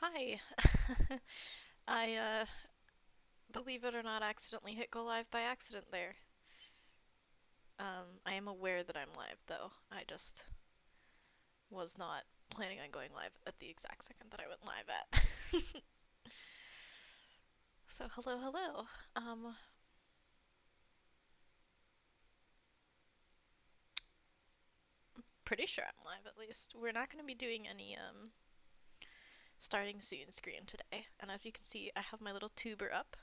Hi. I believe it or not, accidentally hit go live by accident there. I am aware that I'm live, though. I just was not planning on going live at the exact second that I went live at. So, hello, hello. Pretty sure I'm live at least. We're not going to be doing any, starting soon screen today. And as you can see, I have my little tuber up.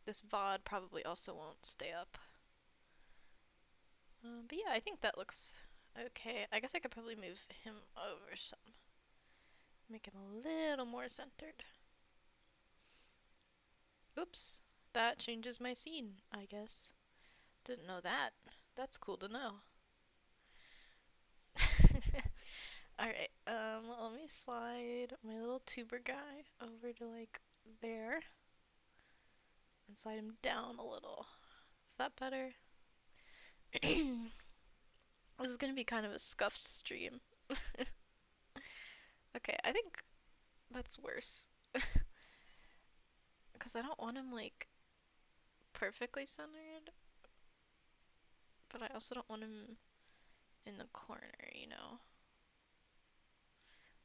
This VOD probably also won't stay up. But yeah, I think that looks okay. I guess I could probably move him over some. Make him a little more centered. Oops, that changes my scene, I guess. Didn't know that. That's cool to know. Alright, let me slide my little tuber guy over to like there and slide him down a little. Is that better? This is gonna be kind of a scuffed stream. Okay, I think that's worse. Because I don't want him like perfectly centered, but I also don't want him in the corner.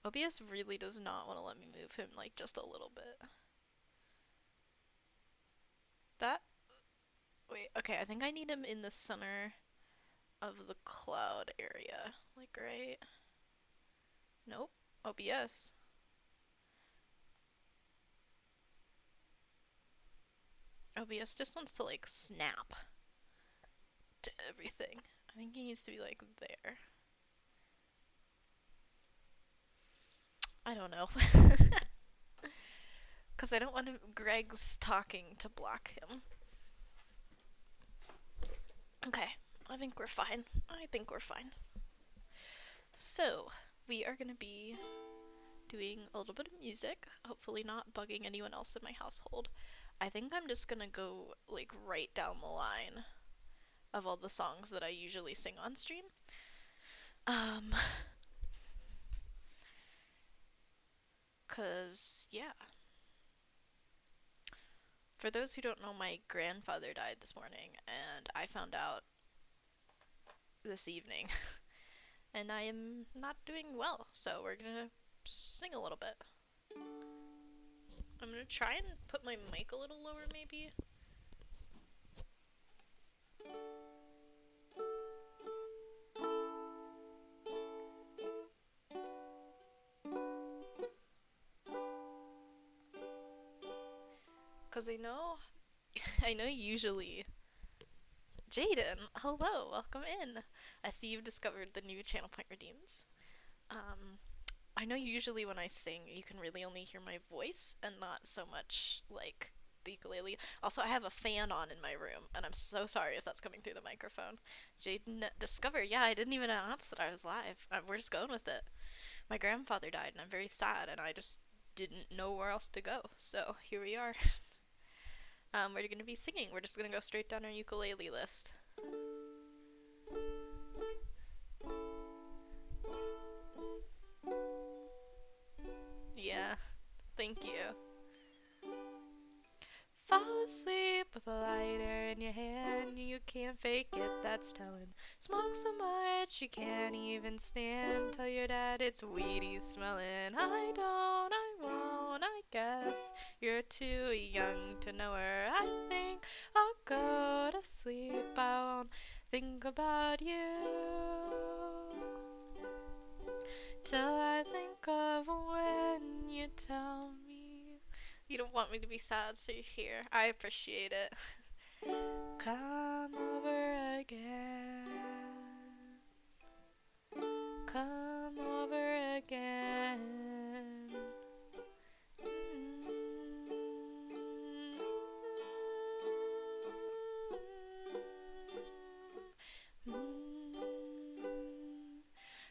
OBS really does not want to let me move him like just a little bit. That. Wait, okay, I think I need him in the center of the cloud area. Like, right? Nope. OBS. OBS just wants to like snap to everything. I think he needs to be like there. I don't know. Because I don't want him, Greg's talking to block him. Okay, I think we're fine. I think we're fine. So, we are going to be doing a little bit of music, hopefully not bugging anyone else in my household. I think I'm just going to go like right down the line of all the songs that I usually sing on stream. Cause yeah. For those who don't know, my grandfather died this morning, and I found out this evening. And I am not doing well, so we're gonna sing a little bit. I'm gonna try and put my mic a little lower, maybe. Cause I know, I know usually. Jaden, hello, welcome in. I see you've discovered the new Channel Point Redeems. I know usually when I sing, you can really only hear my voice and not so much like the ukulele. Also, I have a fan on in my room, and I'm so sorry if that's coming through the microphone. Jaden, discover. Yeah, I didn't even announce that I was live. We're just going with it. My grandfather died, and I'm very sad, and I just didn't know where else to go. So here we are. We're gonna be singing. We're just gonna go straight down our ukulele list. Yeah, thank you. Fall asleep with a lighter in your hand. You can't fake it, that's telling. Smoke so much you can't even stand. Tell your dad it's weedy smelling. I don't, I won't, I guess. You're too young to know her. I think I'll go to sleep. I won't think about you till I think of when you tell me. You don't want me to be sad, so you're here. I appreciate it. Come over again. Come over again.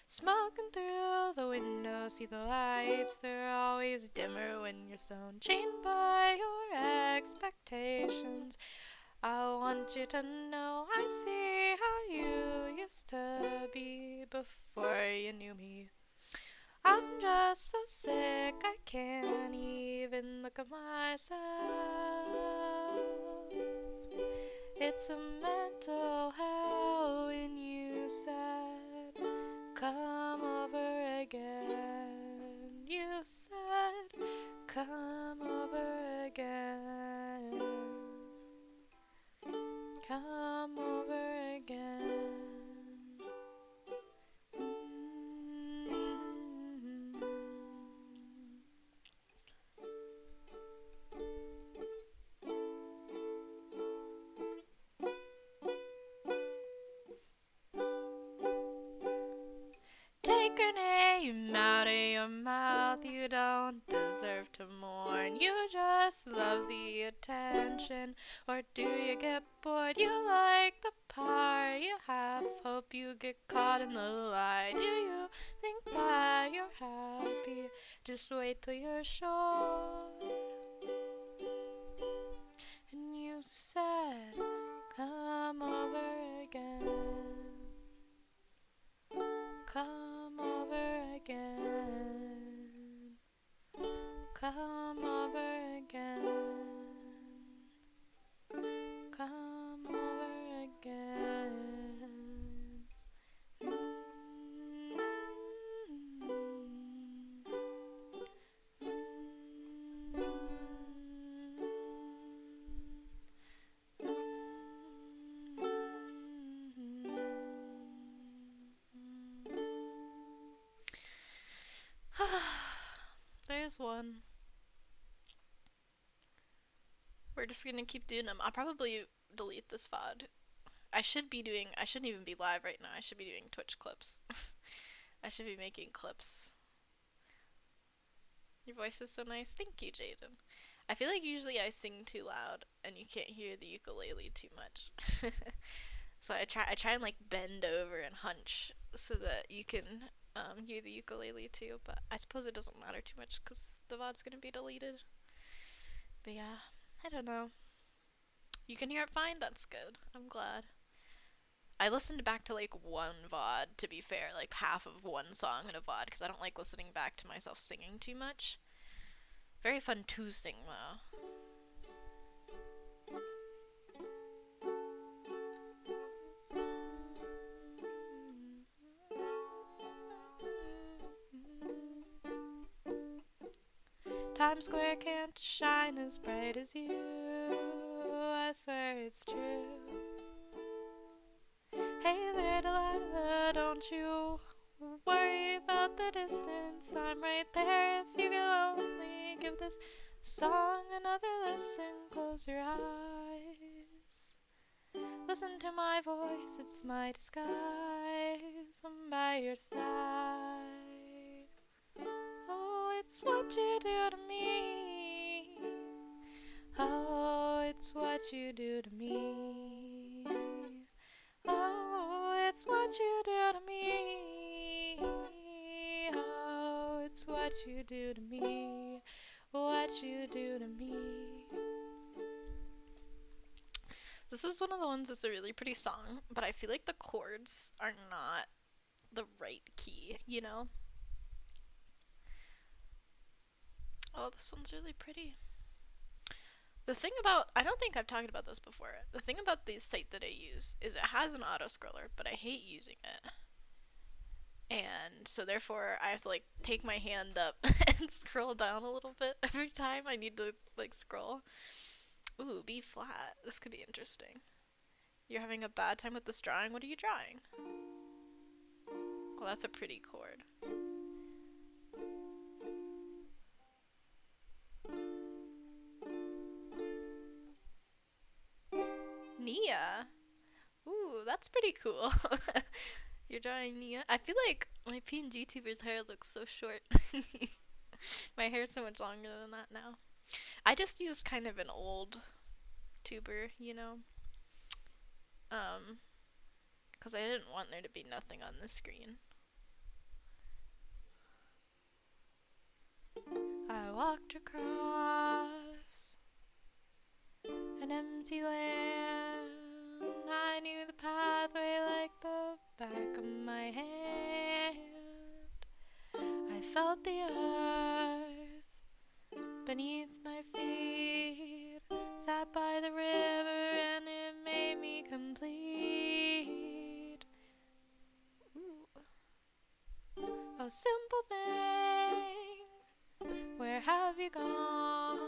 Smoking through the window, see the lights, they're always dimmer when you're stoned. Chained by your expectations, I want you to know I see how you used to be before you knew me. I'm just so sick I can't even look at myself. It's a mental hell when you said, come over again. You said, come over again. Come over again. Take her name out of your mouth. You don't deserve to mourn. You just love the attention. Or do you get bored? You like the power you have. Hope you get caught in the lie. Do you think that you're happy? Just wait till you're sure. And you said, come over again. Come over again. Come over again. Come over again. There's one. We're just gonna keep doing them. I'll probably delete this VOD. I shouldn't even be live right now. I should be doing Twitch clips. I should be making clips. Your voice is so nice. Thank you, Jaden. I feel like usually I sing too loud and you can't hear the ukulele too much. So I try and like bend over and hunch so that you can hear the ukulele too, but I suppose it doesn't matter too much because the VOD's gonna be deleted. But yeah, I don't know. You can hear it fine? That's good. I'm glad. I listened back to like one VOD, to be fair, like half of one song in a VOD, because I don't like listening back to myself singing too much. Very fun to sing though. Times Square can't shine as bright as you. I swear it's true. Hey there, Delilah, don't you worry about the distance. I'm right there if you get lonely. Give this song another listen. Close your eyes. Listen to my voice, it's my disguise. I'm by your side. Oh, it's what you do to me. Oh, it's what you do to me. Oh, it's what you do to me. Oh, it's what you do to me. What you do to me. This is one of the ones that's a really pretty song, but I feel like the chords are not the right key, you know? Oh, this one's really pretty. The thing about, I don't think I've talked about this before, the thing about the site that I use is it has an auto-scroller, but I hate using it. And so therefore I have to like take my hand up and scroll down a little bit every time I need to like scroll. Ooh, B flat. This could be interesting. You're having a bad time with this drawing? What are you drawing? Well, that's a pretty chord. Nia? Ooh, that's pretty cool. You're drawing Nia? I feel like my PNG tuber's hair looks so short. My hair's so much longer than that now. I just used kind of an old tuber, you know? Because I didn't want there to be nothing on the screen. I walked across an empty land. I knew the pathway like the back of my hand. I felt the earth beneath my feet. Sat by the river and it made me complete. Ooh. Oh, simple thing, where have you gone?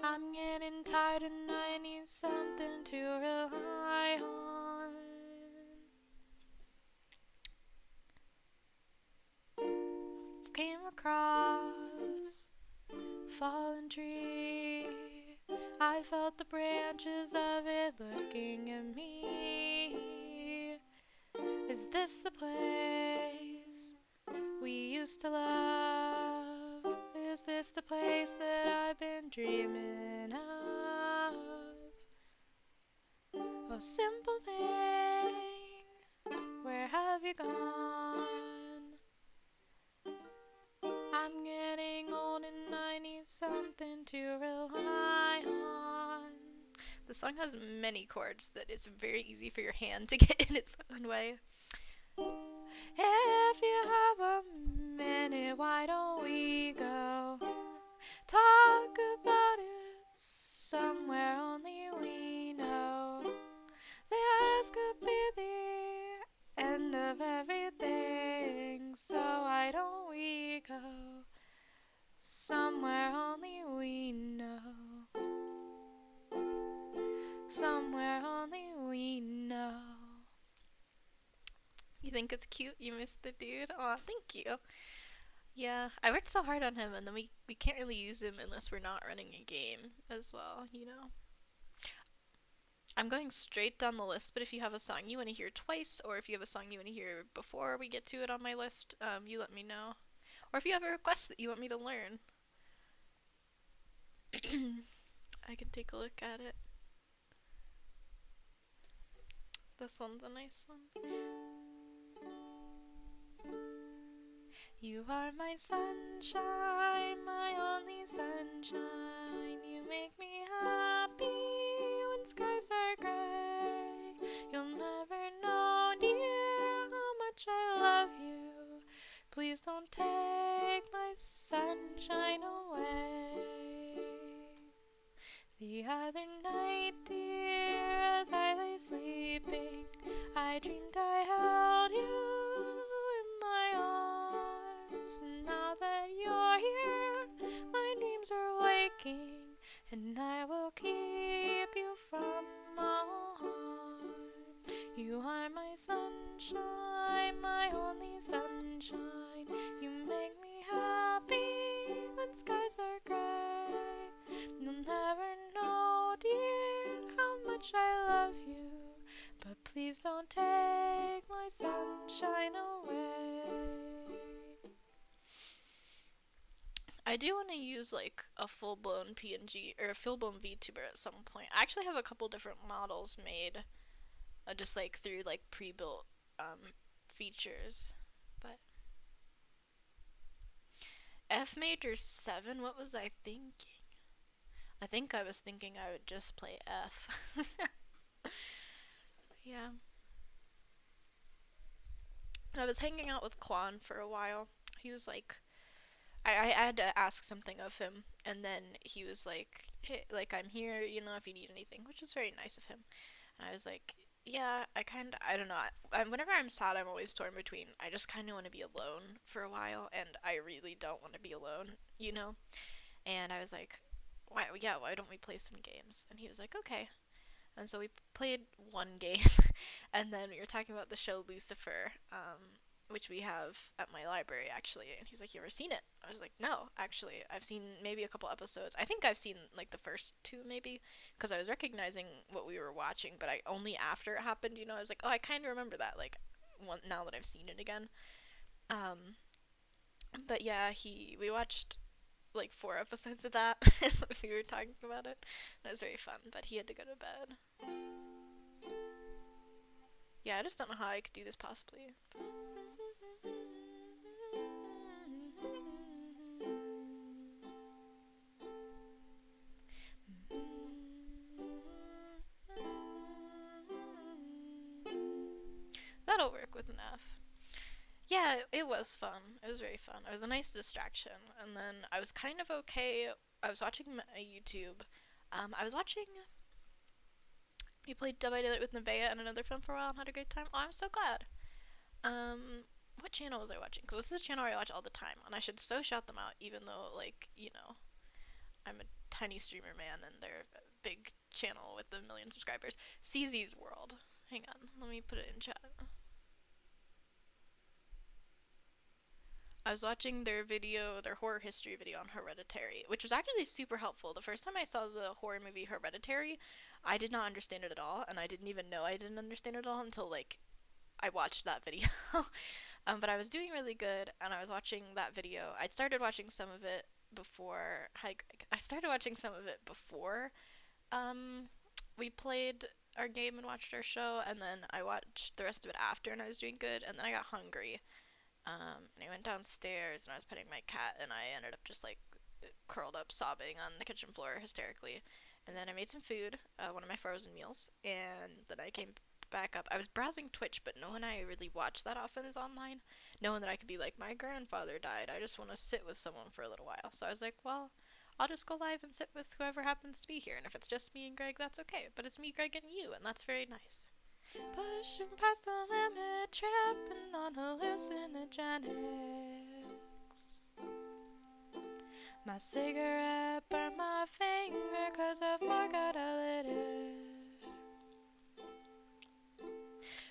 I'm getting tired and I need something to rely on. Came across fallen tree. I felt the branches of it looking at me. Is this the place we used to love? Is this the place that I've been dreaming of? Oh, simple thing, where have you gone? I'm getting old and I need something to rely on. The song has many chords that it's very easy for your hand to get in its own way. If you have a minute, why don't we go talk about it somewhere only we know? This could be the end of everything, so why don't we go somewhere only we know? Somewhere only we know. You think it's cute? You missed the dude? Aw, thank you. Yeah, I worked so hard on him, and then we can't really use him unless we're not running a game as well, you know? I'm going straight down the list, but if you have a song you want to hear twice, or if you have a song you want to hear before we get to it on my list, you let me know. Or if you have a request that you want me to learn, I can take a look at it. This one's a nice one. You are my sunshine, my only sunshine. You make me happy when skies are gray. You'll never know, dear, how much I love you. Please don't take my sunshine away. The other night, dear, as I lay sleeping, I dreamed I held you in my arms. Now that you're here, my dreams are waking, and I will keep you from harm. You are my sunshine, my only sunshine. You make me happy when skies are gray. You'll never know, dear, how much I love you, but please don't take my sunshine away. I do want to use like a full-blown PNG or a full-blown VTuber at some point. I actually have a couple different models made, just like through like pre-built features. But F major 7, what was I thinking? I think I was thinking I would just play F. Yeah. I was hanging out with Quan for a while. He was like, I had to ask something of him, and then he was like, hey, like, I'm here, you know, if you need anything, which was very nice of him. And I was like, yeah, I don't know. Whenever I'm sad, I'm always torn between, I just kind of want to be alone for a while, and I really don't want to be alone, you know? And I was like, why don't we play some games? And he was like, okay. And so we played one game, and then we were talking about the show Lucifer, which we have at my library, actually. And he's like, you ever seen it? I was like, no, actually. I've seen maybe a couple episodes. I think I've seen, like, the first two, maybe, because I was recognizing what we were watching, but I only after it happened, you know, I was like, oh, I kind of remember that, like, now that I've seen it again. But yeah, we watched like 4 episodes of that. We were talking about it. It was very fun, but he had to go to bed. Yeah, I just don't know how I could do this possibly. That'll work with an F. Yeah, it was fun. It was very fun. It was a nice distraction. And then I was kind of okay. I was watching a YouTube. I was watching. You played Dead by Daylight with Nevaeh and another film for a while and had a great time. Oh, I'm so glad. What channel was I watching? Because this is a channel I watch all the time, and I should so shout them out, even though, like, I'm a tiny streamer man and they're a big channel with a million subscribers. CZ's World. Hang on, let me put it in chat. I was watching their video, their horror history video on Hereditary, which was actually super helpful. The first time I saw the horror movie Hereditary, I did not understand it at all, and I didn't even know I didn't understand it at all until like I watched that video. But I was doing really good, and I was watching that video. I started watching some of it before. Hi, Greg. I started watching some of it before um, we played our game and watched our show, and then I watched the rest of it after, and I was doing good. And then I got hungry, and I went downstairs, and I was petting my cat, and I ended up just like curled up sobbing on the kitchen floor hysterically. And then I made some food, one of my frozen meals, and then I came back up. I was browsing Twitch, but no one I really watch that often is online. No one that I could be like, my grandfather died. I just want to sit with someone for a little while. So I was like, well, I'll just go live and sit with whoever happens to be here. And if it's just me and Greg, that's okay. But it's me, Greg, and you, and that's very nice. Pushing past the limit, tripping on hallucinogenics. My cigarette burned my finger 'cause I forgot I lit it.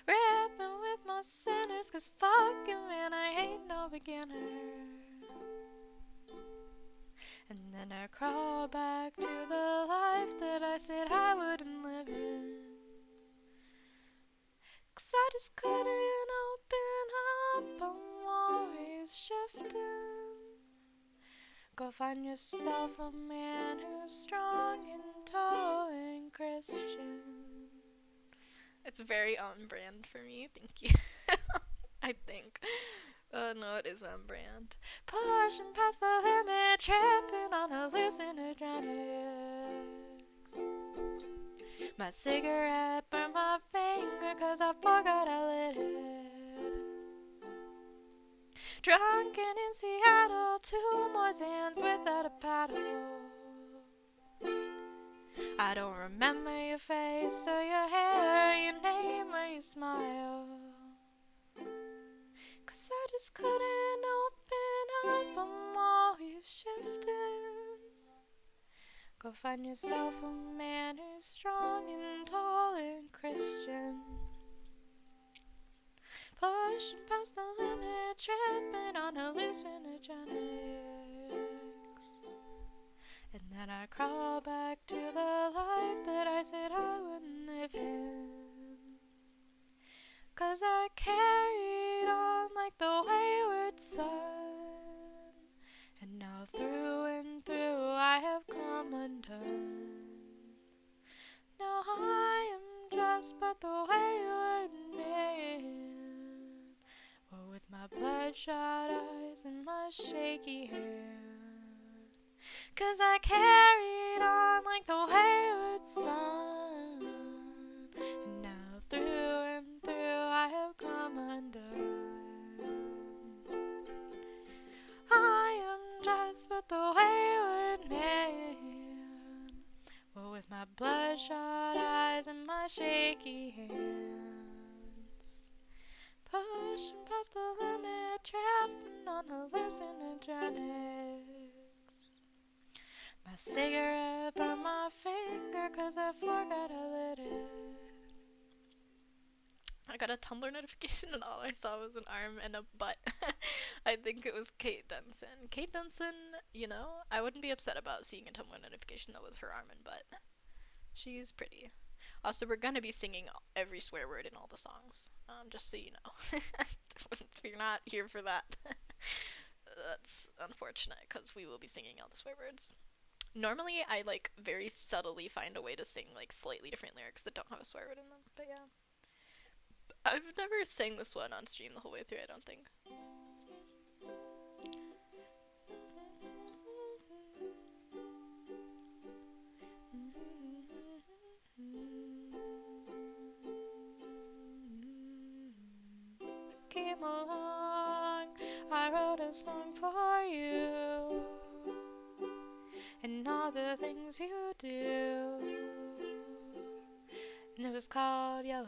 Rapping with my sinners 'cause fucking man, I ain't no beginner. And then I crawl back to the life that I said I wouldn't live in. 'Cause I just couldn't open up, I'm always shifting. Go find yourself a man who's strong and tall and Christian. It's very on brand for me, thank you. I think. Oh no, it is on brand. Pushing past the limit, tripping on hallucinogenics. My cigarette burned my finger 'cause I forgot I lit it. Drunken in Seattle, 2 more sands without a paddle. I don't remember your face or your hair, your name or your smile. 'Cause I just couldn't open up, I'm always shifting. Go find yourself a man who's strong and tall and Christian. Pushing past the limit, tripping on hallucinogenics. And then I crawl back to the life that I said I wouldn't live in. 'Cause I carried on like the wayward son, and now through and through I have come undone. Now I am just but the wayward man, but with my bloodshot eyes and my shaky hand. 'Cause I carried on like the wayward son, and now through and through I have come undone. I am just but the wayward man, but with my bloodshot eyes and my shaky hands. Pushing past the limit, trapping on hallucinogenics. My cigarette burned my finger 'cause I forgot I lit it. I got a Tumblr notification and all I saw was an arm and a butt. I think it was Kate Dunson. Kate Dunson, I wouldn't be upset about seeing a Tumblr notification that was her arm and butt. She's pretty. Also, we're gonna be singing every swear word in all the songs, just so you know. If you're not here for that, that's unfortunate, because we will be singing all the swear words. Normally, I, very subtly find a way to sing, slightly different lyrics that don't have a swear word in them, but yeah. I've never sang this one on stream the whole way through, I don't think. Came along I wrote a song for you and all the things you do, and it was called Yellow.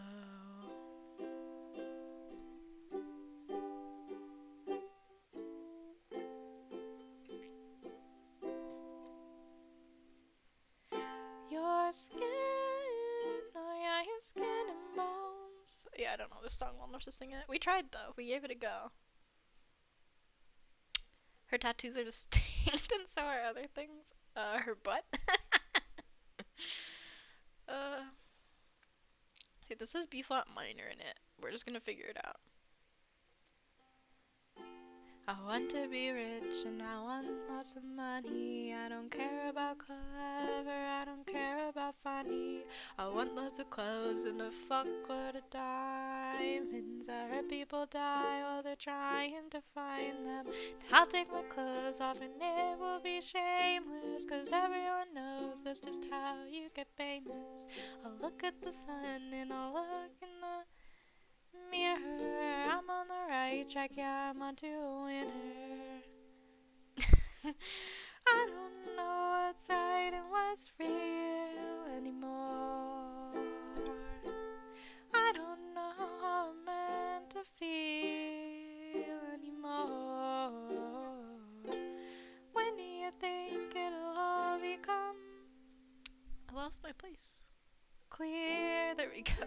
Your skin, oh yeah, your skin and bones. Yeah, I don't know this song well enough to sing it. We tried though, we gave it a go. Her tattoos are distinct and so are other things. Her butt. Okay, this has B flat minor in it. We're just gonna figure it out. I want to be rich and I want lots of money. I don't care about clever, I don't care about funny. I want lots of clothes and a fuckload of diamonds. I heard people die while they're trying to find them. I'll take my clothes off and it will be shameless, 'cause everyone knows that's just how you get famous. I'll look at the sun and I'll look in the mirror. I'm on the right track, yeah, I'm onto a winner. I don't know what's right and what's real anymore. I don't know how I'm meant to feel anymore. When do you think it'll all become? I lost my place. Clear, there we go.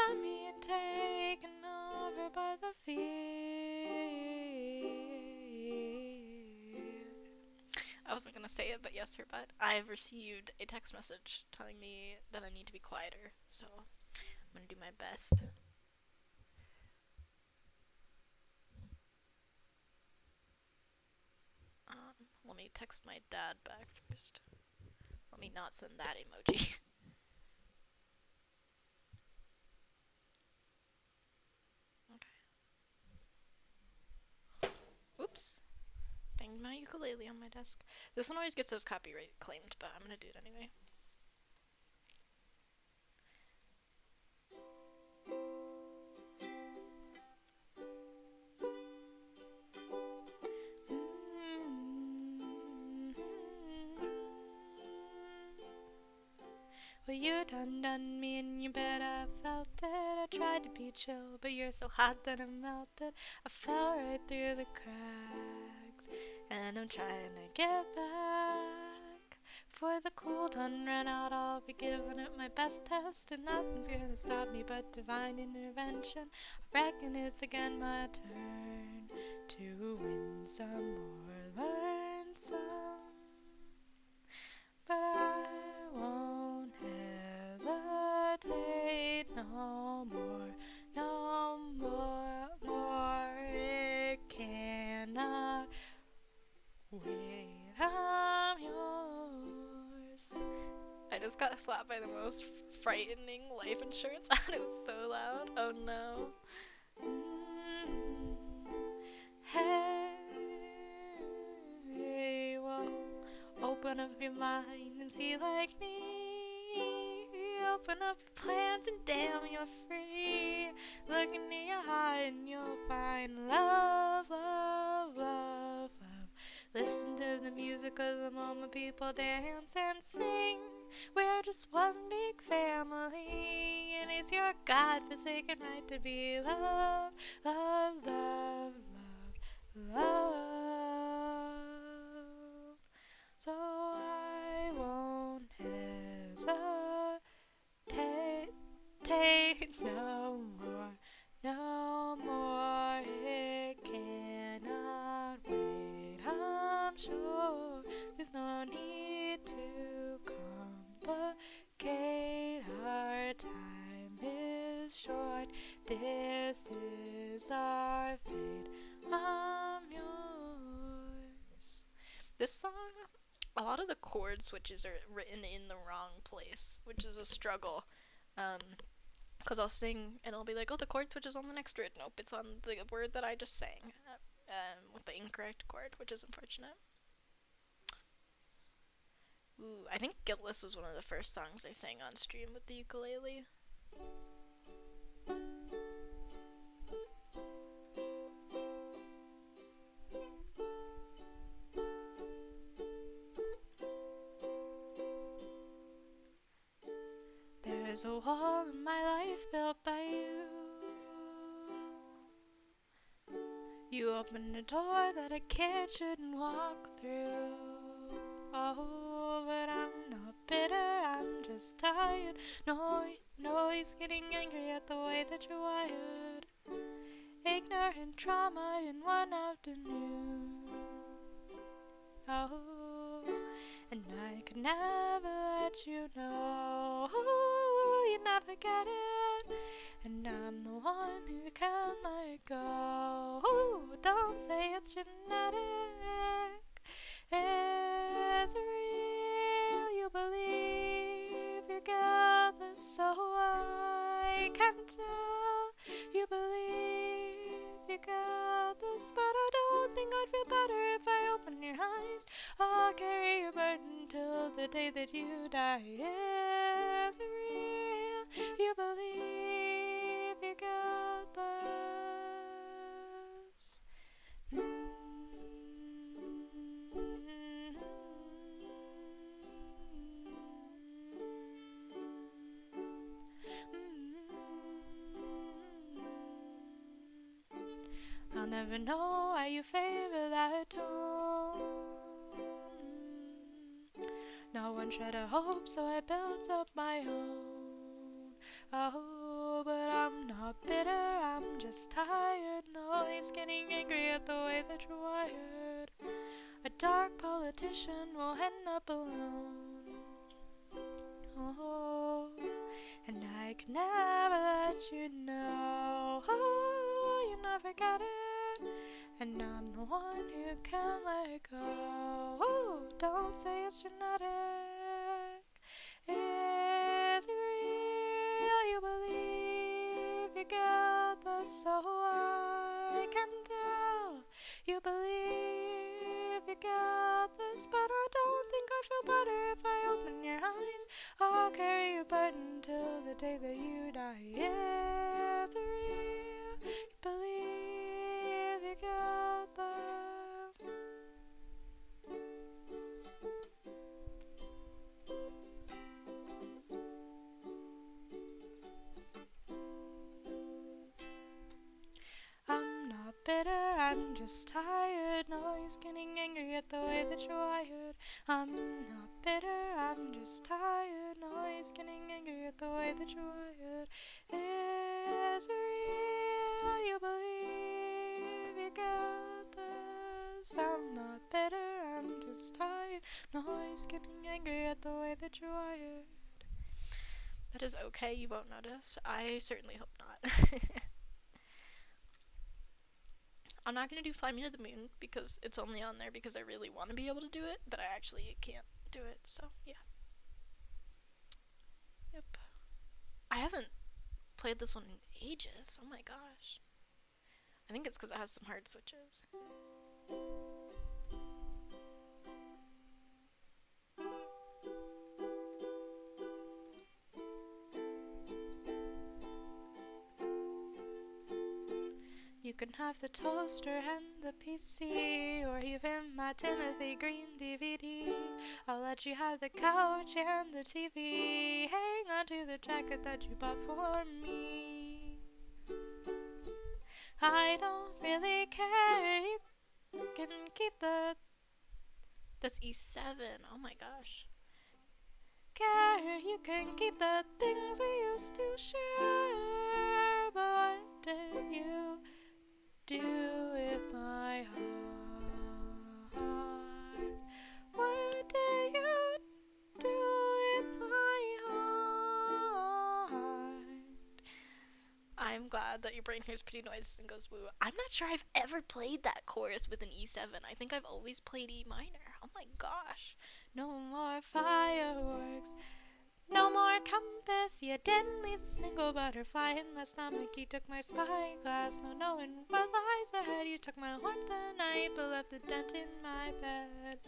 I'm being taken over by the fear. I wasn't gonna say it, but yes, her butt. I've received a text message telling me that I need to be quieter, so I'm gonna do my best. Let me text my dad back first. Let me not send that emoji. Oops. Banged my ukulele on my desk. This one always gets those copyright claimed, but I'm gonna do it anyway. Well, you done me and you bet I felt it. I tried to be chill, but you're so hot that I melted. I fell right through the cracks, and I'm trying to get back. Before the cool done ran out, I'll be giving it my best test, and nothing's gonna stop me but divine intervention. I reckon it's again my turn to win some or learn some, but I won't hesitate no more, no more, more. It cannot wait, I'm yours. I just got slapped by the most frightening life insurance ad. It was so loud. Oh no. Hey, well, open up your mind and see like me. Open up your plans and damn, you're free. Look into your heart and you'll find love, love, love, love. Listen to the music of the moment, people dance and sing. We're just one big family, and it's your God-forsaken right to be loved, love, love, love, love. So I won't hesitate no more, no more. It cannot wait, I'm sure. There's no need to complicate. Our time is short. This is our fate. I'm yours. This song, a lot of the chord switches are written in the wrong place, which is a struggle. Because I'll sing and I'll be like, oh, the chord switch is on the next word. Nope, it's on the word that I just sang with the incorrect chord, which is unfortunate. Ooh, I think Guiltless was one of the first songs I sang on stream with the ukulele. There's a wall in my life built by you. You opened a door that a kid shouldn't walk through. Oh, but I'm not bitter, I'm just tired. No, he's getting angry at the way that you're wired. Ignorant trauma in one afternoon. Oh, and I could never let you know. You never get it. And I'm the one who can't let go. Don't say it's genetic. Is it real? You believe you're guiltless, so I can tell. You believe you're guiltless, but I don't think I'd feel better if I open your eyes. I'll carry your burden till the day that you die. Is it real? You believe you're guiltless. I'll never know why you favor that tone. No one shred of hope, so I built up my own. Oh, but I'm not bitter, I'm just tired. No, he's getting angry at the way that you're wired. A dark politician will end up alone. Oh, and I can never let you know. Oh, you never get it. And I'm the one who can't let go. Oh, don't say it's genetic. Is it real? You believe you're guiltless, so I can tell. You believe you're guiltless, but I don't think I'd feel better if I open your eyes. I'll carry your burden till the day that you die. Is it real? You believe you're guiltless. I'm not bitter, I'm just tired. No, he's getting angry at the way that you're wired. I'm not bitter, I'm just tired. No, he's getting angry at the way that you're wired. Is it real? You believe you're guiltless. I'm not bitter, I'm just tired. No, he's getting angry at the way that you're wired. That is okay, you won't notice. I certainly hope not. I'm not going to do Fly Me to the Moon because it's only on there because I really want to be able to do it, but I actually can't do it, so yeah. Yep. I haven't played this one in ages, oh my gosh. I think it's because it has some hard switches. You can have the toaster and the PC, or even my Timothy Green DVD. I'll let you have the couch and the TV. Hang on to the jacket that you bought for me. I don't really care. You can keep this E7. Oh my gosh. Care. You can keep the things we used to share. But what did you do with my heart? What did you do with my heart? I'm glad that your brain hears pretty noises and goes woo. I'm not sure I've ever played that chorus with an E7. I think I've always played E minor. Oh my gosh. No more fireworks. No more compass, you didn't leave a single butterfly in my stomach. You took my spyglass, no knowing what lies ahead. You took my warmth the night, but left a dent in my bed.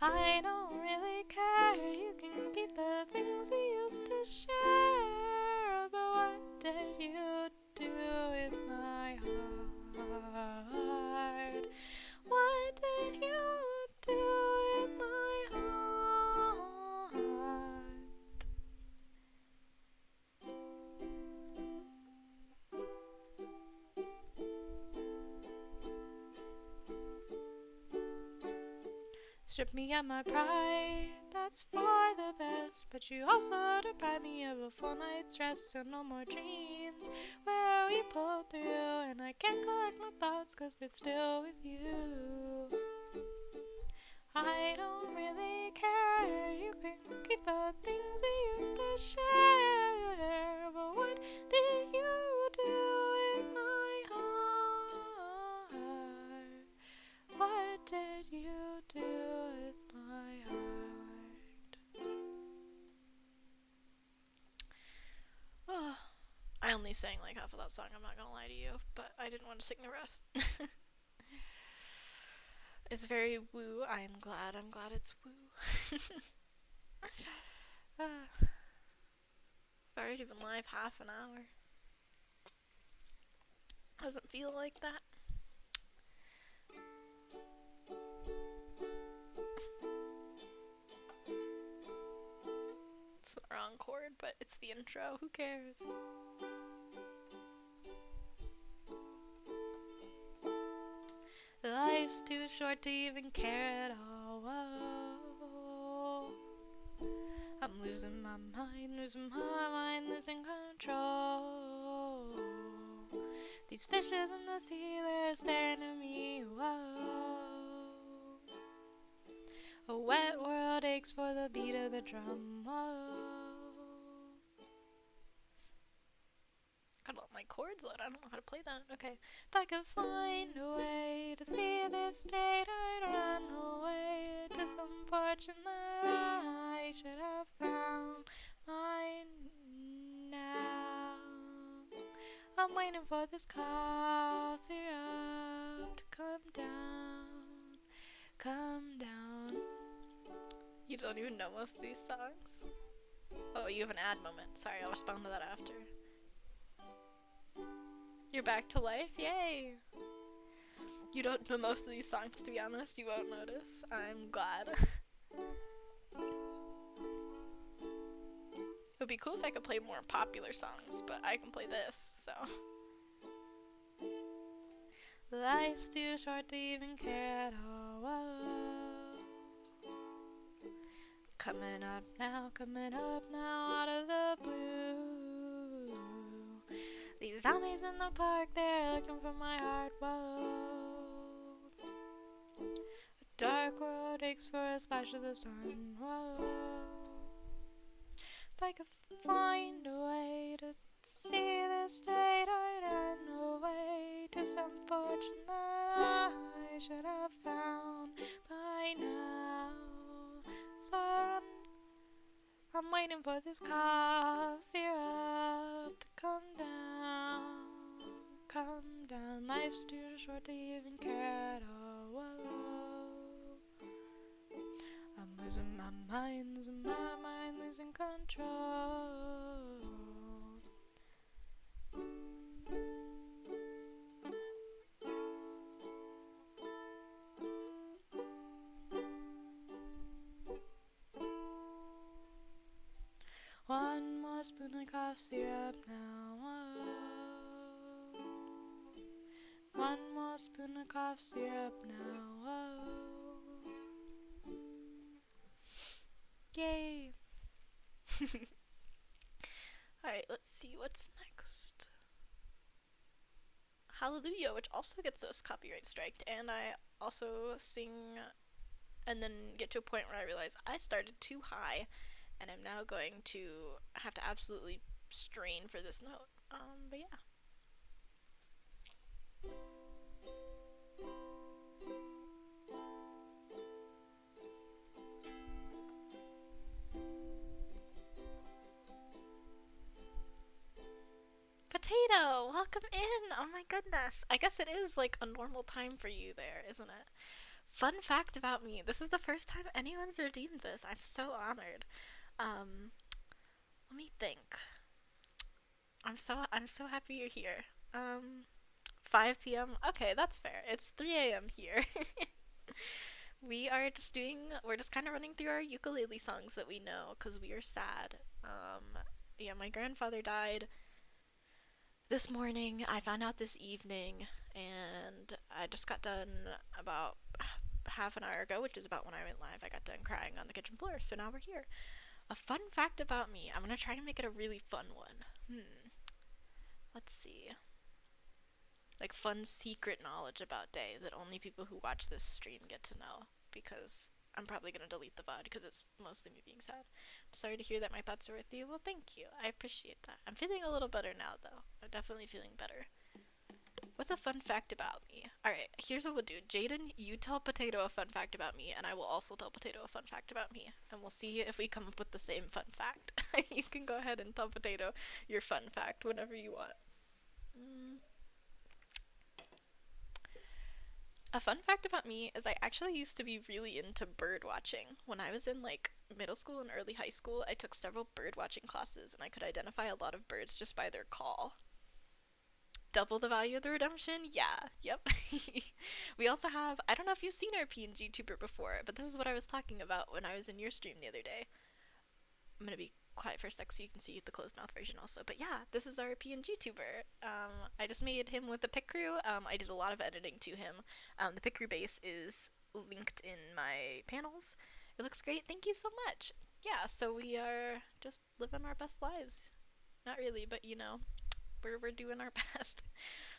I don't really care, you can keep the things we used to share. But what did you do with my heart? What did you do with my heart? Strip me of my pride, that's for the best. But you also deprive me of a full night's rest. So no more dreams where we pull through. And I can't collect my thoughts cause they're still with you. I don't really care, you can keep the things we used to share. But what did you do in my heart? What did you do with my heart? Oh, I only sang like half of that song, I'm not gonna lie to you, but I didn't want to sing the rest. It's very woo. I'm glad it's woo. I've already been live half an hour. Doesn't feel like that. It's the wrong chord, but it's the intro. Who cares? Life's too short to even care at all. Whoa. I'm losing my mind, losing control. These fishes in the sea, they're staring at me. Whoa. A wet world aches for the beat of the drum. Whoa. Gotta let my chords load. I don't know how to play that. Okay. If I could find a way to see this state, I'd run away to some fortune that I should have found by now. I'm waiting for this cough syrup to come down. Come down. You don't even know most of these songs? Oh, you have an ad moment. Sorry, I'll respond to that after. You're back to life? Yay! You don't know most of these songs, to be honest. You won't notice. I'm glad. It would be cool if I could play more popular songs, but I can play this, so. Life's too short to even care at all. Whoa. Coming up now out of the blue. These zombies in the park, they're looking for my heart. Whoa. A dark world aches for a splash of the sun. Whoa. If I could find a way to see this state, I'd run away to some fortune that I should have found by now. So I'm waiting for this cough syrup to come down. Come down. Life's too short to even care at all. Whoa. I'm losing my mind, losing control. One more spoon of cough syrup now. Whoa. One more spoon of cough syrup now. Whoa. Yay. Alright, let's see what's next. Hallelujah, which also gets us copyright striked, and I also sing and then get to a point where I realize I started too high, and I'm now going to have to absolutely strain for this note. But yeah. Potato, welcome in! Oh my goodness. I guess it is like a normal time for you there, isn't it? Fun fact about me, this is the first time anyone's redeemed this. I'm so honored. Let me think. I'm so happy you're here. 5 p.m. Okay, that's fair. It's 3 a.m. here. We're just kind of running through our ukulele songs that we know because we are sad. Yeah, my grandfather died this morning. I found out this evening, and I just got done about half an hour ago, which is about when I went live, I got done crying on the kitchen floor, so now we're here. A fun fact about me. I'm gonna try to make it a really fun one. Let's see. Like fun secret knowledge about Day that only people who watch this stream get to know, because I'm probably gonna delete the VOD because it's mostly me being sad. I'm sorry to hear that my thoughts are with you. Well, thank you. I appreciate that. I'm feeling a little better now, though. I'm definitely feeling better. What's a fun fact about me? Alright, here's what we'll do. Jaden, you tell Potato a fun fact about me, and I will also tell Potato a fun fact about me. And we'll see if we come up with the same fun fact. You can go ahead and tell Potato your fun fact whenever you want. A fun fact about me is I actually used to be really into bird watching. When I was in like middle school and early high school, I took several bird watching classes and I could identify a lot of birds just by their call. Double the value of the redemption? Yeah, yep. We also have, I don't know if you've seen our PNG tuber before, but this is what I was talking about when I was in your stream the other day. I'm gonna be quiet for a sec so you can see the closed mouth version also. But yeah, this is our PNG tuber. I just made him with the pick crew. I did a lot of editing to him. The pick crew base is linked in my panels. It looks great. Thank you so much. Yeah, so we are just living our best lives. Not really, but you know, we're doing our best.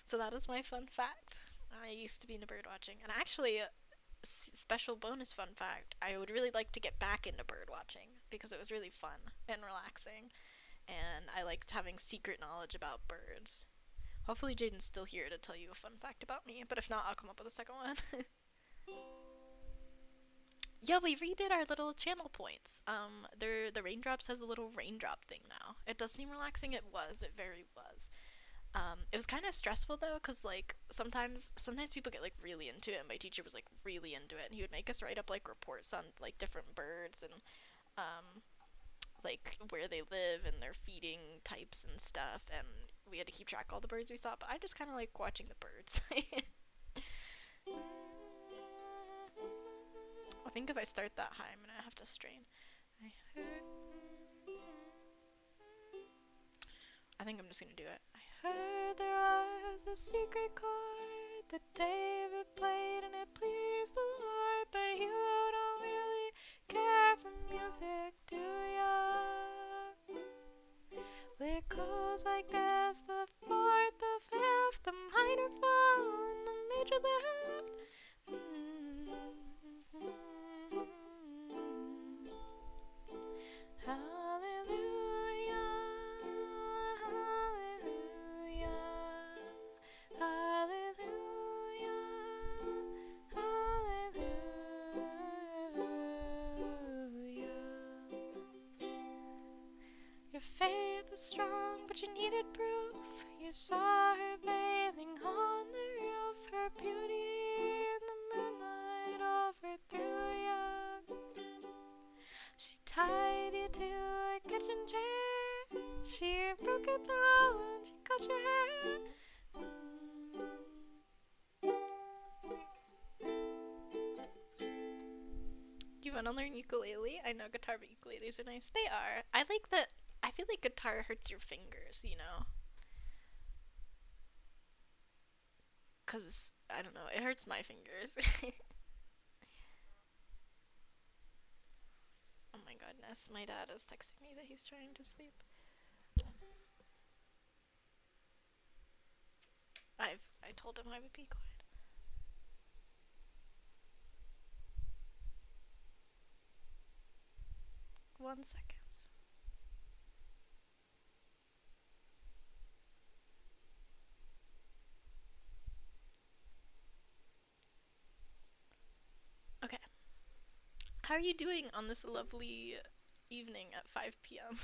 So that is my fun fact. I used to be into bird watching, and actually, special bonus fun fact, I would really like to get back into bird watching because it was really fun and relaxing, and I liked having secret knowledge about birds. Hopefully Jaden's still here to tell you a fun fact about me, but if not, I'll come up with a second one. Yeah, we redid our little channel points. The raindrops has a little raindrop thing now. It does seem relaxing. It very was. It was kind of stressful though, cause like sometimes people get like really into it. And my teacher was like really into it, and he would make us write up like reports on like different birds and like where they live and their feeding types and stuff. And we had to keep track of all the birds we saw. But I just kind of like watching the birds. I think if I start that high, I'm gonna have to strain. I think I'm just gonna do it. I heard there was a secret chord that David played and it pleased the Lord, but you don't really care for music, do ya? Well, it goes like this: the fourth, the fifth, the minor fall, and the major left. Your faith was strong, but you needed proof. You saw her bathing on the roof, her beauty in the moonlight overthrew you. She tied you to a kitchen chair. She broke it through and she cut your hair. You wanna learn ukulele? I know guitar, but ukuleles are nice. They are. I like that. I feel like guitar hurts your fingers, you know? Cause, I don't know, it hurts my fingers. Oh my goodness, my dad is texting me that he's trying to sleep. I told him I would be quiet. One second. Okay. How are you doing on this lovely evening at 5 p.m.?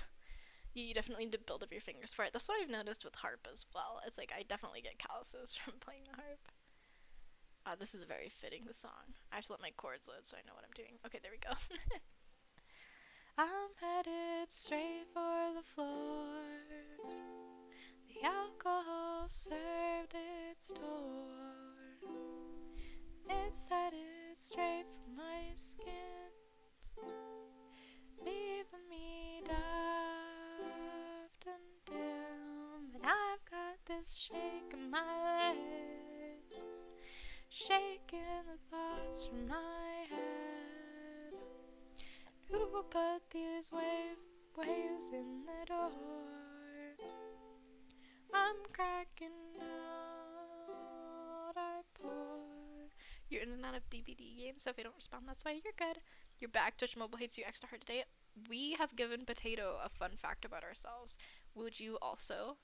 You definitely need to build up your fingers for it. That's what I've noticed with harp as well. It's like I definitely get calluses from playing the harp. This is very fitting, the song. I have to let my chords load so I know what I'm doing. Okay, there we go. I'm headed straight for the floor. The alcohol served its door. It's headed straight for my skin, leaving me daft and dim. And I've got this shake in my legs, shaking the thoughts from my head. Who put these waves in the door? I'm cracking out, I pour. You're in and out of DBD games, so if I don't respond, that's why. You're good. You're back. Twitch Mobile hates you extra hard today. We have given Potato a fun fact about ourselves. Would you also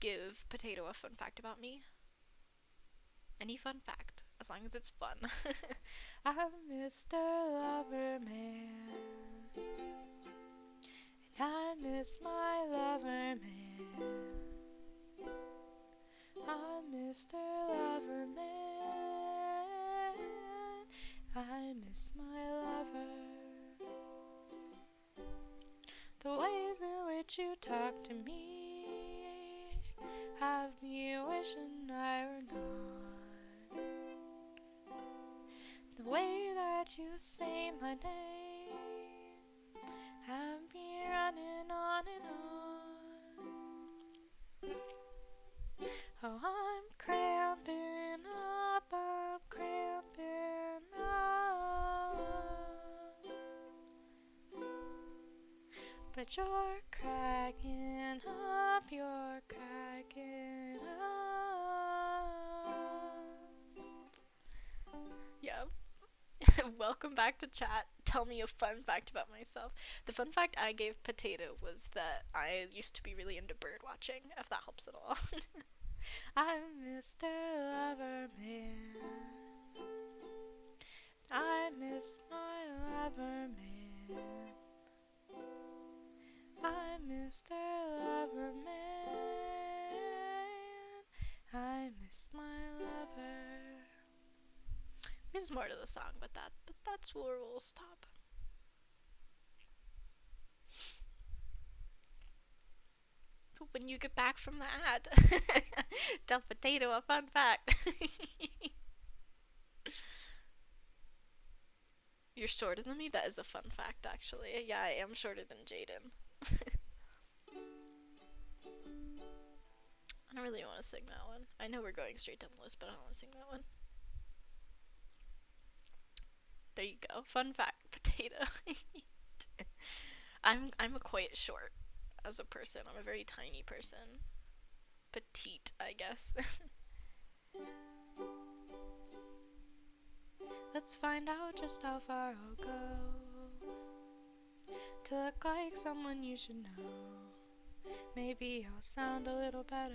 give Potato a fun fact about me? Any fun fact, as long as it's fun. I'm Mr. Loverman, and I miss my lover man. I'm Mr. Loverman, I miss my lover. The ways in which you talk to me have me wishing I were gone. The way that you say my name have me running on and on. Oh, I'm cramping up, I'm cramping up. But you're cracking up, you're cracking up. Yeah. Welcome back to chat. Tell me a fun fact about myself. The fun fact I gave Potato was that I used to be really into bird watching, if that helps at all. I'm Mr. Loverman. I miss my loverman. I'm Mr. Loverman. I miss my lover. There's more to the song, but that's where we'll stop. When you get back from the ad, tell Potato a fun fact. You're shorter than me? That is a fun fact, actually. Yeah, I am shorter than Jaden. I don't really want to sing that one. I know we're going straight down the list, but I don't want to sing that one. There you go. Fun fact, Potato. I'm quite short as a person. I'm a very tiny person. Petite, I guess. Let's find out just how far I'll go to look like someone you should know. Maybe I'll sound a little better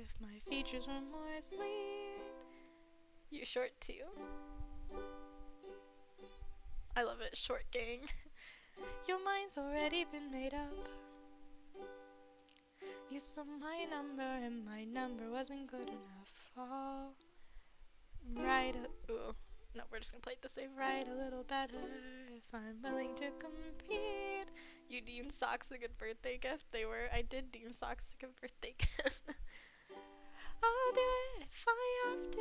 if my features were more sweet. You're short too. I love it, short gang. Your mind's already been made up. You saw my number and my number wasn't good enough. Oh, ooh. No, we're just gonna play it this way. Write a little better if I'm willing to compete. You deemed socks a good birthday gift? I did deem socks a good birthday gift. I'll do it if I have to.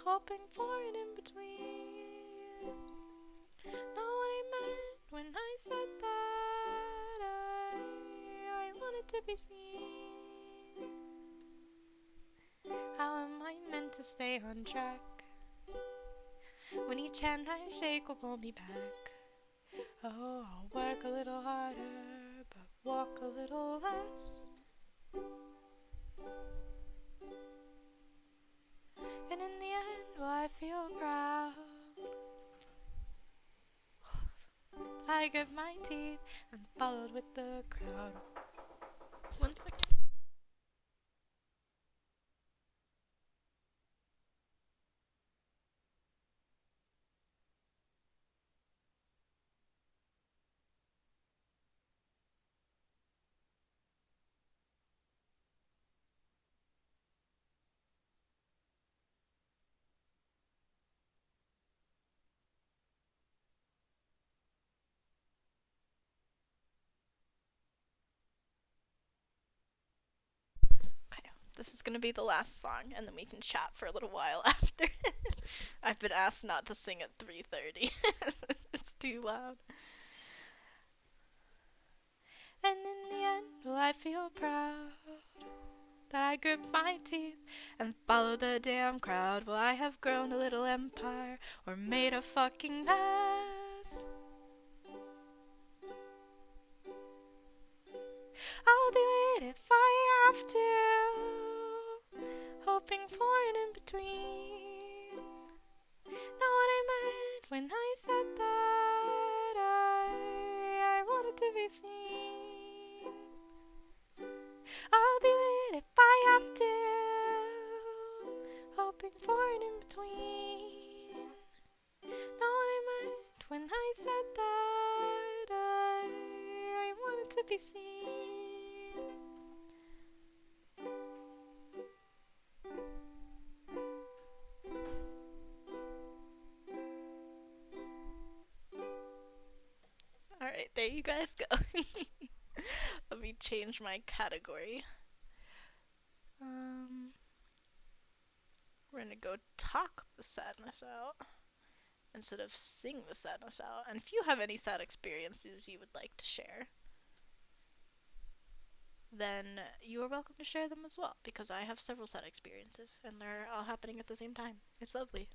Hoping for an in-between. Know what I meant when I said that I wanted to be seen. How am I meant to stay on track when each hand I shake will pull me back? Oh, I'll work a little harder, but walk a little less. And in the end, will I feel proud? I grit my teeth and followed with the crowd. 1 second. Okay, this is gonna be the last song, and then we can chat for a little while after. I've been asked not to sing at 3:30. It's too loud. And in the end, will I feel proud that I grip my teeth and follow the damn crowd. Well, I have grown a little empire or made a fucking mess. I'll do it if I have to, hoping for an in-between. Know what I meant when I said that I wanted to be seen. I'll do it if I have to, hoping for an in-between. Know what I meant when I said that I wanted to be seen. Alright, there you guys go. Let me change my category. We're gonna go talk the sadness out instead of sing the sadness out. And if you have any sad experiences you would like to share, then you are welcome to share them as well, because I have several sad experiences and they're all happening at the same time. It's lovely.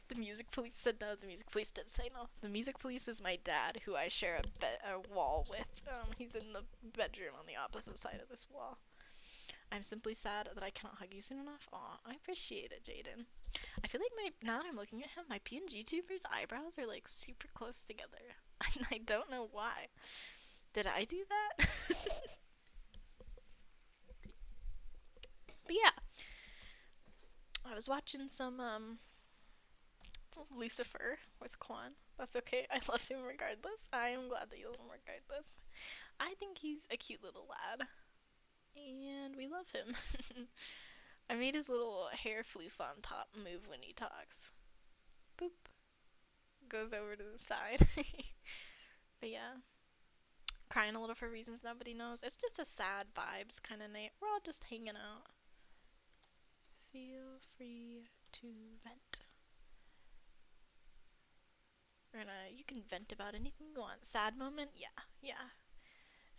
The music police said no. The music police did say no. The music police is my dad, who I share a wall with. He's in the bedroom on the opposite side of this wall. I'm simply sad that I cannot hug you soon enough. Aw, I appreciate it, Jaden. I feel like now that I'm looking at him, my PNG tuber's eyebrows are like super close together. And I don't know why. Did I do that? But yeah. I was watching some, Lucifer with Quan. That's okay. I love him regardless. I am glad that you love him regardless. I think he's a cute little lad. And we love him. I made his little hair floof on top move when he talks. Boop. Goes over to the side. But yeah. Crying a little for reasons nobody knows. It's just a sad vibes kind of night. We're all just hanging out. Feel free to vent. You can vent about anything you want. Sad moment? Yeah.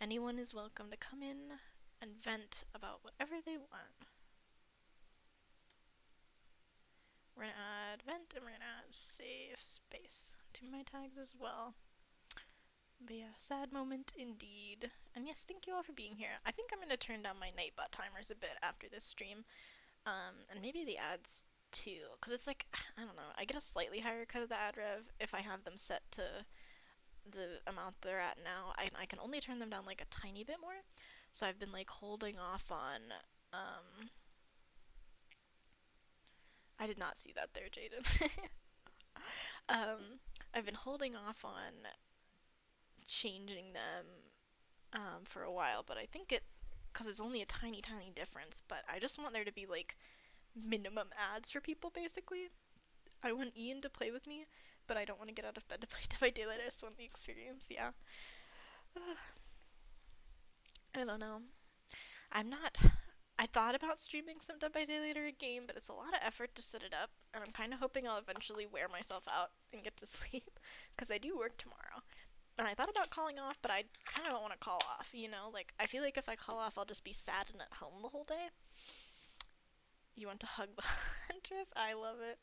Anyone is welcome to come in and vent about whatever they want. We're gonna add vent and we're gonna add safe space to my tags as well. But yeah, sad moment indeed. And yes, thank you all for being here. I think I'm gonna turn down my Nightbot timers a bit after this stream. And maybe the ads too, because it's like, I don't know, I get a slightly higher cut of the ad rev if I have them set to the amount they're at now. I can only turn them down like a tiny bit more, so I've been like holding off on, I did not see that there, Jaden. I've been holding off on changing them, for a while, but I think because it's only a tiny difference, but I just want there to be like minimum ads for people, basically. I want Ian to play with me, but I don't want to get out of bed to play Dead by Daylight. I just want the experience, yeah. I don't know. I thought about streaming some Dead by Daylight or a game, but it's a lot of effort to set it up, and I'm kind of hoping I'll eventually wear myself out and get to sleep, because I do work tomorrow. And I thought about calling off, but I kind of don't want to call off, you know? Like, I feel like if I call off, I'll just be sad and at home the whole day. You want to hug the Huntress? I love it.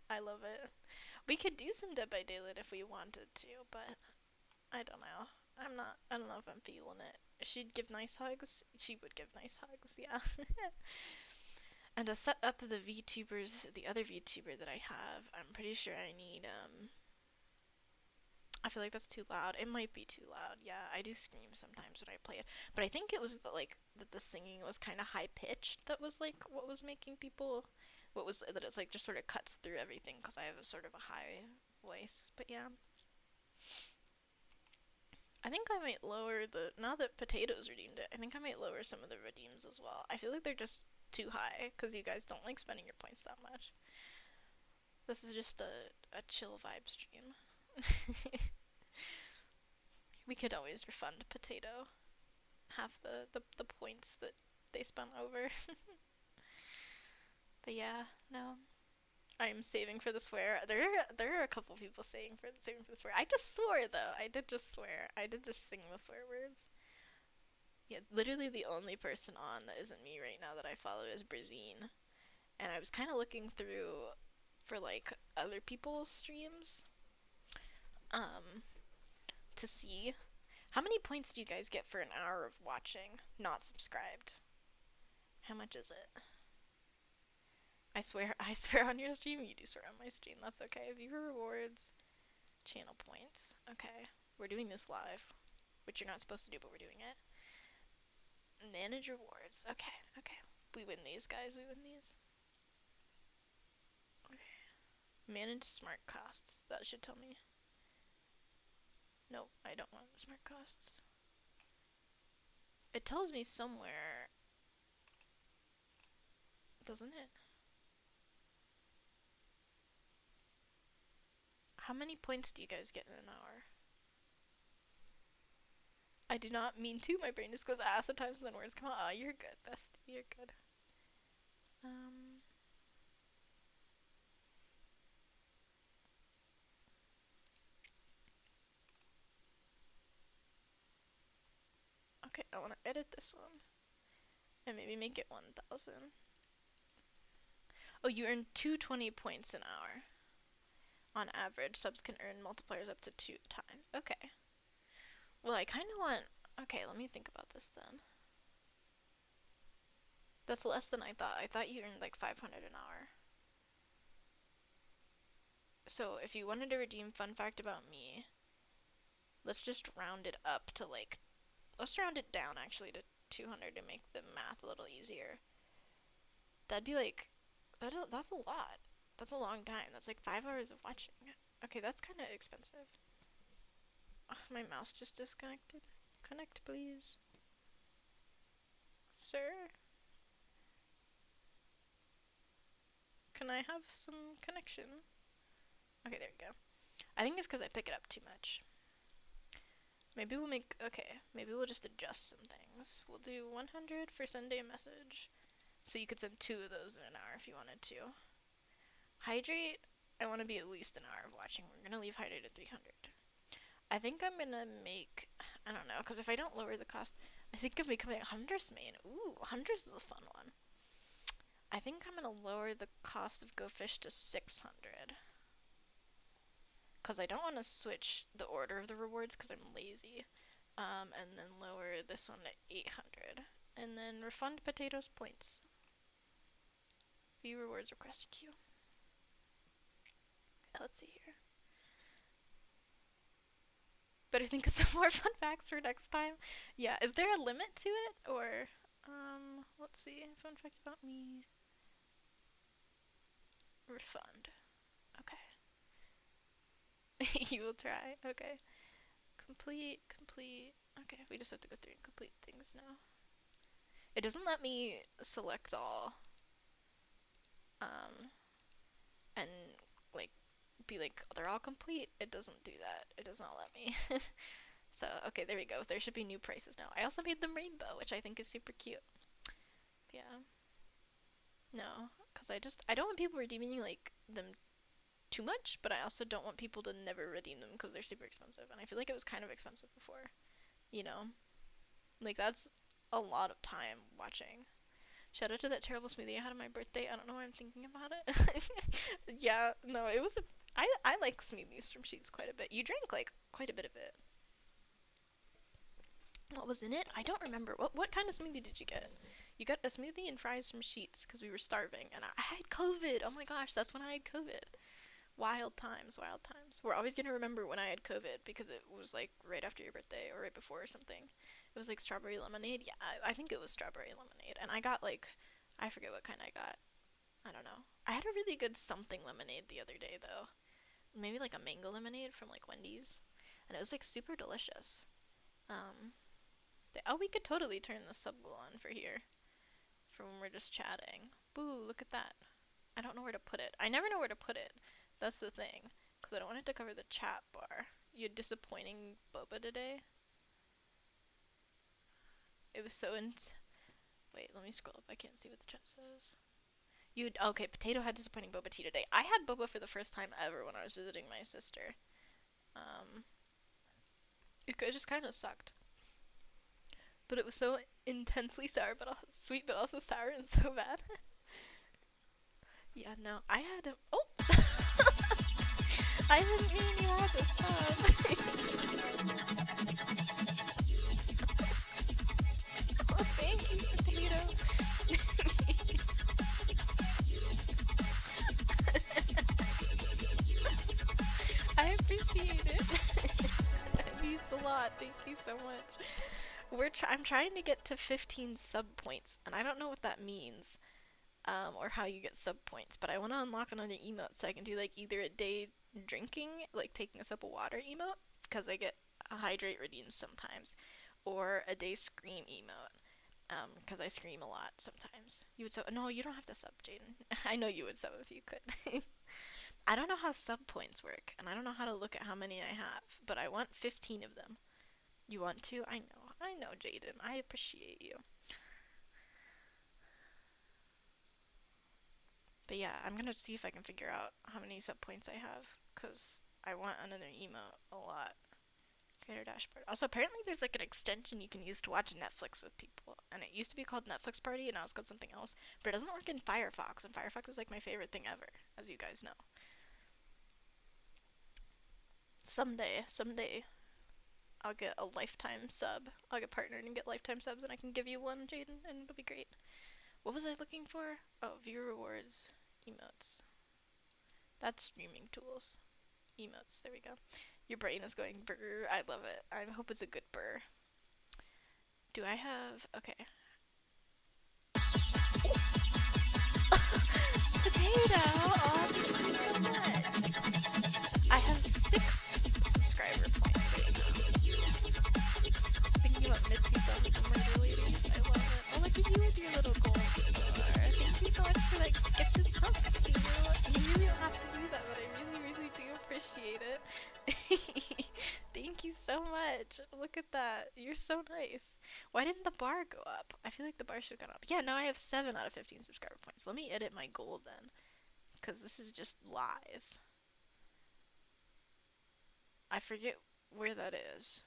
I love it. We could do some Dead by Daylight if we wanted to, but I don't know. I don't know if I'm feeling it. She'd give nice hugs? She would give nice hugs, yeah. And to set up the VTubers, the other VTuber that I have, I'm pretty sure I need, I feel like that's too loud. It might be too loud. Yeah, I do scream sometimes when I play it. But I think it was that the singing was kind of high pitched. That was like what was making people, that it's like just sort of cuts through everything because I have a sort of a high voice. But yeah, I think I might lower now that Potatoes redeemed it, I think I might lower some of the redeems as well. I feel like they're just too high because you guys don't like spending your points that much. This is just a chill vibe stream. We could always refund Potato half the points that they spent over. But yeah, no. I'm saving for the swear. There are a couple people saving for the swear. I just swore though. I did just swear. I did just sing the swear words. Yeah, literally the only person on that isn't me right now that I follow is Brazine. And I was kind of looking through for like other people's streams um to see how many points do you guys get for an hour of watching not subscribed? How much is it? I swear on your stream, you do swear on my stream. That's okay. Viewer rewards, channel points. Okay, we're doing this live, which you're not supposed to do, but we're doing it. Manage rewards. Okay, okay. We win these, guys. We win these. Okay. Manage smart costs. That should tell me. Nope, I don't want smart costs. It tells me somewhere, doesn't it? How many points do you guys get in an hour? I do not mean to. My brain just goes sometimes and then words come out. Oh, you're good, bestie. You're good. Okay, I want to edit this one. And maybe make it 1,000. Oh, you earn 220 points an hour. On average, subs can earn multipliers up to 2 times. Okay. Well, I kind of want... Okay, let me think about this then. That's less than I thought. I thought you earned like 500 an hour. So if you wanted to redeem fun fact about me, let's just round it up to like... Let's round it down actually to 200 to make the math a little easier. That'd be like... That's a lot. That's a long time. That's like 5 hours of watching. Okay, that's kind of expensive. Ugh, my mouse just disconnected. Connect, please. Sir? Can I have some connection? Okay, there we go. I think it's because I pick it up too much. Maybe we'll make... Okay, maybe we'll just adjust some things. We'll do 100 for Sunday message. So you could send 2 of those in an hour if you wanted to. Hydrate, I want to be at least an hour of watching. We're going to leave hydrate at 300. I think I'm going to make... I don't know, because if I don't lower the cost... I think I'm becoming a Huntress main. Ooh, Huntress is a fun one. I think I'm going to lower the cost of Go Fish to 600. Because I don't want to switch the order of the rewards because I'm lazy. And then lower this one to 800. And then refund potatoes points. View rewards request queue. Okay, let's see here. But I think of some more fun facts for next time. Yeah, is there a limit to it? Or, let's see. Fun fact about me. Refund. Okay. You will try. Okay. Complete. Okay, we just have to go through and complete things now. It doesn't let me select all. And, like, be like, they're all complete. It doesn't do that. It does not let me. So, okay, there we go. There should be new prices now. I also made them rainbow, which I think is super cute. Yeah. No, because I don't want people redeeming, like, them too much, but I also don't want people to never redeem them because they're super expensive. And I feel like it was kind of expensive before. You know? Like, that's a lot of time watching. Shout out to that terrible smoothie I had on my birthday. I don't know why I'm thinking about it. Yeah, no, it was I like smoothies from Sheets quite a bit. You drank, like, quite a bit of it. What was in it? I don't remember. What kind of smoothie did you get? You got a smoothie and fries from Sheets because we were starving. And I had COVID. Oh my gosh, that's when I had COVID. Wild times, wild times. We're always gonna remember when I had COVID because it was like right after your birthday or right before or something. It was like strawberry lemonade. Yeah, I think it was strawberry lemonade. And I got like, I forget what kind I got. I don't know. I had a really good something lemonade the other day though. Maybe like a mango lemonade from like Wendy's. And it was like super delicious. Um, oh, we could totally turn the subgoal on for here. For when we're just chatting. Boo, look at that. I don't know where to put it. I never know where to put it. That's the thing. Because I don't want it to cover the chat bar. You had disappointing boba today? It was so Wait, let me scroll up. I can't see what the chat says. Okay, Potato had disappointing boba tea today. I had boba for the first time ever when I was visiting my sister. It just kind of sucked. but it was so intensely sour, but sweet, but also sour and so bad. Yeah, no, I had a. Oh, I didn't mean you had this fun. Oh, thank you, potato. I appreciate it. It means a lot. Thank you so much. I'm trying to get to 15 sub points, and I don't know what that means, or how you get sub points. But I want to unlock another emote so I can do like either a day drinking, like taking a sip of water emote, because I get a hydrate redeems sometimes, or a day scream emote. Because I scream a lot sometimes. You would sub? No, you don't have to sub, Jaden. I know you would sub if you could. I don't know how sub points work, and I don't know how to look at how many I have, but I want 15 of them. You want to? I know, Jaden. I appreciate you. But yeah, I'm gonna see if I can figure out how many sub points I have, cause I want another emote a lot. Creator dashboard. Also, apparently there's like an extension you can use to watch Netflix with people, and it used to be called Netflix Party, and now it's called something else. But it doesn't work in Firefox, and Firefox is like my favorite thing ever, as you guys know. Someday, I'll get a lifetime sub. I'll get partnered and get lifetime subs, and I can give you one, Jaden, and it'll be great. What was I looking for? Oh, view rewards, emotes. That's streaming tools. Emotes, there we go. Your brain is going brr. I love it. I hope it's a good brr. Do I have. Okay. Potato! Aw, thank you so much. I have 6 subscriber points. Thinking about Mitzi subs and murder ladies. I love it. Oh, look at you with your little gold star. Thank you so much for that gifted sub, Potato. You really don't have to do that, but I really, really do appreciate it. Thank you so much. Look at that. You're so nice. Why didn't the bar go up? I feel like the bar should have gone up. Yeah, now I have 7 out of 15 subscriber points. Let me edit my goal then, because this is just lies. I forget where that is.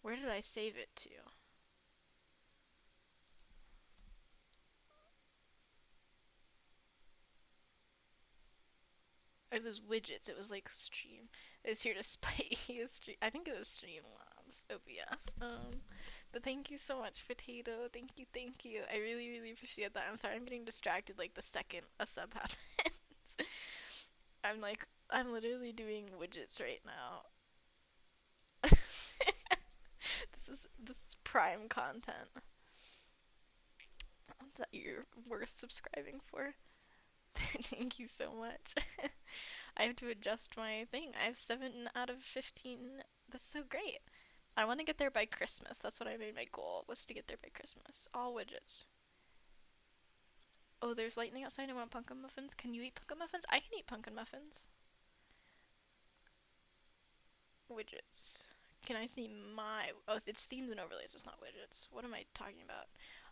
Where did I save it to? It was widgets. It was like stream. It was here to spite you. I think it was Streamlabs OBS. But thank you so much, Potato. Thank you, thank you. I really, really appreciate that. I'm sorry I'm getting distracted like the second a sub happens. I'm literally doing widgets right now. This is prime content that you're worth subscribing for. Thank you so much. I have to adjust my thing. I have 7 out of 15. That's so great. I want to get there by Christmas. That's what I made my goal, was to get there by Christmas. All widgets. Oh, there's lightning outside. I want pumpkin muffins. Can you eat pumpkin muffins? I can eat pumpkin muffins. Widgets. Can I see my... Oh, it's themes and overlays. It's not widgets. What am I talking about?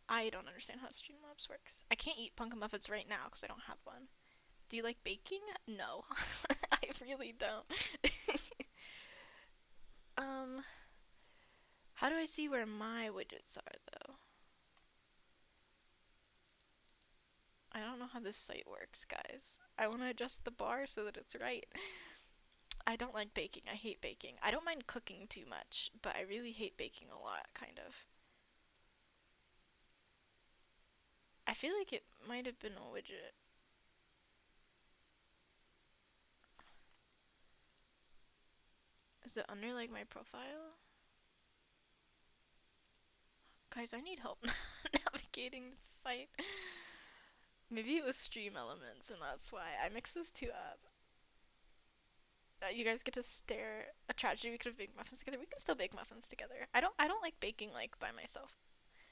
I don't understand how Streamlabs works. I can't eat pumpkin muffins right now because I don't have one. Do you like baking? No. I really don't. How do I see where my widgets are, though? I don't know how this site works, guys. I want to adjust the bar so that it's right. I don't like baking. I hate baking. I don't mind cooking too much, but I really hate baking a lot, kind of. I feel like it might have been a widget. Is it under, like, my profile? Guys, I need help navigating this site. Maybe it was Stream Elements, and that's why. I mixed those two up. You guys get to stare. A tragedy. We could have baked muffins together. We can still bake muffins together. I don't like baking like by myself.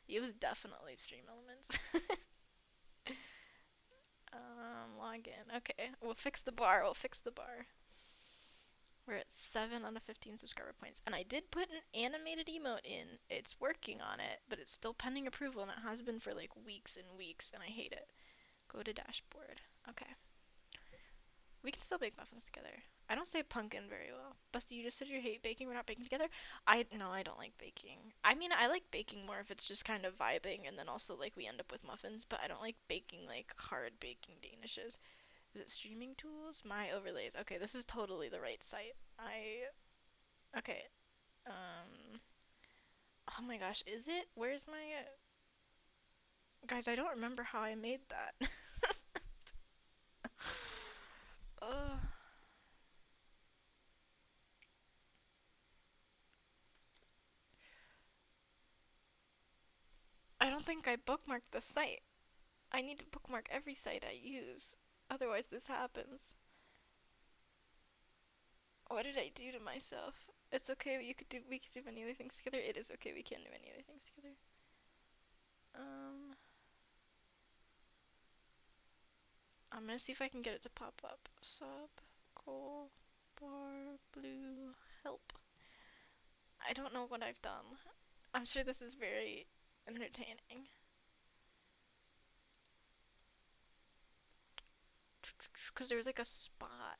It was definitely Stream Elements. Log in. Okay, we'll fix the bar. We're at 7 out of 15 subscriber points. And I did put an animated emote in. It's working on it, but it's still pending approval, and it has been for like weeks and weeks, and I hate it. Go to dashboard. Okay. We can still bake muffins together. I don't say pumpkin very well. Busty, you just said you hate baking. We're not baking together. No, I don't like baking. I mean, I like baking more if it's just kind of vibing, and then also like we end up with muffins. But I don't like baking like hard baking danishes. Is it streaming tools? My overlays. Okay, this is totally the right site. Okay. Um. Oh my gosh, is it? Where's my? Guys, I don't remember how I made that. Ugh. I don't think I bookmarked the site. I need to bookmark every site I use. Otherwise, this happens. What did I do to myself? It's okay. We could do many other things together. It is okay. We can do many other things together. Um, I'm gonna see if I can get it to pop up. Sub goal bar blue help. I don't know what I've done. I'm sure this is very entertaining. Because there was like a spot.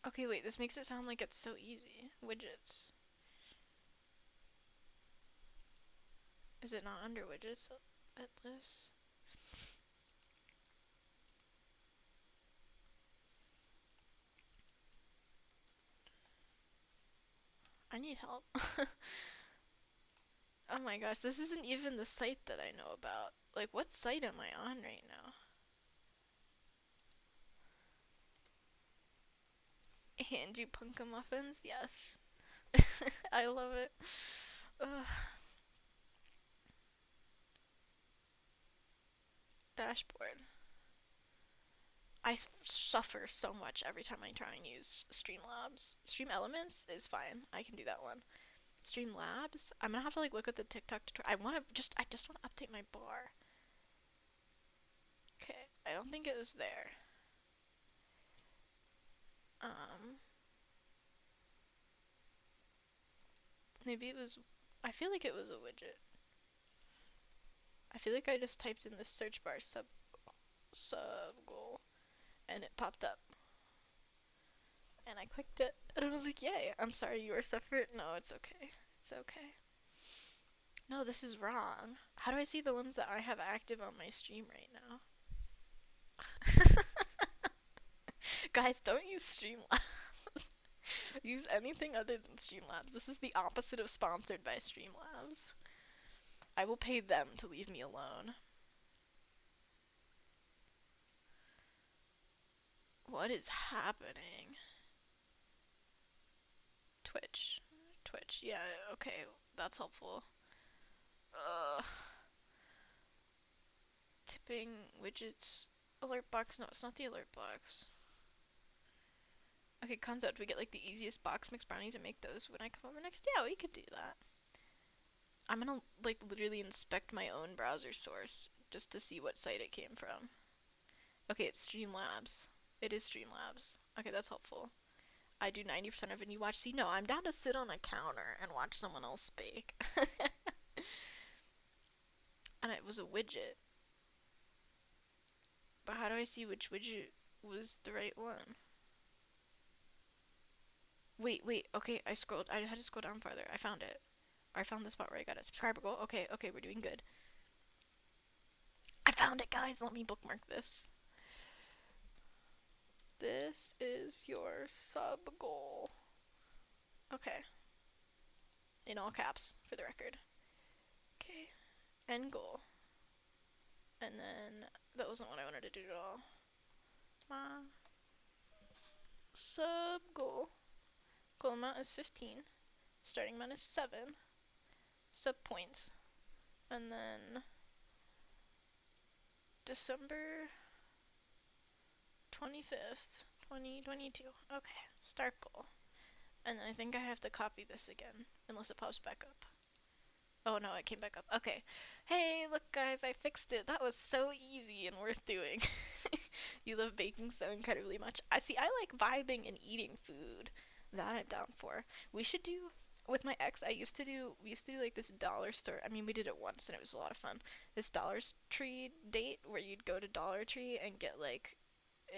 Okay, wait, this makes it sound like it's so easy. Widgets. Is it not under widgets at this? I need help. Oh my gosh, this isn't even the site that I know about. Like, what site am I on right now? And you punka muffins? Yes. I love it. Ugh. Dashboard. I suffer so much every time I try and use Streamlabs. Stream Elements is fine. I can do that one. Streamlabs? I'm gonna have to like look at the TikTok tutorial. I just want to update my bar. Okay, I don't think it was there. Um, maybe it was. I feel like it was a widget. I feel like I just typed in the search bar sub goal, and it popped up. And I clicked it, and I was like, "Yay! I'm sorry you were suffering." No, it's okay. It's okay. No, this is wrong. How do I see the ones that I have active on my stream right now? Guys, don't use Streamlabs. Use anything other than Streamlabs. This is the opposite of sponsored by Streamlabs. I will pay them to leave me alone. What is happening? Twitch. Twitch. Yeah, okay. That's helpful. Ugh. Tipping widgets. Alert box. No, it's not the alert box. Okay, concept. We get like the easiest box mix brownies and make those when I come over next. Yeah, we could do that. I'm gonna like literally inspect my own browser source just to see what site it came from. Okay, it's Streamlabs. It is Streamlabs. Okay, that's helpful. I do 90% of it and you watch. See, no, I'm down to sit on a counter and watch someone else bake. And it was a widget. But how do I see which widget was the right one? Wait, okay, I had to scroll down farther. I found it. Or I found the spot where I got a subscriber goal. Okay, we're doing good. I found it, guys. Let me bookmark this. This is your sub goal. Okay. In all caps, for the record. Okay. End goal. And then, that wasn't what I wanted to do at all. My sub goal. Goal amount is 15. Starting amount is 7. Sub points. And then December 25th, 2022. Okay, start goal. And I think I have to copy this again, unless it pops back up. Oh no, it came back up. Okay. Hey, look guys, I fixed it. That was so easy and worth doing. You love baking so incredibly much. I like vibing and eating food. That I'm down for. We should do with my ex, we used to do like this dollar store. I mean, we did it once and it was a lot of fun. This Dollar Tree date where you'd go to Dollar Tree and get like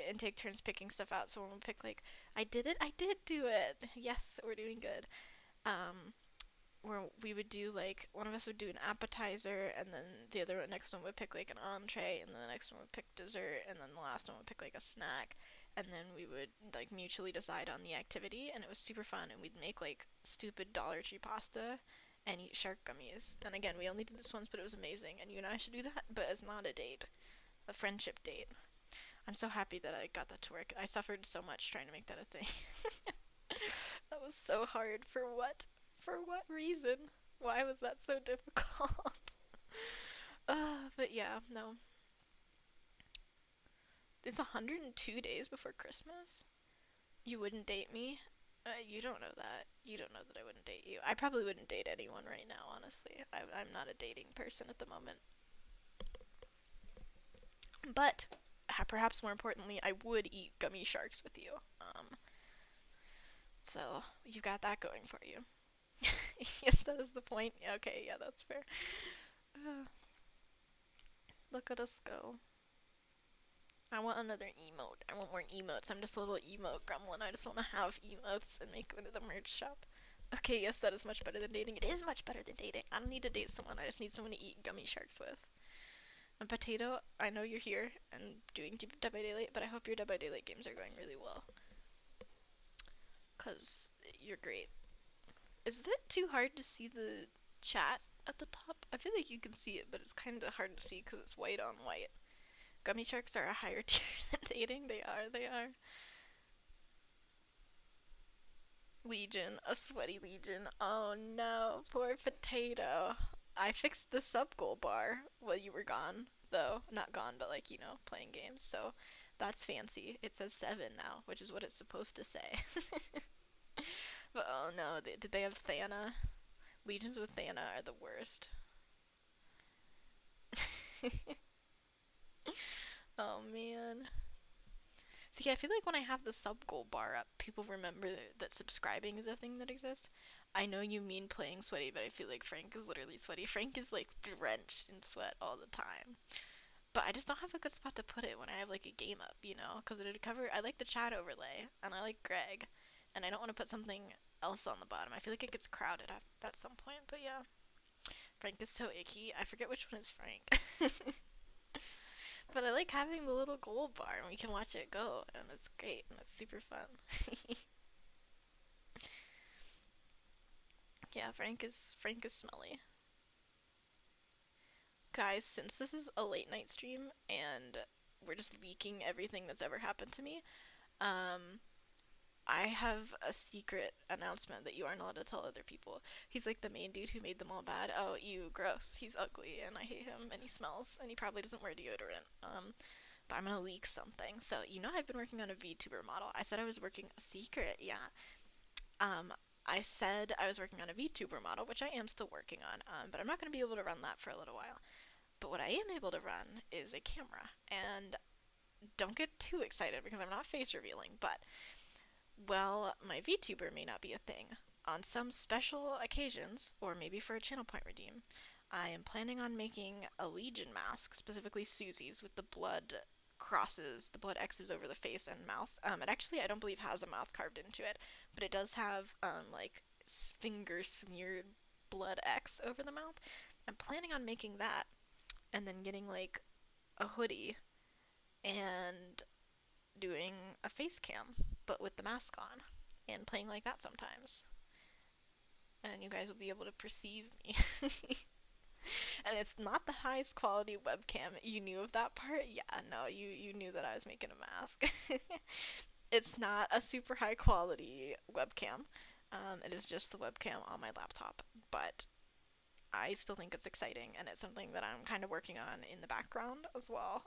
and take turns picking stuff out. So when we pick like, I did it, I did do it. Yes, we're doing good. Um, where we would do like one of us would do an appetizer and then the other next one would pick like an entree and then the next one would pick dessert and then the last one would pick like a snack and then we would like mutually decide on the activity and it was super fun and we'd make like stupid Dollar Tree pasta and eat shark gummies. And again, we only did this once but it was amazing and you and I should do that but as not a date, a friendship date. I'm so happy that I got that to work. I suffered so much trying to make that a thing. That was so hard. For what? For what reason? Why was that so difficult? But yeah, no. It's 102 days before Christmas? You wouldn't date me? You don't know that. You don't know that I wouldn't date you. I probably wouldn't date anyone right now, honestly. I'm not a dating person at the moment. But, perhaps more importantly, I would eat gummy sharks with you. So, you got that going for you. Yes, that is the point. Yeah, okay, yeah, that's fair. Uh, Look at us go. I want another emote. I want more emotes. I'm just a little emote gremlin. I just want to have emotes and make them into the merch shop. Okay, yes, that is much better than dating. It is much better than dating. I don't need to date someone. I just need someone to eat gummy sharks with. And Potato, I know you're here and doing Dead by Daylight, but I hope your Dead by Daylight games are going really well. Because you're great. Is it too hard to see the chat at the top? I feel like you can see it, but it's kind of hard to see because it's white on white. Gummy sharks are a higher tier than dating. They are, they are. Legion, a sweaty Legion. Oh no, poor Potato. I fixed the sub goal bar while you were gone, though. Not gone, but like, you know, playing games. So that's fancy. It says 7 now, which is what it's supposed to say. But oh no, did they have Thana? Legions with Thana are the worst. Oh man. See, I feel like when I have the sub goal bar up, people remember that subscribing is a thing that exists. I know you mean playing sweaty, but I feel like Frank is literally sweaty. Frank is like drenched in sweat all the time. But I just don't have a good spot to put it when I have like a game up, you know? Because it'd cover. I like the chat overlay, and I like Greg, and I don't want to put something else on the bottom. I feel like it gets crowded at some point, but yeah. Frank is so icky. I forget which one is Frank. But I like having the little gold bar and we can watch it go and it's great and it's super fun. Yeah, Frank is smelly. Guys, since this is a late night stream and we're just leaking everything that's ever happened to me, um I have a secret announcement that you aren't allowed to tell other people. He's like the main dude who made them all bad. Oh, ew, gross. He's ugly and I hate him and he smells and he probably doesn't wear deodorant. But I'm gonna leak something. So, you know, I've been working on a VTuber model. I said I was working a secret, yeah. Um, I said I was working on a VTuber model, which I am still working on, but I'm not gonna be able to run that for a little while. But what I am able to run is a camera. And don't get too excited because I'm not face revealing, but well, my VTuber may not be a thing. On some special occasions, or maybe for a channel point redeem, I am planning on making a Legion mask, specifically Susie's, with the blood crosses, the blood X's over the face and mouth. It actually, I don't believe, has a mouth carved into it, but it does have, like, finger smeared blood X over the mouth. I'm planning on making that, and then getting, like, a hoodie and doing a face cam, but with the mask on, and playing like that sometimes. And you guys will be able to perceive me. And it's not the highest quality webcam. You knew of that part? Yeah, no, you knew that I was making a mask. It's not a super high quality webcam. It is just the webcam on my laptop, but I still think it's exciting, and it's something that I'm kind of working on in the background as well.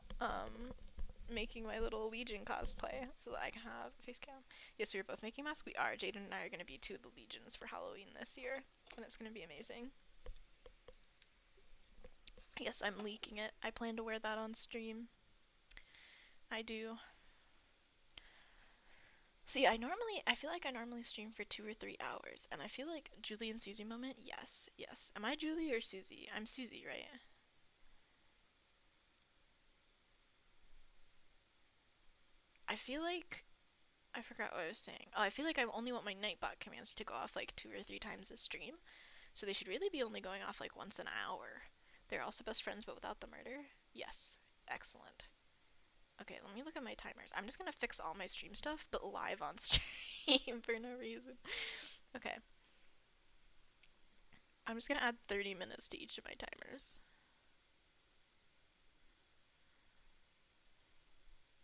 Making my little Legion cosplay so that I can have a face cam. Yes, we are both making masks. We are. Jaden and I are going to be 2 of the Legions for Halloween this year, and it's going to be amazing. Yes, I'm leaking it. I plan to wear that on stream. I do. See, I feel like I normally stream for 2 or 3 hours, and I feel like Julie and Susie moment, yes, yes. Am I Julie or Susie? I'm Susie, right? I feel like I forgot what I was saying. Oh, I feel like I only want my Nightbot commands to go off like 2 or 3 times a stream, so they should really be only going off like once an hour. They're also best friends, but without the murder. Yes, excellent. Okay, let me look at my timers. I'm just gonna fix all my stream stuff, but live on stream for no reason. Okay, I'm just gonna add 30 minutes to each of my timers.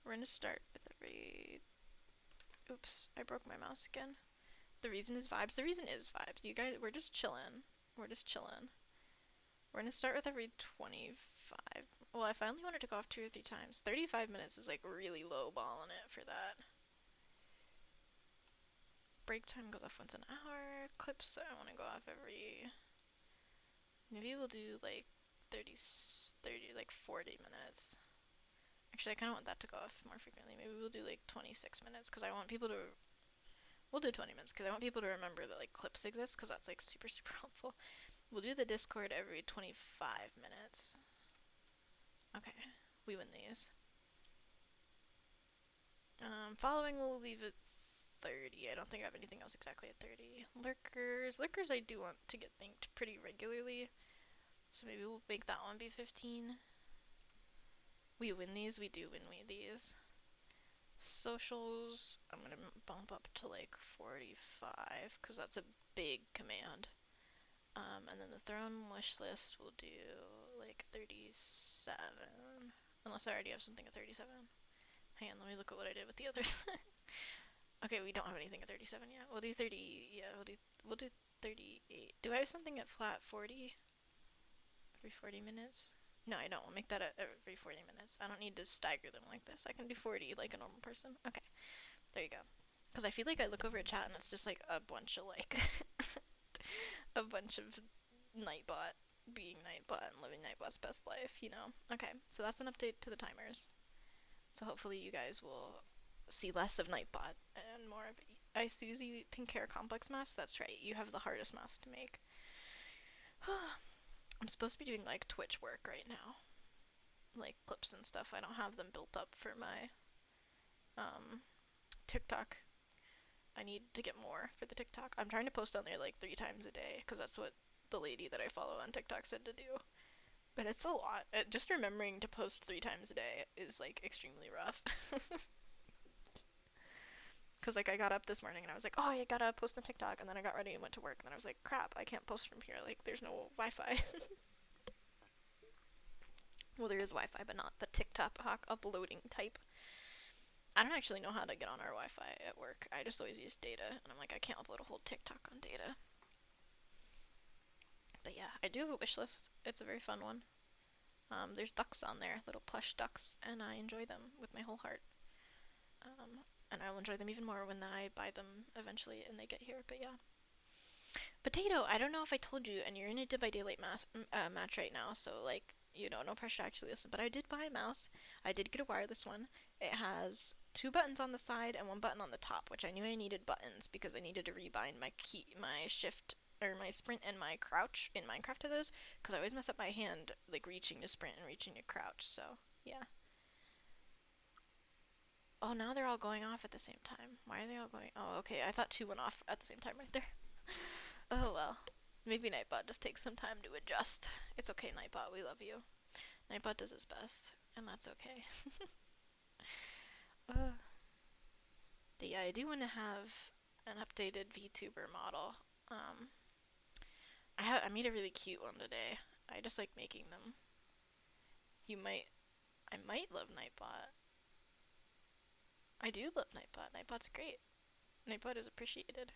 We're gonna start with every. Oops, I broke my mouse again. The reason is vibes. The reason is vibes. You guys, we're just chilling. We're just chilling. We're gonna start with every 25. Well, if I only wanted to go off 2 or 3 times, 35 minutes is like really low balling it for that. Break time goes off once an hour. Clips, I want to go off every. Maybe we'll do like 30, like 40 minutes. Actually, I kind of want that to go off more frequently. Maybe we'll do like 26 minutes because I want people to. We'll do 20 minutes because I want people to remember that like clips exist because that's like super, super helpful. We'll do the Discord every 25 minutes. Okay, we win these. Following we'll leave it 30. I don't think I have anything else exactly at 30. Lurkers. Lurkers I do want to get thanked pretty regularly. So maybe we'll make that one be 15. We win these, we do win these. Socials, I'm gonna bump up to like 45, because that's a big command. And then the throne wish list will do like 37. Unless I already have something at 37. Hang on, let me look at what I did with the others. Okay, we don't have anything at 37 yet. We'll do 30. Yeah, we'll do 38. Do I have something at flat 40? Every 40 minutes? No, I don't. We'll make that at every 40 minutes. I don't need to stagger them like this. I can do 40 like a normal person. Okay, there you go. Because I feel like I look over a chat and it's just like a bunch of like a bunch of Nightbot being Nightbot and living Nightbot's best life, you know? Okay, so that's an update to the timers. So hopefully you guys will see less of Nightbot and more of Susie pink hair complex mask. That's right, you have the hardest mask to make. I'm supposed to be doing like Twitch work right now, like clips and stuff. I don't have them built up for my TikTok. I need to get more for the TikTok. I'm trying to post on there like 3 times a day because that's what the lady that I follow on TikTok said to do. But it's a lot. Just remembering to post 3 times a day is like extremely rough. Because like I got up this morning and I was like, oh, I gotta post on TikTok, and then I got ready and went to work, and then I was like, crap, I can't post from here. Like there's no Wi-Fi. Well, there is Wi-Fi, but not the TikTok uploading type. I don't actually know how to get on our Wi-Fi at work. I just always use data, and I'm like, I can't upload a whole TikTok on data. But yeah, I do have a wish list. It's a very fun one. There's ducks on there, little plush ducks, and I enjoy them with my whole heart. And I'll enjoy them even more when I buy them eventually and they get here. But yeah. Potato, I don't know if I told you, and you're in a Dead by Daylight match right now, so like, you know, no pressure to actually listen. But I did buy a mouse. I did get a wireless one. It has 2 buttons on the side and 1 button on the top, which I knew I needed buttons because I needed to rebind my shift or my sprint and my crouch in Minecraft to those, because I always mess up my hand like reaching to sprint and reaching to crouch. So yeah. Oh, now they're all going off at the same time. Why are they all going? Oh, okay. I thought 2 went off at the same time right there. Oh well. Maybe Nightbot just takes some time to adjust. It's okay, Nightbot. We love you. Nightbot does his best, and that's okay. uh, but yeah, I do want to have an updated VTuber model. I made a really cute one today. I just like making them. I might love Nightbot. I do love Nightbot. Nightbot's great. Nightbot is appreciated.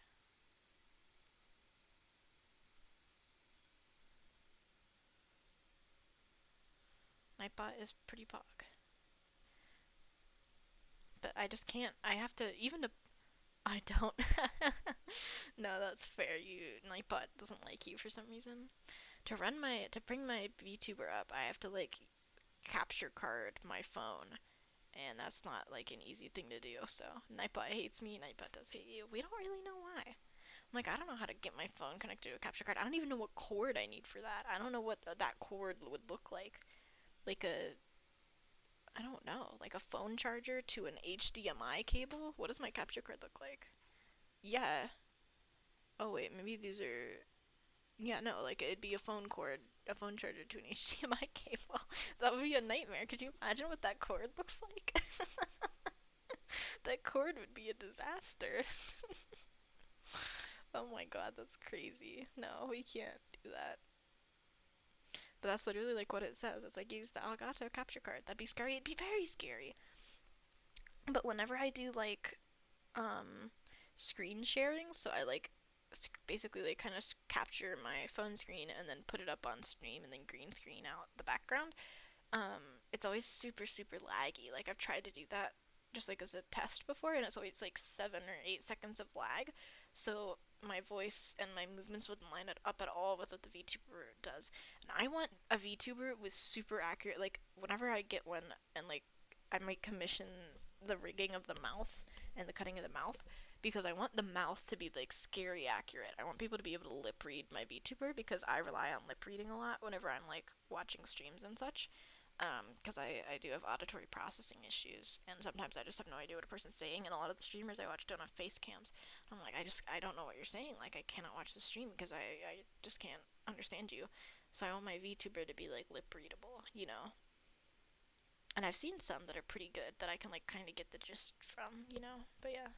Nightbot is pretty pog. But I just can't. I have to, even to. I don't. No, that's fair. Nightbot doesn't like you for some reason. To bring my VTuber up, I have to like capture card my phone and that's not like an easy thing to do. So Nightbot hates me, Nightbot does hate you. We don't really know why. I'm like, I don't know how to get my phone connected to a capture card. I don't even know what cord I need for that. I don't know what that cord would look like. Like a, I don't know, like a phone charger to an HDMI cable? What does my capture card look like? Yeah. Oh wait, maybe these are. Yeah, no, like it'd be a phone cord, a phone charger to an HDMI cable. That would be a nightmare. Could you imagine what that cord looks like? That cord would be a disaster. Oh my god, that's crazy. No, we can't do that. But that's literally like what it says. It's like use the Elgato capture card. That'd be scary. It'd be very scary. But whenever I do like um screen sharing, so I like basically like kind of capture my phone screen and then put it up on stream and then green screen out the background. It's always super super laggy. Like I've tried to do that just like as a test before, and it's always like 7 or 8 seconds of lag. So my voice and my movements wouldn't line it up at all with what the VTuber does. And I want a VTuber with super accurate. Like whenever I get one, and like I might commission the rigging of the mouth and the cutting of the mouth because I want the mouth to be like scary accurate. I want people to be able to lip read my VTuber because I rely on lip reading a lot whenever I'm like watching streams and such. Because I do have auditory processing issues, and sometimes I just have no idea what a person's saying, and a lot of the streamers I watch don't have face cams. I'm like, I don't know what you're saying. Like, I cannot watch the stream because I just can't understand you. So I want my VTuber to be like lip readable, you know? And I've seen some that are pretty good that I can like kind of get the gist from, you know? But yeah.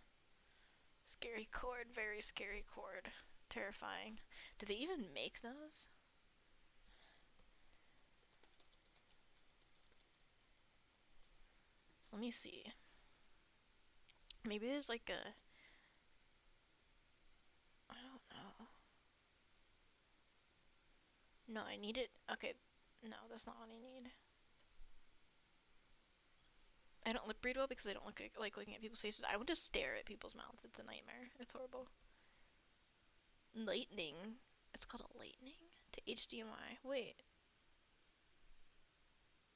Scary cord, very scary cord. Terrifying. Do they even make those? Let me see. Maybe there's like a. I don't know. No, I need it. Okay. No, that's not what I need. I don't lip read well because I don't like looking at people's faces. I want to stare at people's mouths. It's a nightmare. It's horrible. Lightning. It's called a lightning to HDMI. Wait.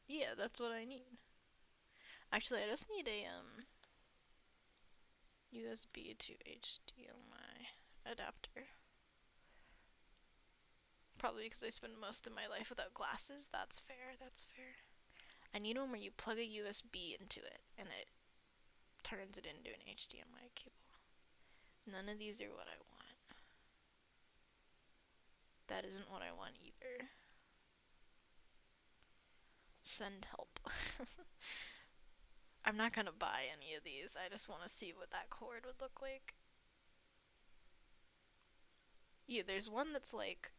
Yeah, that's what I need. Actually, I just need a USB to HDMI adapter. Probably because I spend most of my life without glasses. That's fair. That's fair. I need one where you plug a USB into it and it turns it into an HDMI cable. None of these are what I want. That isn't what I want either. Send help. I'm not gonna buy any of these. I just want to see what that cord would look like. Yeah, there's one that's like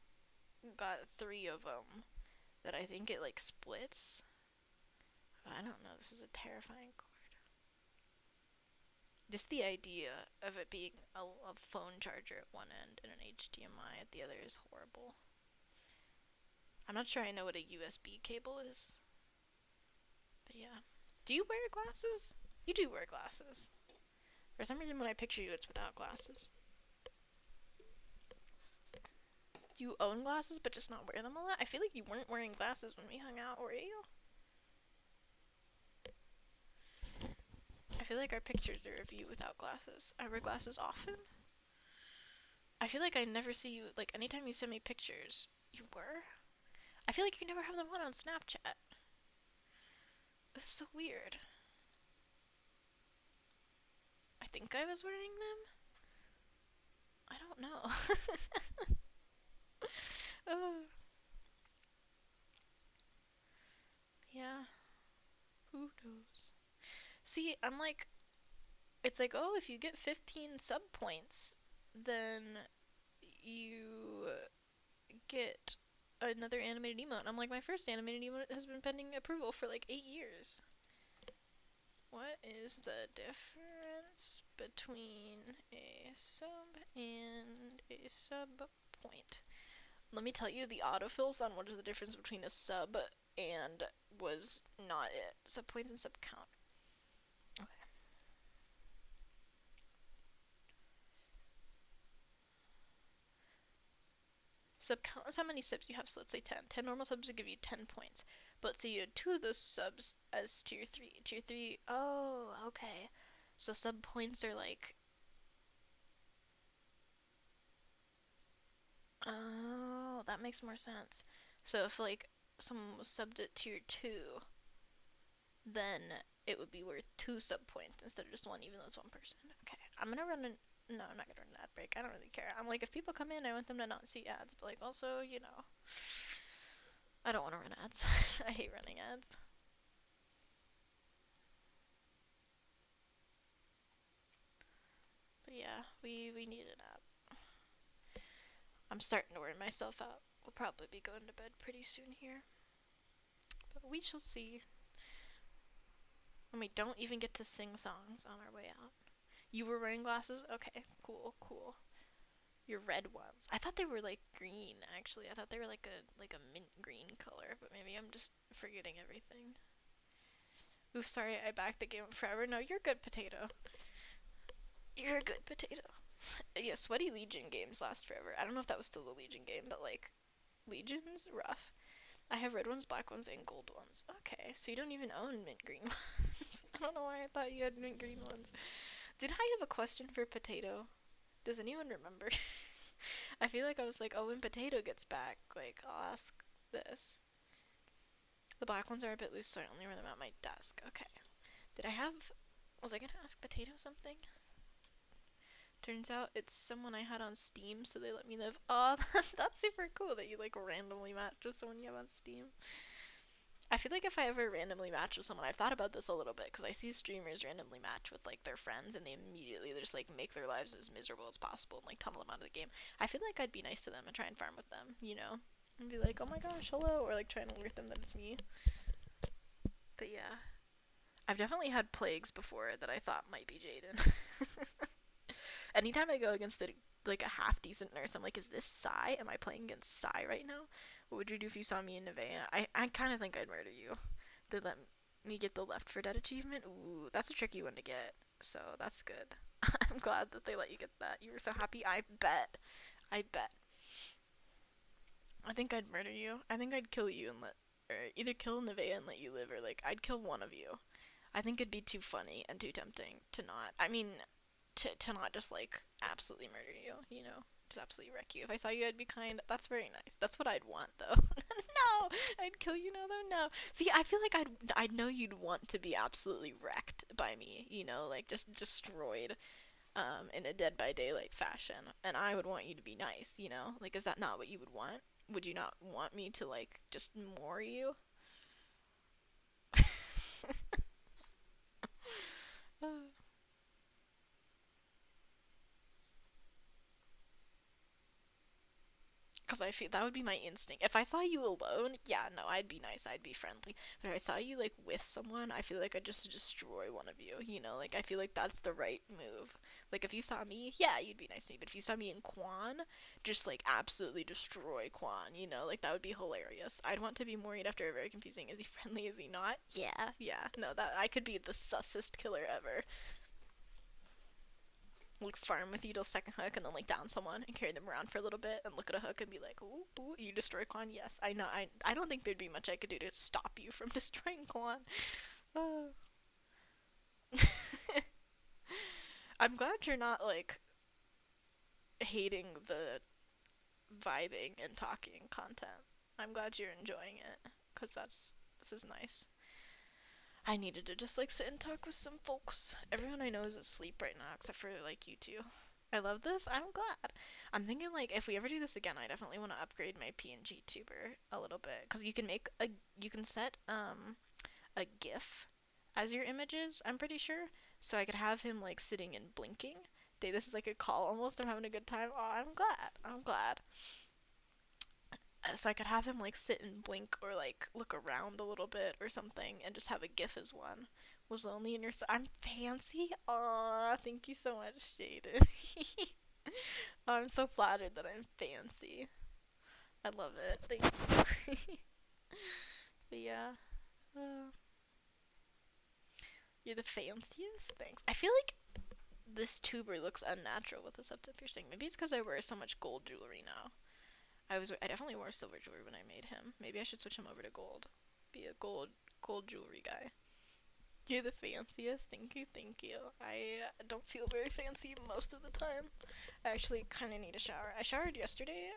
got 3 of them that I think it like splits. I don't know. This is a terrifying cord. Just the idea of it being a phone charger at one end and an HDMI at the other is horrible. I'm not sure I know what a USB cable is. But yeah. Do you wear glasses? You do wear glasses. For some reason, when I picture you, it's without glasses. You own glasses, but just not wear them a lot? I feel like you weren't wearing glasses when we hung out, were you? I feel like our pictures are of you without glasses. I wear glasses often. I feel like I never see you, like, anytime you send me pictures, you were? I feel like you never have them on Snapchat. This is so weird. I think I was wearing them? I don't know. Oh. Yeah. Who knows? See, I'm like, it's like, oh, if you get 15 sub points, then you get another animated emote. And I'm like, my first animated emote has been pending approval for like 8 years. What is the difference between a sub and a sub point? Let me tell you the autofills on what is the difference between a sub and was not it. Sub points and sub count. Okay. Sub count as how many subs you have, so let's say 10. 10 normal subs would give you 10 points. But say you had 2 of those subs as tier 3. Tier 3, oh, okay. So sub points are like. Oh, that makes more sense. So if like someone was subbed at tier 2, then it would be worth 2 sub points instead of just 1, even though it's 1 person. Okay, I'm gonna run an. No, I'm not gonna run an ad break. I don't really care. I'm like, if people come in, I want them to not see ads, but like, also, I don't want to run ads. I hate running ads. But yeah, we need an app. I'm starting to wear myself out. We'll probably be going to bed pretty soon here. But we shall see. And we don't even get to sing songs on our way out. You were wearing glasses? Okay, cool, cool. Your red ones. I thought they were like green, actually. I thought they were like a mint green color, but maybe I'm just forgetting everything. Ooh, sorry, I backed the game up forever. No, you're good, potato. You're a good potato. Yeah, Sweaty Legion games last forever. I don't know if that was still the Legion game, but like, Legion's rough. I have red ones, black ones, and gold ones. Okay, so you don't even own mint green ones. I don't know why I thought you had mint green ones. Did I have a question for Potato? Does anyone remember? I feel like I was like, oh, when Potato gets back, like, I'll ask this. The black ones are a bit loose, so I only wear them at my desk. Okay. Did I have... Was I gonna ask Potato something? Turns out it's someone I had on Steam, so they let me live. Oh, that's super cool that you, like, randomly matched with someone you have on Steam. I feel like if I ever randomly match with someone, I've thought about this a little bit, because I see streamers randomly match with, like, their friends, and they immediately just, like, make their lives as miserable as possible and, like, tunnel them out of the game. I feel like I'd be nice to them and try and farm with them, you know? And be like, oh my gosh, hello, or, like, try and alert them that it's me. But yeah. I've definitely had plagues before that I thought might be Jaden. Anytime I go against like a half decent nurse, I'm like, is this Psy? Am I playing against Psy right now? What would you do if you saw me in Nevaeh? I kind of think I'd murder you. They let me get the Left 4 Dead achievement. Ooh, that's a tricky one to get. So that's good. I'm glad that they let you get that. You were so happy. I bet. I bet. I think I'd murder you. I think I'd kill you and or either kill Nevaeh and let you live, or like I'd kill one of you. I think it'd be too funny and too tempting to not. I mean, to not just like absolutely murder you, just absolutely wreck you. If I saw you, I'd be kind. That's very nice. That's what I'd want, though. No, I'd kill you now, though. No. See, I feel like I'd know you'd want to be absolutely wrecked by me. Like just destroyed, in a Dead by Daylight fashion, and I would want you to be nice. Like, is that not what you would want? Would you not want me to like just more you? Because I feel that would be my instinct. If I saw you alone, yeah, no, I'd be nice, I'd be friendly. But if I saw you like with someone, I feel like I'd just destroy one of you. Like I feel like that's the right move. Like if you saw me, yeah, you'd be nice to me. But if you saw me in Quan, just like absolutely destroy Quan. Like that would be hilarious. I'd want to be worried after a very confusing. Is he friendly? Is he not? Yeah, yeah. No, that I could be the sussest killer ever. Like farm with you till second hook and then like down someone and carry them around for a little bit and look at a hook and be like, ooh, ooh, you destroy Quan? Yes, I know. I don't think there'd be much I could do to stop you from destroying Quan. Uh. I'm glad you're not like hating the vibing and talking content. I'm glad you're enjoying it because this is nice. I needed to just like sit and talk with some folks. Everyone I know is asleep right now except for like you two. I love this. I'm glad. I'm thinking like if we ever do this again, I definitely want to upgrade my PNG tuber a little bit because you can set a GIF as your images. I'm pretty sure, so I could have him like sitting and blinking. Dude, this is like a call almost. I'm having a good time. Oh, I'm glad. I'm glad. So I could have him like sit and blink or like look around a little bit or something and just have a GIF as one. Was lonely in your I'm fancy? Aw, thank you so much, Jaden. Oh, I'm so flattered that I'm fancy. I love it. Thank you. But yeah. Uh, you're the fanciest? Thanks. I feel like this tuber looks unnatural with the septum piercing. Maybe it's because I wear so much gold jewelry now. I definitely wore silver jewelry when I made him. Maybe I should switch him over to gold. Be a gold jewelry guy. You're the fanciest. Thank you, thank you. I don't feel very fancy most of the time. I actually kind of need a shower. I showered yesterday,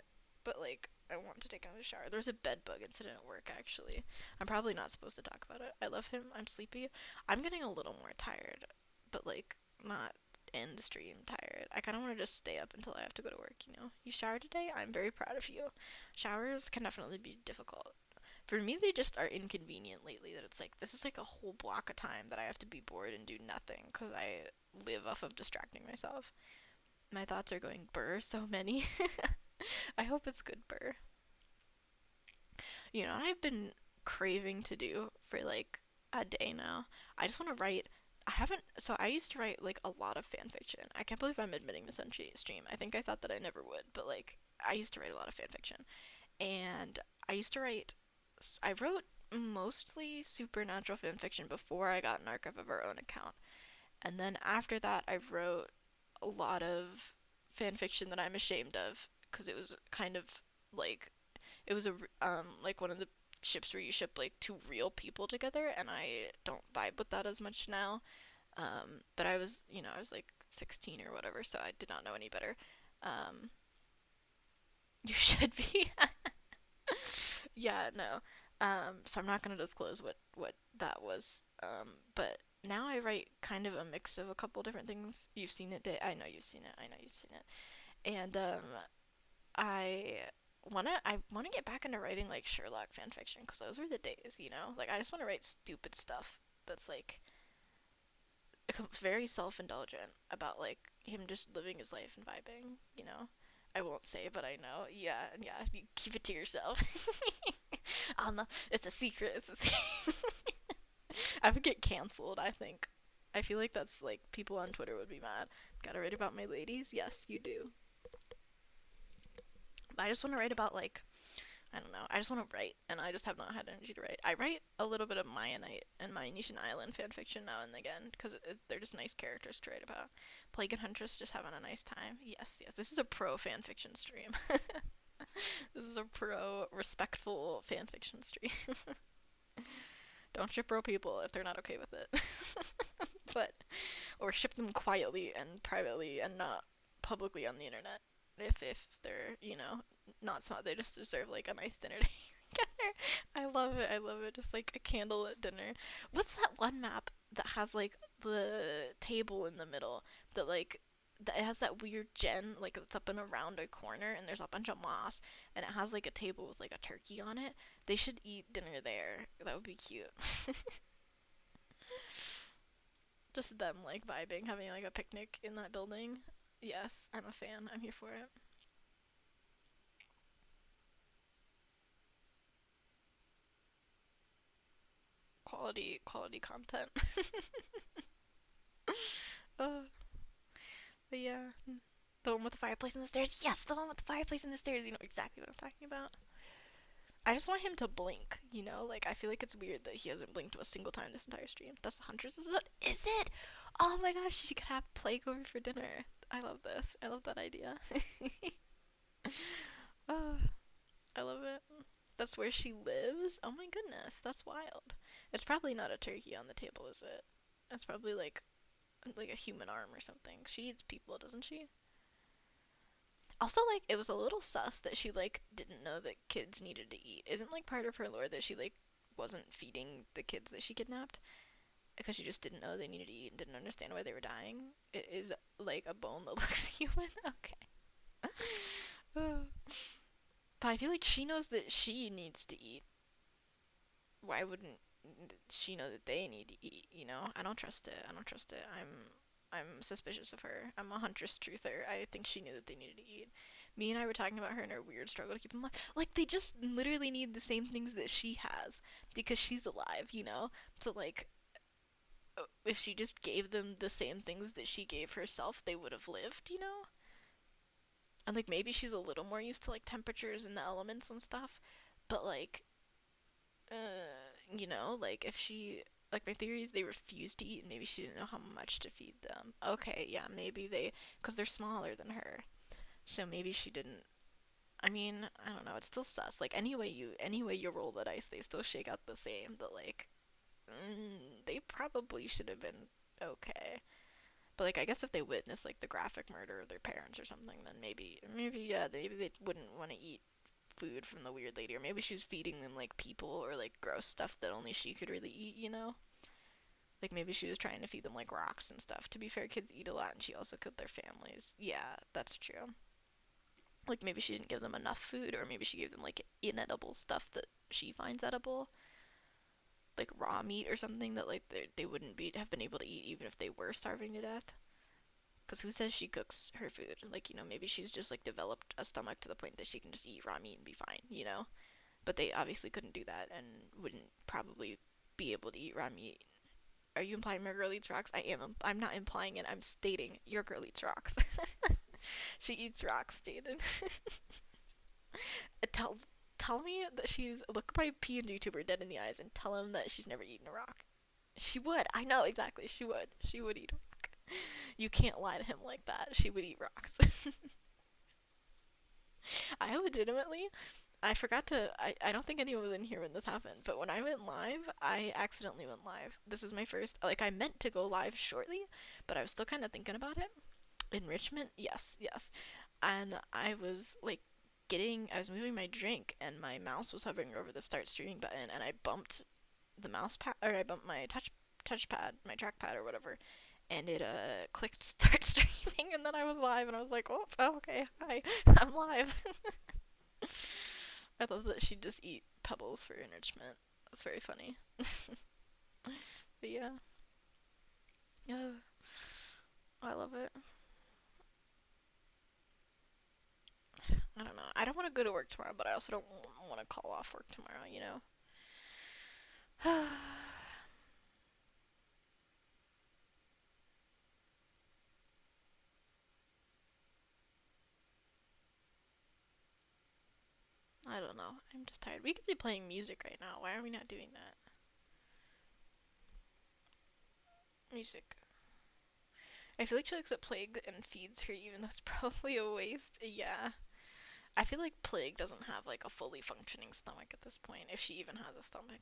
but like I want to take another shower. There's a bed bug incident at work actually. I'm probably not supposed to talk about it. I love him. I'm sleepy. I'm getting a little more tired, but like not end stream tired. I kind of want to just stay up until I have to go to work, you know. You showered today? I'm very proud of you. Showers can definitely be difficult. For me, they just are inconvenient lately. That it's like this is like a whole block of time that I have to be bored and do nothing because I live off of distracting myself. My thoughts are going burr so many. I hope it's good burr. You know, I've been craving to do for like a day now. I just want to write. I haven't. So I used to write like a lot of fan fiction. I can't believe I'm admitting this on stream. I think I thought that I never would, but like I used to write a lot of fan fiction, and I used to write. I wrote mostly supernatural fan fiction before I got an Archive of Our Own account, and then after that, I wrote a lot of fan fiction that I'm ashamed of because it was kind of like it was a like one of the ships where you ship like two real people together, and I don't vibe with that as much now. But I was, you know, I was like 16 or whatever, so I did not know any better. Um, you should be. Yeah, no. So I'm not gonna disclose what that was. But now I write kind of a mix of a couple different things. You've seen it, I know you've seen it. I know you've seen it. And I I wanna get back into writing like Sherlock fan fiction because those were the days, you know. Like I just want to write stupid stuff that's like very self-indulgent about like him just living his life and vibing, you know. I won't say, but I know. Yeah, yeah. You keep it to yourself. Oh no, it's a secret. It's a secret. I would get canceled. I think. I feel like that's like people on Twitter would be mad. Gotta write about my ladies? Yes, you do. But I just want to write about like I don't know. I just want to write, and I just have not had energy to write. I write a little bit of Mayanite and Mayanesian Island fanfiction now and again because they're just nice characters to write about. Plague and Huntress just having a nice time. Yes, yes. This is a pro fanfiction stream. This is a pro respectful fanfiction stream. Don't ship bro people if they're not okay with it. But or ship them quietly and privately and not publicly on the internet. If they're, you know, not smart, they just deserve like a nice dinner together. I love it. I love it. Just like a candlelit dinner. What's that one map that has like the table in the middle that like that it has that weird gen like it's up and around a corner and there's a bunch of moss and it has like a table with like a turkey on it. They should eat dinner there. That would be cute. Just them like vibing, having like a picnic in that building. Yes, I'm a fan. I'm here for it. Quality content. uh, but yeah, the one with the fireplace and the stairs. Yes, the one with the fireplace and the stairs. You know exactly what I'm talking about. I just want him to blink, you know? Like, I feel like it's weird that he hasn't blinked a single time this entire stream. That's the Huntress, is it? Is it? Oh my gosh, she could have Plague over for dinner. I love this. I love that idea. Oh, I love it. That's where she lives? Oh my goodness, that's wild. It's probably not a turkey on the table, is it? It's probably like a human arm or something. She eats people, doesn't she? Also, like, it was a little sus that she, like, didn't know that kids needed to eat. Isn't, like, part of her lore that she, like, wasn't feeding the kids that she kidnapped? Because she just didn't know they needed to eat and didn't understand why they were dying? It is, like, a bone that looks human? Okay. But I feel like she knows that she needs to eat. Why wouldn't she know that they need to eat, you know? I don't trust it. I don't trust it. I'm suspicious of her. I'm a huntress truther. I think she knew that they needed to eat. Me and I were talking about her and her weird struggle to keep them alive. Like they just literally need the same things that she has because she's alive, you know? So like if she just gave them the same things that she gave herself, they would have lived, you know? And like maybe she's a little more used to like temperatures and the elements and stuff, but like you know, like if she like my theory is they refused to eat and maybe she didn't know how much to feed them. Okay, yeah, maybe they cuz they're smaller than her. So maybe she didn't I mean, I don't know. It's still sus. Like any way you roll the dice, they still shake out the same. But like, they probably should have been okay. But like, I guess if they witnessed like the graphic murder of their parents or something, then maybe yeah, they wouldn't want to eat food from the weird lady, or maybe she was feeding them like people or like gross stuff that only she could really eat. You know? Like maybe she was trying to feed them like rocks and stuff. To be fair, kids eat a lot, and she also killed their families. Yeah, that's true. Like maybe she didn't give them enough food, or maybe she gave them like inedible stuff that she finds edible, like raw meat or something that like they wouldn't be have been able to eat even if they were starving to death. Because who says she cooks her food? Like, maybe she's just like developed a stomach to the point that she can just eat raw meat and be fine. But they obviously couldn't do that and wouldn't probably be able to eat raw meat. Are you implying my girl eats rocks? I am. I'm not implying it. I'm stating your girl eats rocks. She eats rocks, Jaden. tell tell me that she's look my PNG tuber dead in the eyes and tell him that she's never eaten a rock. She would. I know exactly. She would. She would eat a rock. You can't lie to him like that. She would eat rocks. I legitimately I forgot to I don't think anyone was in here when this happened, but when I went live, I accidentally went live. This is my first like I meant to go live shortly, but I was still kind of thinking about it. Enrichment? Yes, yes. And I was like I was moving my drink and my mouse was hovering over the start streaming button and I bumped the mouse pad or I bumped my touchpad, my trackpad or whatever, and it clicked start streaming and then I was live and I was like, oh okay, hi, I'm live. I love that she'd just eat pebbles for enrichment. That's very funny. But yeah, yeah, I love it. I don't know. I don't want to go to work tomorrow, but I also don't want to call off work tomorrow. I don't know. I'm just tired. We could be playing music right now. Why are we not doing that? Music. I feel like she looks at Plague and feeds her, even though it's probably a waste. Yeah. I feel like Plague doesn't have like a fully functioning stomach at this point, if she even has a stomach.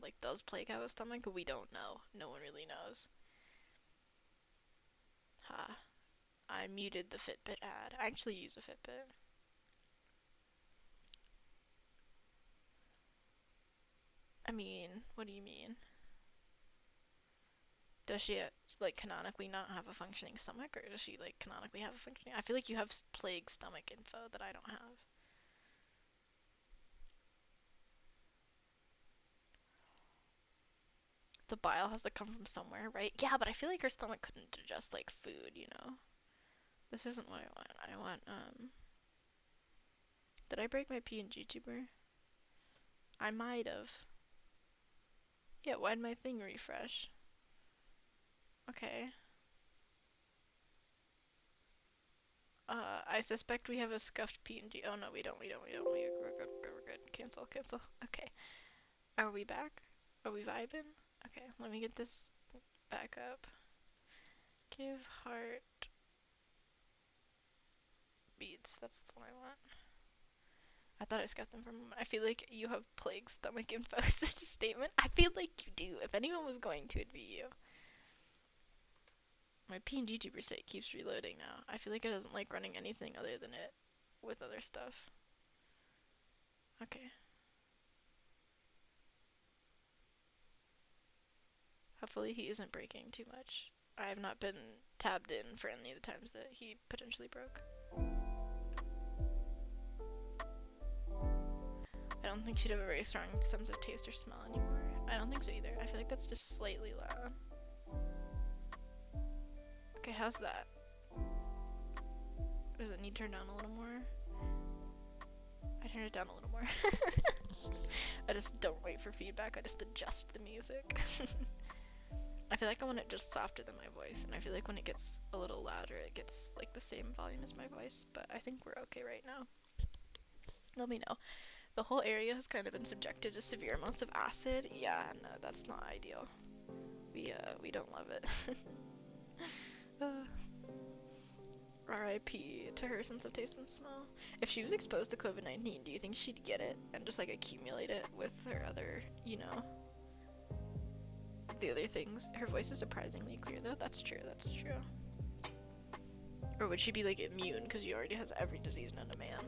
Like, does Plague have a stomach? We don't know. No one really knows. Ha. I muted the Fitbit ad. I actually use a Fitbit. I mean, what do you mean? Does she like canonically not have a functioning stomach, or does she like canonically have a functioning? I feel like you have Plague stomach info that I don't have. The bile has to come from somewhere, right? Yeah, but I feel like her stomach couldn't digest like food. This isn't what I want. I want. Did I break my PNG tuber? I might have. Yeah, why'd my thing refresh? Okay. I suspect we have a scuffed PNG. Oh no, we don't. We're good. We're good. Cancel. Cancel. Okay. Are we back? Are we vibing? Okay, let me get this back up. Give heart beats. That's the one I want. I thought I scuffed them for a moment. I feel like you have Plague stomach info. Such a statement. I feel like you do. If anyone was going to, it'd be you. My PNG tuber site keeps reloading now. I feel like it doesn't like running anything other than it with other stuff. Okay. Hopefully he isn't breaking too much. I have not been tabbed in for any of the times that he potentially broke. I don't think she'd have a very strong sense of taste or smell anymore. I don't think so either. I feel like that's just slightly loud. Okay, how's that? Does it need turned down a little more? I turned it down a little more. I just don't wait for feedback, I just adjust the music. I feel like I want it just softer than my voice, and I feel like when it gets a little louder, it gets like the same volume as my voice, but I think we're okay right now. Let me know. The whole area has kind of been subjected to severe amounts of acid. Yeah, no, that's not ideal. We don't love it. RIP to her sense of taste and smell. If she was exposed to COVID-19, do you think she'd get it and just like accumulate it with her other, you know, the other things? Her voice is surprisingly clear though. That's true, that's true. Or would she be like immune because she already has every disease known to man?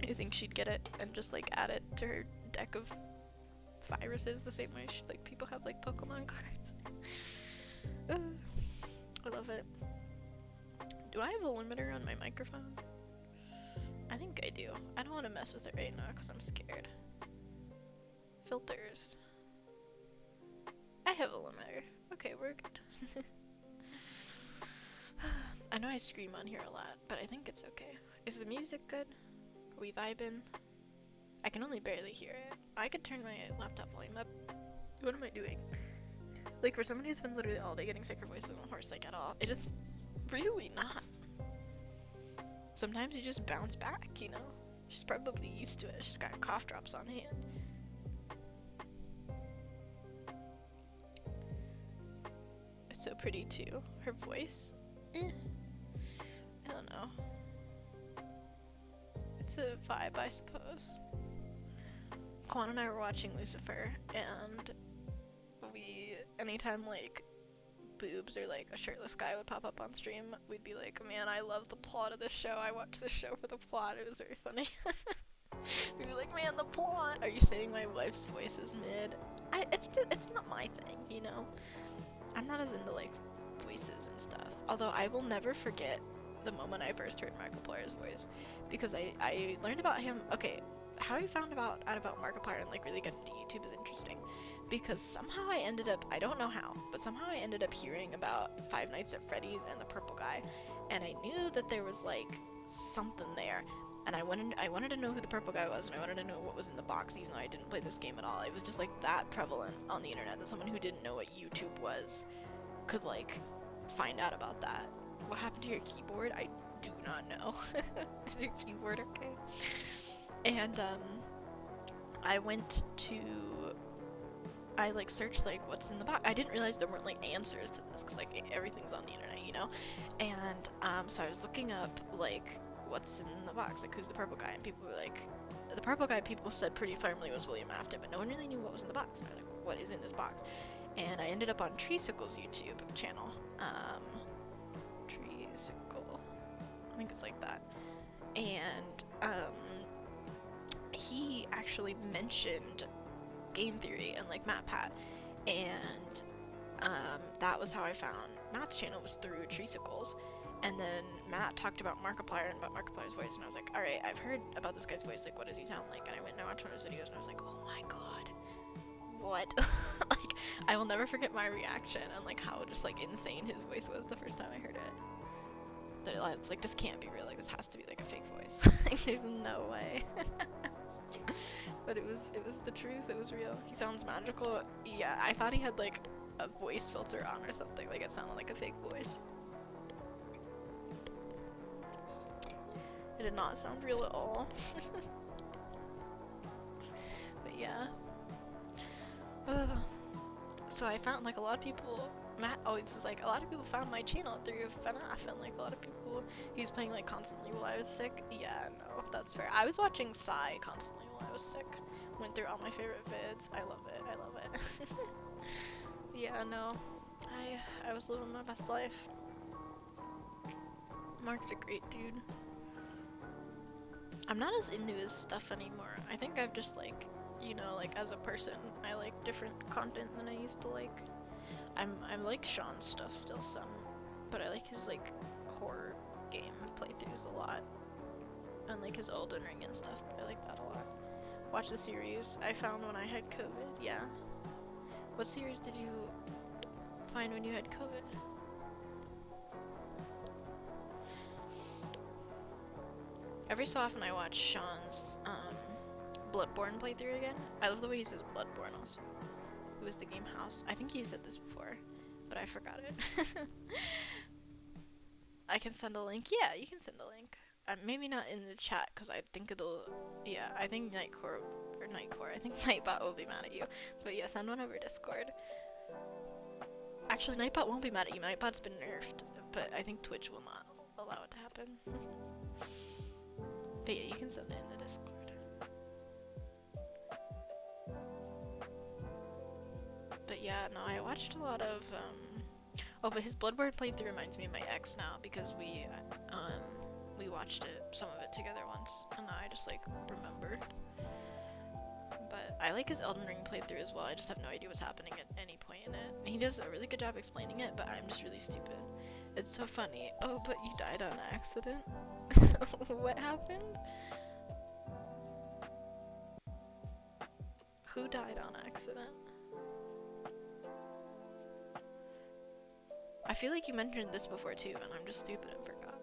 I think she'd get it and just like add it to her deck of viruses the same way like people have like Pokemon cards. I love it. Do I have a limiter on my microphone? I think I do. I don't want to mess with it right now because I'm scared. Filters. I have a limiter. Okay, we're good. I know I scream on here a lot, but I think it's okay. Is the music good? Are we vibing? I can only barely hear it. I could turn my laptop volume up. What am I doing? Like, for somebody who's been literally all day getting sick, her voice isn't hoarse like at all. It is really not. Sometimes you just bounce back, you know? She's probably used to it. She's got cough drops on hand. It's so pretty too. Her voice? I don't know. It's a vibe, I suppose. Quan and I were watching Lucifer, and anytime like boobs or like a shirtless guy would pop up on stream, we'd be like, man, I love the plot of this show. I watched this show for the plot. It was very funny. We'd be like, man, the plot. Are you saying my wife's voice is mid? It's not my thing, you know? I'm not as into like voices and stuff. Although I will never forget the moment I first heard Markiplier's voice, because I learned about him. Okay, how I found out about Markiplier and like really got into YouTube is interesting, because somehow I ended up, I don't know how, but somehow I ended up hearing about Five Nights at Freddy's and the purple guy, and I knew that there was like something there, and I wanted to know who the purple guy was, and I wanted to know what was in the box, even though I didn't play this game at all. It was just like that prevalent on the internet that someone who didn't know what YouTube was could like find out about that. What happened to your keyboard? I do not know. Is your keyboard okay? And I like searched like what's in the box. I didn't realize there weren't like answers to this because like everything's on the internet, you know. And so I was looking up like what's in the box, like who's the purple guy, and people were like, the purple guy people said pretty firmly was William Afton, but no one really knew what was in the box. And I was like, what is in this box? And I ended up on Treecicle's YouTube channel. Treecicle, I think it's like that. And he actually mentioned game theory and like MatPat, and that was how I found Matt's channel, was through Treecicles. And then Matt talked about Markiplier and about Markiplier's voice, and I was like, alright, I've heard about this guy's voice, like what does he sound like? And I went and I watched one of his videos and I was like, oh my god, what? Like, I will never forget my reaction and like how just like insane his voice was the first time I heard it. That it's like, this can't be real, like this has to be like a fake voice. Like there's no way. But it was the truth, it was real. He sounds magical. Yeah, I thought he had like a voice filter on or something, like it sounded like a fake voice. It did not sound real at all. But yeah. So I found like a lot of people, Matt always is like, a lot of people found my channel through FNAF, and like a lot of people, he was playing like constantly while I was sick. Yeah, no, that's fair. I was watching Psy constantly while I was sick. Went through all my favorite vids. I love it, I love it. Yeah, no, I was living my best life. Mark's a great dude. I'm not as into his stuff anymore. I think I've just like, you know, like as a person, I like different content than I used to like. I like Sean's stuff still some, but I like his like horror game playthroughs a lot, and like his Elden Ring and stuff. I like that a lot. Watch the series I found when I had COVID. Yeah. What series did you find when you had COVID? Every so often I watch Sean's Bloodborne playthrough again. I love the way he says Bloodborne also. It was the game house. I think you said this before, but I forgot it. I can send a link. Yeah, you can send a link. Maybe not in the chat, because I think it'll... Yeah, I think Nightcore... Or Nightcore. I think Nightbot will be mad at you. But yeah, send one over Discord. Actually, Nightbot won't be mad at you. Nightbot's been nerfed but I think Twitch will not allow it to happen. But yeah, you can send it in the Discord. But yeah, no, I watched a lot of, oh, but his Bloodborne playthrough reminds me of my ex now, because we watched it, some of it together once, and now I just, like, remember. But I like his Elden Ring playthrough as well, I just have no idea what's happening at any point in it. He does a really good job explaining it, but I'm just really stupid. It's so funny. Oh, but you died on accident? What happened? Who died on accident? I feel like you mentioned this before too, and I'm just stupid and forgot.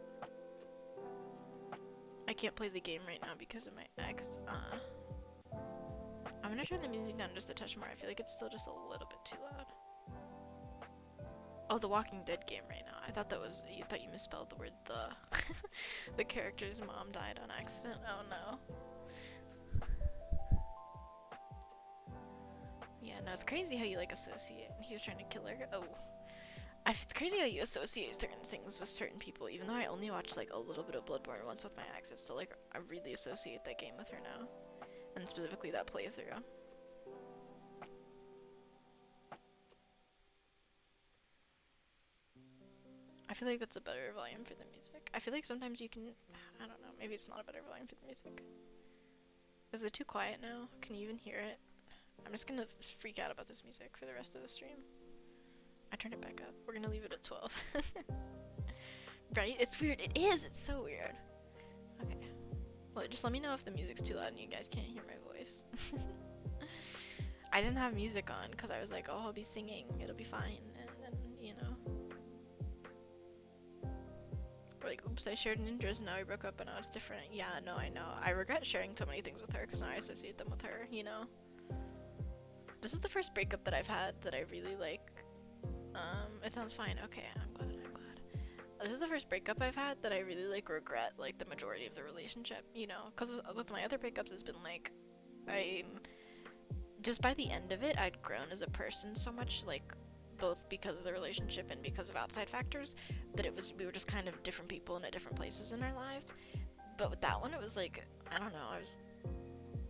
I can't play the game right now because of my ex. I'm gonna turn the music down just a touch more. I feel like it's still just a little bit too loud. Oh, the Walking Dead game right now. I thought that was, you thought you misspelled the word the. The character's mom died on accident. Oh no. Yeah, no, it's crazy how you like associate. He was trying to kill her. Oh. It's crazy how you associate certain things with certain people, even though I only watched like a little bit of Bloodborne once with my ex. It's still like, I really associate that game with her now. And specifically that playthrough. I feel like that's a better volume for the music. I feel like sometimes you can, I don't know, maybe it's not a better volume for the music. Is it too quiet now? Can you even hear it? I'm just gonna freak out about this music for the rest of the stream. I turned it back up. We're gonna leave it at 12. Right? It's weird. It is! It's so weird. Okay. Well, just let me know if the music's too loud and you guys can't hear my voice. I didn't have music on because I was like, oh, I'll be singing. It'll be fine. And then, you know. We're like, oops, I shared Ninjas and now we broke up and now it's different. Yeah, no, I know. I regret sharing so many things with her because now I associate them with her, you know? This is the first breakup that I've had that I really like. It sounds fine. Okay, I'm glad. This is the first breakup I've had that I really like regret like the majority of the relationship, you know? Because with my other breakups it's been like, just by the end of it, I'd grown as a person so much, like, both because of the relationship and because of outside factors, that we were just kind of different people and at different places in our lives. But with that one, it was like, I don't know, I was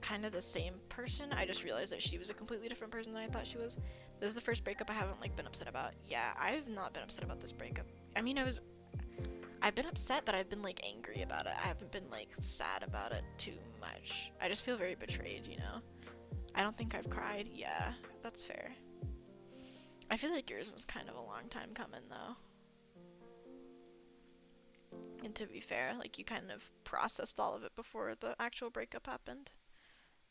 kind of the same person. I just realized that she was a completely different person than I thought she was. This is the first breakup I haven't like been upset about. Yeah, I've not been upset about this breakup. I mean, I've been upset, but I've been like angry about it. I haven't been like sad about it too much. I just feel very betrayed, you know? I don't think I've cried. Yeah, that's fair. I feel like yours was kind of a long time coming though. And to be fair, like you kind of processed all of it before the actual breakup happened.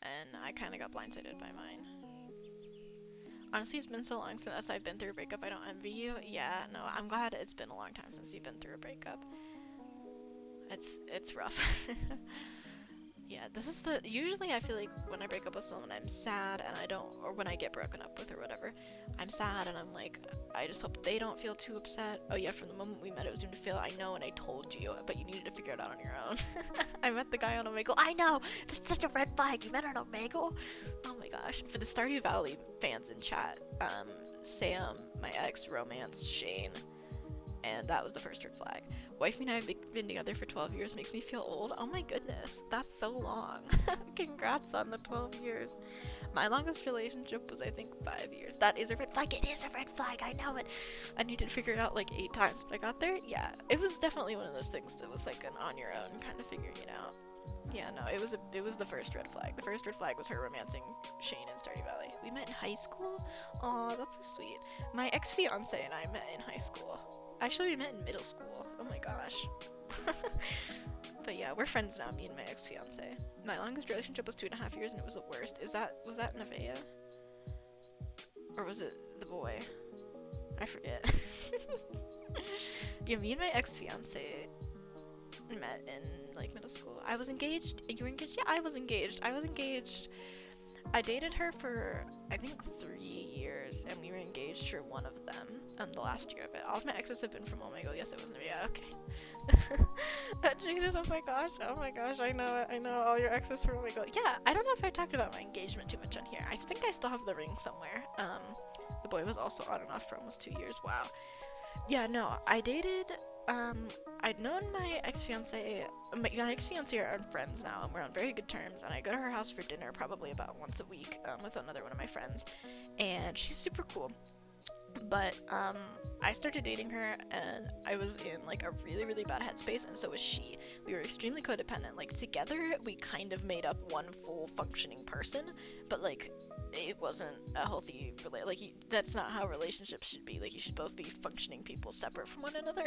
And I kind of got blindsided by mine. Honestly, it's been so long since I've been through a breakup, I don't envy you. Yeah, no, I'm glad it's been a long time since you've been through a breakup. It's rough. Yeah, this is usually I feel like when I break up with someone I'm sad and or when I get broken up with or whatever, I'm sad and I'm like, I just hope they don't feel too upset. Oh yeah, from the moment we met it was doomed to fail. I know and I told you, but you needed to figure it out on your own. I met the guy on Omegle. I know! That's such a red flag. You met on Omegle? Oh my gosh. For the Stardew Valley fans in chat, Sam, my ex, romanced Shane. And that was the first red flag. Wifey and I have been together for 12 years. Makes me feel old. Oh my goodness. That's so long. Congrats on the 12 years. My longest relationship was, I think, 5 years. That is a red flag. It is a red flag. I know it. I needed to figure it out like 8 times, but I got there. Yeah. It was definitely one of those things that was like an on your own kind of figuring it out. Yeah, no, it was the first red flag. The first red flag was her romancing Shane in Stardew Valley. We met in high school? Aw, that's so sweet. My ex-fiance and I met in high school. Actually, we met in middle school. Oh my gosh. But yeah, we're friends now, me and my ex-fiance. My longest relationship was 2.5 years and it was the worst. Was that Nevaeh? Or was it the boy? I forget. Yeah, me and my ex-fiance met in like middle school. I was engaged. You were engaged? Yeah, I was engaged. I dated her for, I think, 3 years, and we were engaged for one of them, the last year of it. All of my exes have been from Omegle. Yes, it was Nevaeh. Okay. That Jaded, oh my gosh, I know it. I know all your exes from Omegle. Yeah, I don't know if I talked about my engagement too much on here. I think I still have the ring somewhere. The boy was also on and off for almost 2 years. Wow. Yeah, no, I dated. I'd known my ex-fiance. My ex-fiance are friends now, and we're on very good terms. And I go to her house for dinner probably about once a week with another one of my friends, and she's super cool. But I started dating her, and I was in like a really, really bad headspace, and so was she. We were extremely codependent. Like together, we kind of made up one full functioning person, but like it wasn't a healthy like that's not how relationships should be. Like you should both be functioning people separate from one another.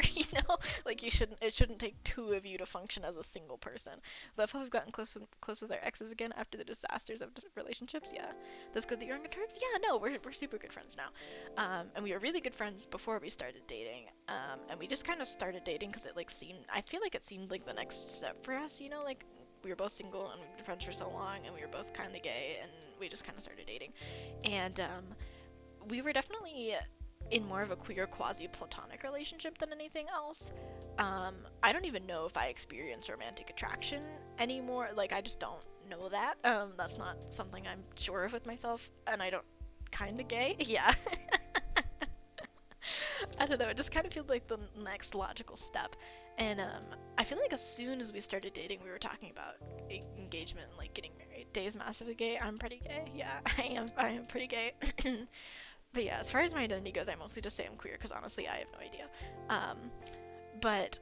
Like you shouldn't it shouldn't take two of you to function as a single person. That's how we've gotten close with our exes again after the disasters of relationships. Yeah, that's good that you're on good terms. Yeah, no, we're super good friends now. And we were really good friends before we started dating. And we just kind of started dating because it like seemed, I feel like it seemed like the next step for us, like we were both single and we've been friends for so long and we were both kind of gay and we just kind of started dating. And we were definitely in more of a queer quasi-platonic relationship than anything else. I don't even know if I experience romantic attraction anymore. Like I just don't know that. That's not something I'm sure of with myself, and I don't kind of gay. Yeah. I don't know. It just kind of feels like the next logical step. And I feel like as soon as we started dating, we were talking about engagement and like getting married. Day is massively gay. I'm pretty gay. Yeah, I am. I am pretty gay. But yeah, as far as my identity goes, I mostly just say I'm queer because honestly, I have no idea. But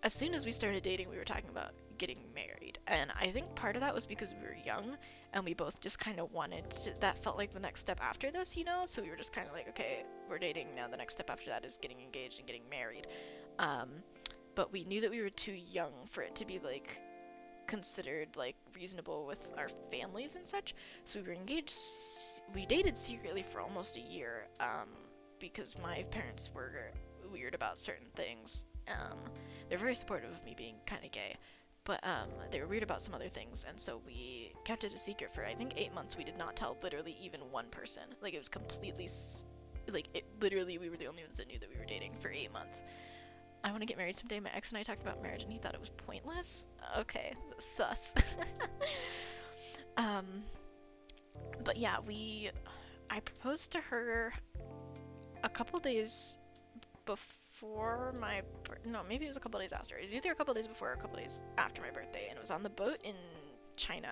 as soon as we started dating, we were talking about getting married, and I think part of that was because we were young and we both just kind of wanted to, that felt like the next step after this, so we were just kind of like, okay, we're dating now, the next step after that is getting engaged and getting married. um but we knew that we were too young for it to be like considered like reasonable with our families and such, so we were engaged. We dated secretly for almost a year, because my parents were weird about certain things. They're very supportive of me being kind of gay, but they were weird about some other things, and so we kept it a secret for I think 8 months. We did not tell literally even one person. Like it was completely like it literally we were the only ones that knew that we were dating for 8 months. I want to get married someday. My ex and I talked about marriage, and he thought it was pointless. Okay, sus. um, but yeah, I proposed to her a couple days before my no, maybe it was a couple days after. It was either a couple days before or a couple days after my birthday, and it was on the boat in China.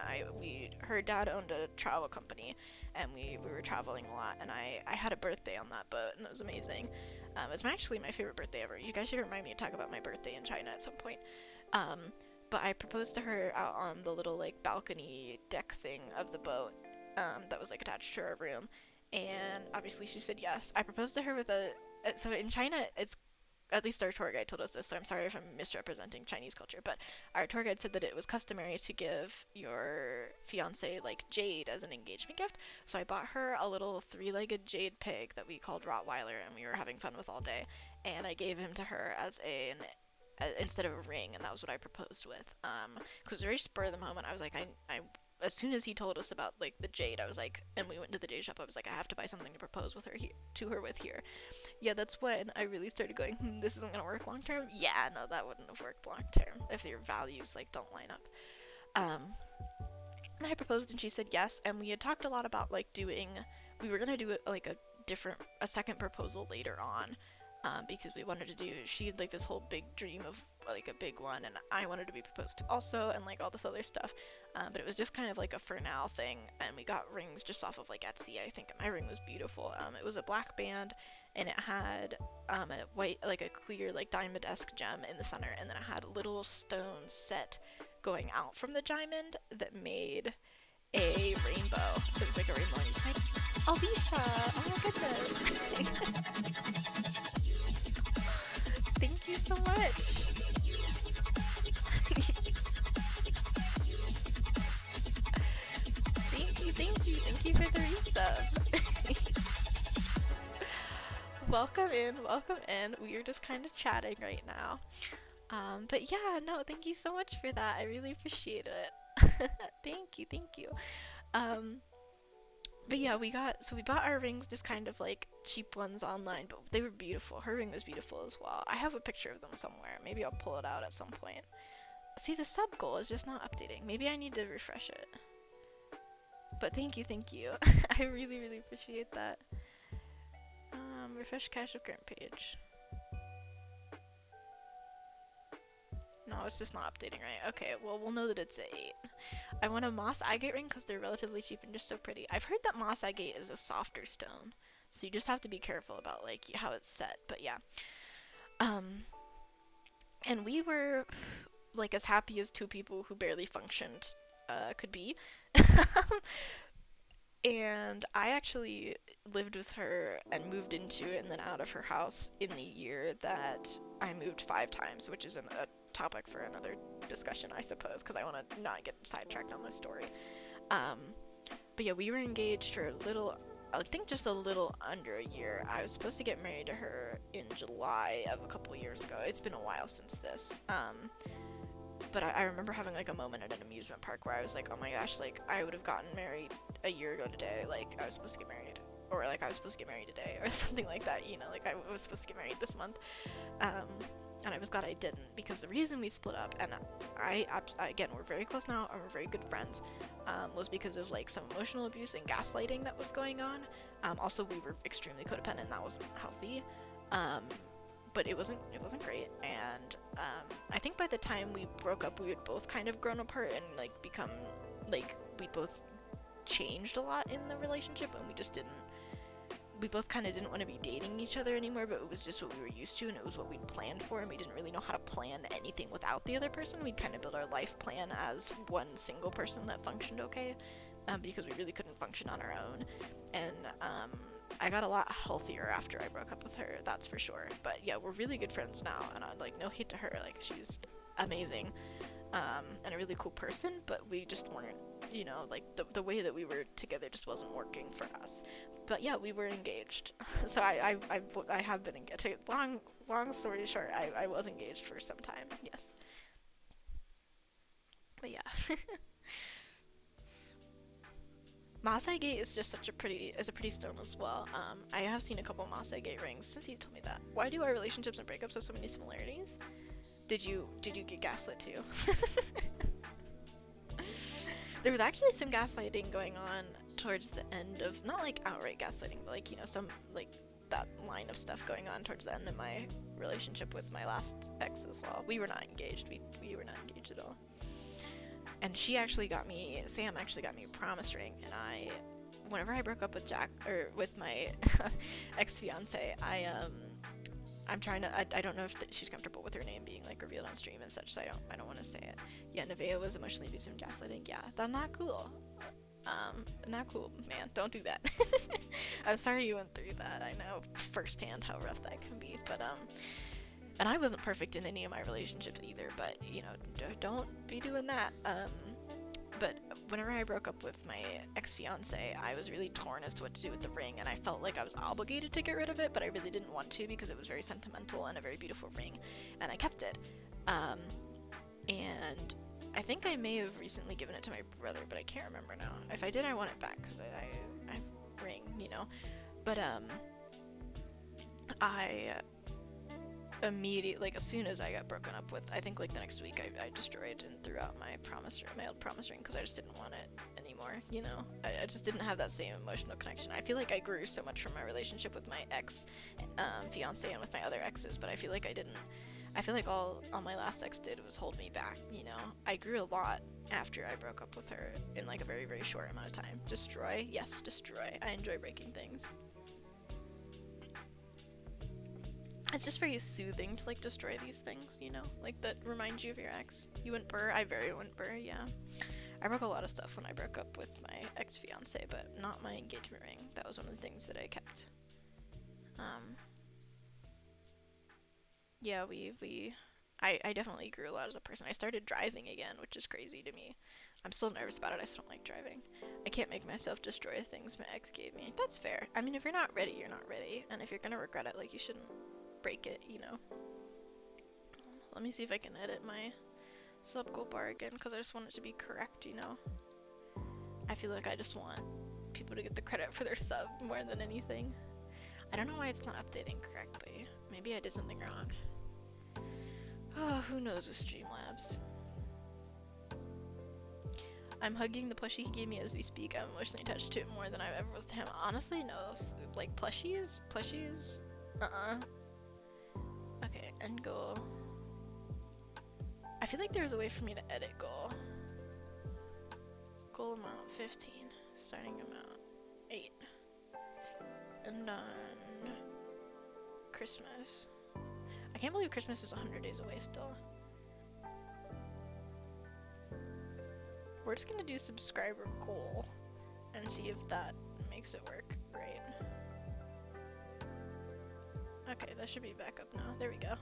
Her dad owned a travel company, and we were traveling a lot, and I had a birthday on that boat, and it was amazing. It was actually my favorite birthday ever. You guys should remind me to talk about my birthday in China at some point. Um, but I proposed to her out on the little like balcony deck thing of the boat, that was like attached to our room, and obviously she said yes. I proposed to her with a so in China it's at least our tour guide told us this, so I'm sorry if I'm misrepresenting Chinese culture, but our tour guide said that it was customary to give your fiance like jade as an engagement gift. So I bought her a little three-legged jade pig that we called Rottweiler, and we were having fun with all day. And I gave him to her as instead of a ring, and that was what I proposed with. Because it was very spur of the moment. I was like, I as soon as he told us about like the jade, I was like, and we went to the jade shop. I was like, I have to buy something to propose with her to her with here. Yeah, that's when I really started going, this isn't gonna work long term. Yeah, no, that wouldn't have worked long term if your values like don't line up. Um, and I proposed, and she said yes. And we had talked a lot about like we were gonna do it like a second proposal later on, because we wanted to do. She had like this whole big dream of like a big one, and I wanted to be proposed to also, and like all this other stuff. But it was just kind of like a for now thing, and we got rings just off of like Etsy, I think. And my ring was beautiful. It was a black band, and it had a white, like a clear, like diamond-esque gem in the center, and then it had little stones set going out from the diamond that made a rainbow. It was like a rainbow, and you like, Alicia, oh my goodness. Thank you so much. Thank you for the resub. Welcome in, welcome in. We are just kind of chatting right now. But yeah, no, thank you so much for that. I really appreciate it. Thank you. Um, but yeah, we bought our rings, just kind of like cheap ones online, but they were beautiful. Her ring was beautiful as well. I have a picture of them somewhere. Maybe I'll pull it out at some point. See, the sub goal is just not updating. Maybe I need to refresh it. But thank you. I really, really appreciate that. Refresh cache of current page. No, it's just not updating right. Okay, well, we'll know that it's at 8. I want a moss agate ring because they're relatively cheap and just so pretty. I've heard that moss agate is a softer stone, so you just have to be careful about, like, how it's set, but yeah. And we were, like, as happy as two people who barely functioned could be. And I actually lived with her and moved into and then out of her house in the year that I moved 5 times, which is a topic for another discussion, I suppose, because I want to not get sidetracked on this story. But yeah, we were engaged for a little, I think just a little under a year. I was supposed to get married to her in July of a couple years ago. It's been a while since this. But I remember having like a moment at an amusement park where I was like, oh my gosh, like I would have gotten married a year ago today. Like I was supposed to get married, or like I was supposed to get married today, or something like that. You know, like I was supposed to get married this month. And I was glad I didn't, because the reason we split up, and again, we're very close now and we're very good friends, was because of like some emotional abuse and gaslighting that was going on. Also, we were extremely codependent, and that wasn't healthy. But it wasn't great, and I think by the time we broke up, we had both kind of grown apart and like become like we both changed a lot in the relationship, and we both kind of didn't want to be dating each other anymore, but it was just what we were used to and it was what we'd planned for, and we didn't really know how to plan anything without the other person. We'd kind of build our life plan as one single person that functioned okay, because we really couldn't function on our own. And I got a lot healthier after I broke up with her, that's for sure. But yeah, we're really good friends now, and I'd like no hate to her, like she's amazing, and a really cool person, but we just weren't, you know, like the way that we were together just wasn't working for us. But yeah, we were engaged. So I have been engaged. Long story short, I was engaged for some time, yes. But yeah. Moss agate is just such a pretty stone as well. I have seen a couple moss agate rings since you told me that. Why do our relationships and breakups have so many similarities? Did you get gaslit too? There was actually some gaslighting going on towards the end of, not like outright gaslighting, but like, you know, some like that line of stuff going on towards the end of my relationship with my last ex as well. We were not engaged. We were not engaged at all. And Sam actually got me a promise ring, and whenever I broke up with with my ex-fiance, I'm trying to, I don't know if she's comfortable with her name being like revealed on stream and such, so I don't want to say it. Yeah, Nevaeh was emotionally abusive and gaslighting. Yeah, that's not cool. Not cool, man. Don't do that. I'm sorry you went through that. I know firsthand how rough that can be, but and I wasn't perfect in any of my relationships either, but, you know, don't be doing that. But whenever I broke up with my ex-fiance, I was really torn as to what to do with the ring, and I felt like I was obligated to get rid of it, but I really didn't want to because it was very sentimental and a very beautiful ring, and I kept it. And I think I may have recently given it to my brother, but I can't remember now. If I did, I want it back, because I ring, you know. But, I immediately, like as soon as I got broken up with, I think like the next week I destroyed and threw out my old promise ring, because I just didn't want it anymore, you know. I just didn't have that same emotional connection. I feel like I grew so much from my relationship with my ex fiance and with my other exes, but I feel like I didn't. I feel like all my last ex did was hold me back, you know. I grew a lot after I broke up with her in like a very, very short amount of time. Destroy? Yes, destroy. I enjoy breaking things. It's just very soothing to like destroy these things, you know, like that remind you of your ex. You went burr, I very went burr, yeah. I broke a lot of stuff when I broke up with my ex-fiance, but not my engagement ring. That was one of the things that I kept. Yeah, I definitely grew a lot as a person. I started driving again, which is crazy to me. I'm still nervous about it. I still don't like driving. I can't make myself destroy things my ex gave me. That's fair. I mean, if you're not ready, you're not ready. And if you're gonna regret it, like, you shouldn't break it, you know. Let me see if I can edit my sub goal bar again, because I just want it to be correct, you know. I feel like I just want people to get the credit for their sub more than anything. I don't know why it's not updating correctly. Maybe I did something wrong. Oh, who knows with Streamlabs. I'm hugging the plushie he gave me as we speak. I'm emotionally attached to it more than I ever was to him. Honestly, no. Like, plushies? Okay, end goal. I feel like there's a way for me to edit goal. Goal amount 15. Starting amount 8. And on Christmas. I can't believe Christmas is 100 days away still. We're just gonna do subscriber goal and see if that makes it work right. Okay, that should be back up now. There we go.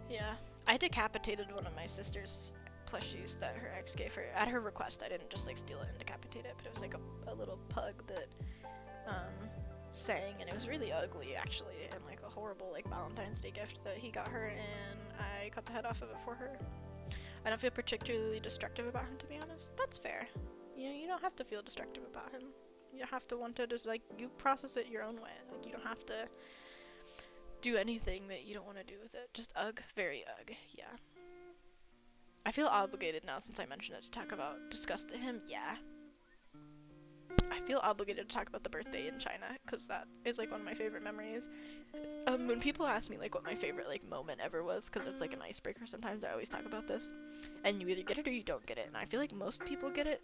Yeah, I decapitated one of my sister's plushies that her ex gave her at her request. I didn't just like steal it and decapitate it, but it was like a little pug that sang, and it was really ugly actually, and like a horrible like Valentine's Day gift that he got her, and I cut the head off of it for her. I don't feel particularly destructive about him, to be honest. That's fair. You know, you don't have to feel destructive about him. You don't have to want to just, like, you process it your own way. Like, you don't have to do anything that you don't want to do with it. Just ugh, very ugh, yeah. I feel obligated now since I mentioned it to talk about disgust to him, yeah. I feel obligated to talk about the birthday in China, because that is, like, one of my favorite memories. When people ask me, like, what my favorite, like, moment ever was, because it's, like, an icebreaker sometimes, I always talk about this. And you either get it or you don't get it, and I feel like most people get it.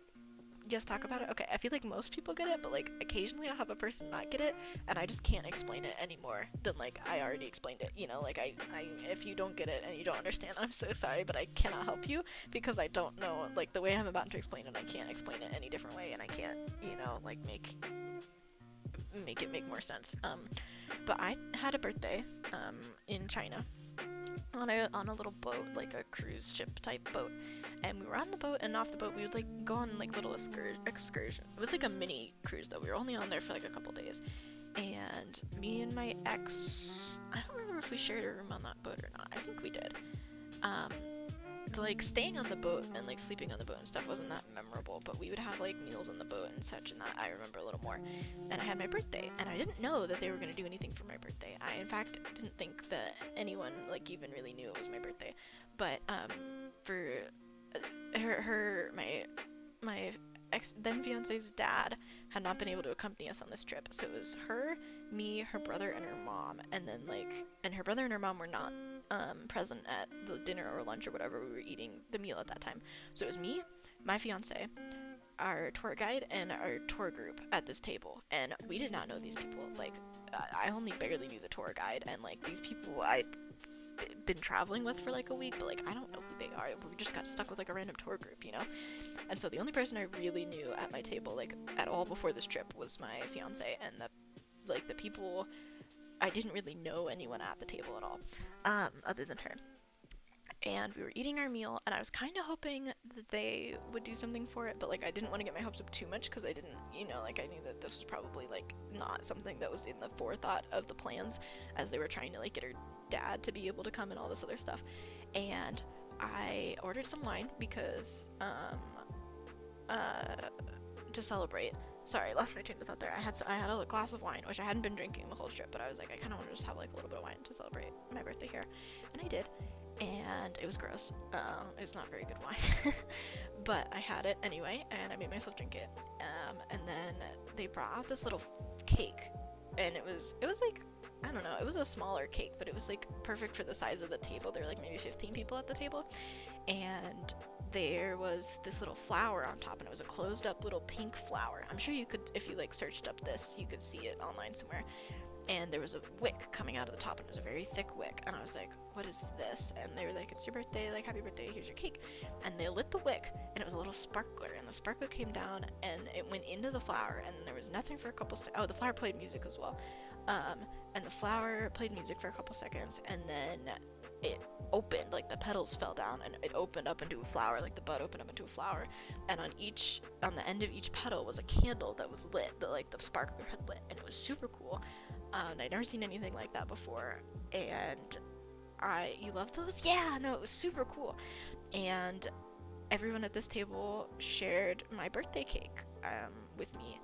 Just talk about it? Okay, I feel like most people get it, but, like, occasionally I'll have a person not get it, and I just can't explain it anymore than, like, I already explained it, you know? Like, if you don't get it and you don't understand, I'm so sorry, but I cannot help you, because I don't know, like, the way I'm about to explain it, I can't explain it any different way, and I can't, you know, like, make it make more sense. But I had a birthday, in China, on a little boat, like a cruise ship type boat, and we were on the boat, and off the boat we would like go on like little excursion. It was like a mini cruise though. We were only on there for like a couple days, and me and my ex, I don't remember if we shared a room on that boat or not. I think we did. Like staying on the boat and like sleeping on the boat and stuff wasn't that memorable, but we would have like meals on the boat and such, and that I remember a little more. And I had my birthday, and I didn't know that they were going to do anything for my birthday. I in fact didn't think that anyone like even really knew it was my birthday. But for my ex then fiance's dad had not been able to accompany us on this trip, so it was her, me, her brother, and her mom, and then like, and her brother and her mom were not present at the dinner or lunch or whatever we were eating the meal at that time. So it was me, my fiance, our tour guide, and our tour group at this table, and we did not know these people. Like, I only barely knew the tour guide, and like these people I'd been traveling with for like a week, but like I don't know who they are. We just got stuck with like a random tour group, you know? And so the only person I really knew at my table, like at all before this trip, was my fiance, and the people, I didn't really know anyone at the table at all, other than her. And we were eating our meal, and I was kind of hoping that they would do something for it, but like I didn't want to get my hopes up too much, because I didn't, you know, like I knew that this was probably like not something that was in the forethought of the plans, as they were trying to like get her dad to be able to come and all this other stuff. And I ordered some wine because to celebrate. Sorry, I lost my train of thought there. I had a glass of wine, which I hadn't been drinking the whole trip, but I was like, I kind of want to just have like a little bit of wine to celebrate my birthday here, and I did. And it was gross. It was not very good wine, but I had it anyway, and I made myself drink it. And then they brought out this little cake, and it was like, I don't know, it was a smaller cake, but it was like perfect for the size of the table. There were like maybe 15 people at the table, and there was this little flower on top, and it was a closed up little pink flower. I'm sure you could, if you like searched up this, you could see it online somewhere. And there was a wick coming out of the top, and it was a very thick wick, and I was like, what is this? And they were like, it's your birthday, like, happy birthday, here's your cake. And they lit the wick, and it was a little sparkler, and the sparkler came down, and it went into the flower, and there was nothing for a couple oh, the flower played music as well. And the flower played music for a couple seconds, and then it opened, like the petals fell down, and it opened up into a flower, like the bud opened up into a flower, and on the end of each petal was a candle that was lit, that like the sparkler had lit, and it was super cool. I'd never seen anything like that before, and you love those? Yeah, no, it was super cool. And everyone at this table shared my birthday cake with me.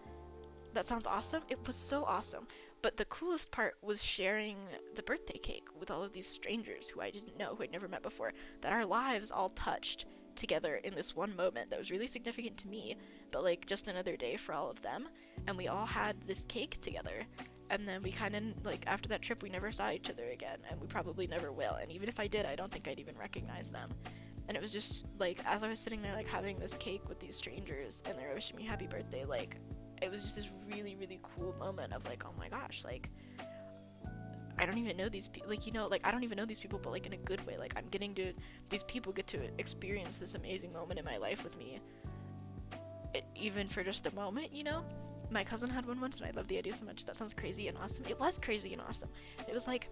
That sounds awesome. It was so awesome. But the coolest part was sharing the birthday cake with all of these strangers who I didn't know, who I'd never met before, that our lives all touched together in this one moment that was really significant to me, but like just another day for all of them. And we all had this cake together. And then we kind of, like, after that trip, we never saw each other again, and we probably never will. And even if I did, I don't think I'd even recognize them. And it was just, like, as I was sitting there, like, having this cake with these strangers, and they were wishing me happy birthday, like, it was just this really, really cool moment of, like, oh my gosh, like, I don't even know these people, like, you know, like, I don't even know these people, but, like, in a good way. Like, these people get to experience this amazing moment in my life with me, even for just a moment, you know? My cousin had one once, and I love the idea so much. That sounds crazy and awesome. It was crazy and awesome. It was like,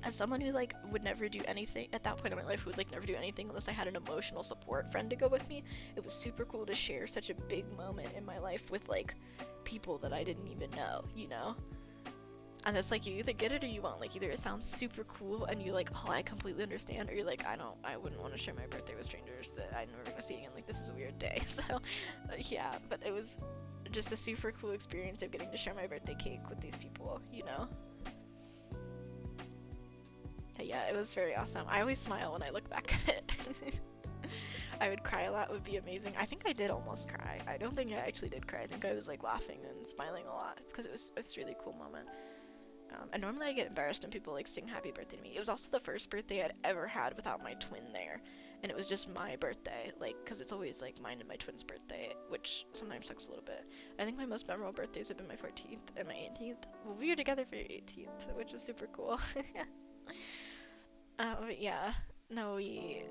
as someone who like would never do anything at that point in my life, would like never do anything unless I had an emotional support friend to go with me. It was super cool to share such a big moment in my life with like people that I didn't even know, you know? And it's like, you either get it or you won't. Like, either it sounds super cool and you're like, oh, I completely understand, or you're like, I wouldn't want to share my birthday with strangers that I'm never gonna see again. Like, this is a weird day. So yeah, but it was just a super cool experience of getting to share my birthday cake with these people, you know? But yeah, it was very awesome. I always smile when I look back at it. I would cry a lot, would be amazing. I think I did almost cry. I don't think I actually did cry. I think I was like laughing and smiling a lot because it's a really cool moment. And normally I get embarrassed when people like sing happy birthday to me. It was also the first birthday I'd ever had without my twin there. And it was just my birthday, like, because it's always, like, mine and my twin's birthday, which sometimes sucks a little bit. I think my most memorable birthdays have been my 14th and my 18th. Well, we were together for your 18th, which was super cool. But yeah, no, it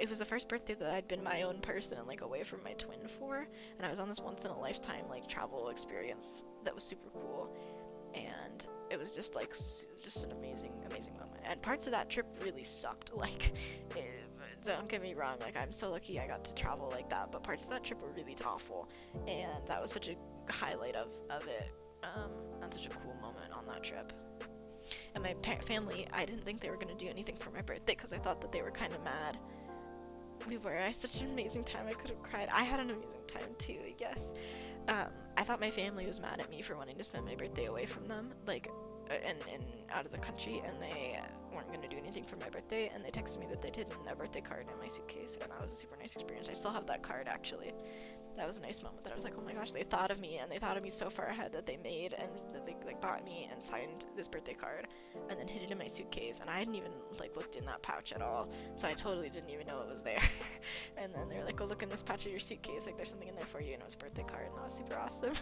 was the first birthday that I'd been my own person and, like, away from my twin for, and I was on this once-in-a-lifetime, like, travel experience that was super cool. And it was just like just an amazing moment, and parts of that trip really sucked. Like, don't get me wrong, like, I'm so lucky I got to travel like that, but parts of that trip were really awful, and that was such a highlight of it, and such a cool moment on that trip. And my family, I didn't think they were gonna do anything for my birthday because I thought that they were kind of mad. I had such an amazing time. I could have cried. I had an amazing time too, I guess. I thought my family was mad at me for wanting to spend my birthday away from them, like, and out of the country, and they weren't going to do anything for my birthday, and they texted me that they hid a birthday card in my suitcase, and that was a super nice experience. I still have that card, actually. That was a nice moment that I was like, oh my gosh, they thought of me, and they thought of me so far ahead that they made, and that they, like, bought me and signed this birthday card, and then hid it in my suitcase, and I hadn't even, like, looked in that pouch at all, so I totally didn't even know it was there. And then they were like, go look in this pouch of your suitcase, like, there's something in there for you, and it was a birthday card, and that was super awesome.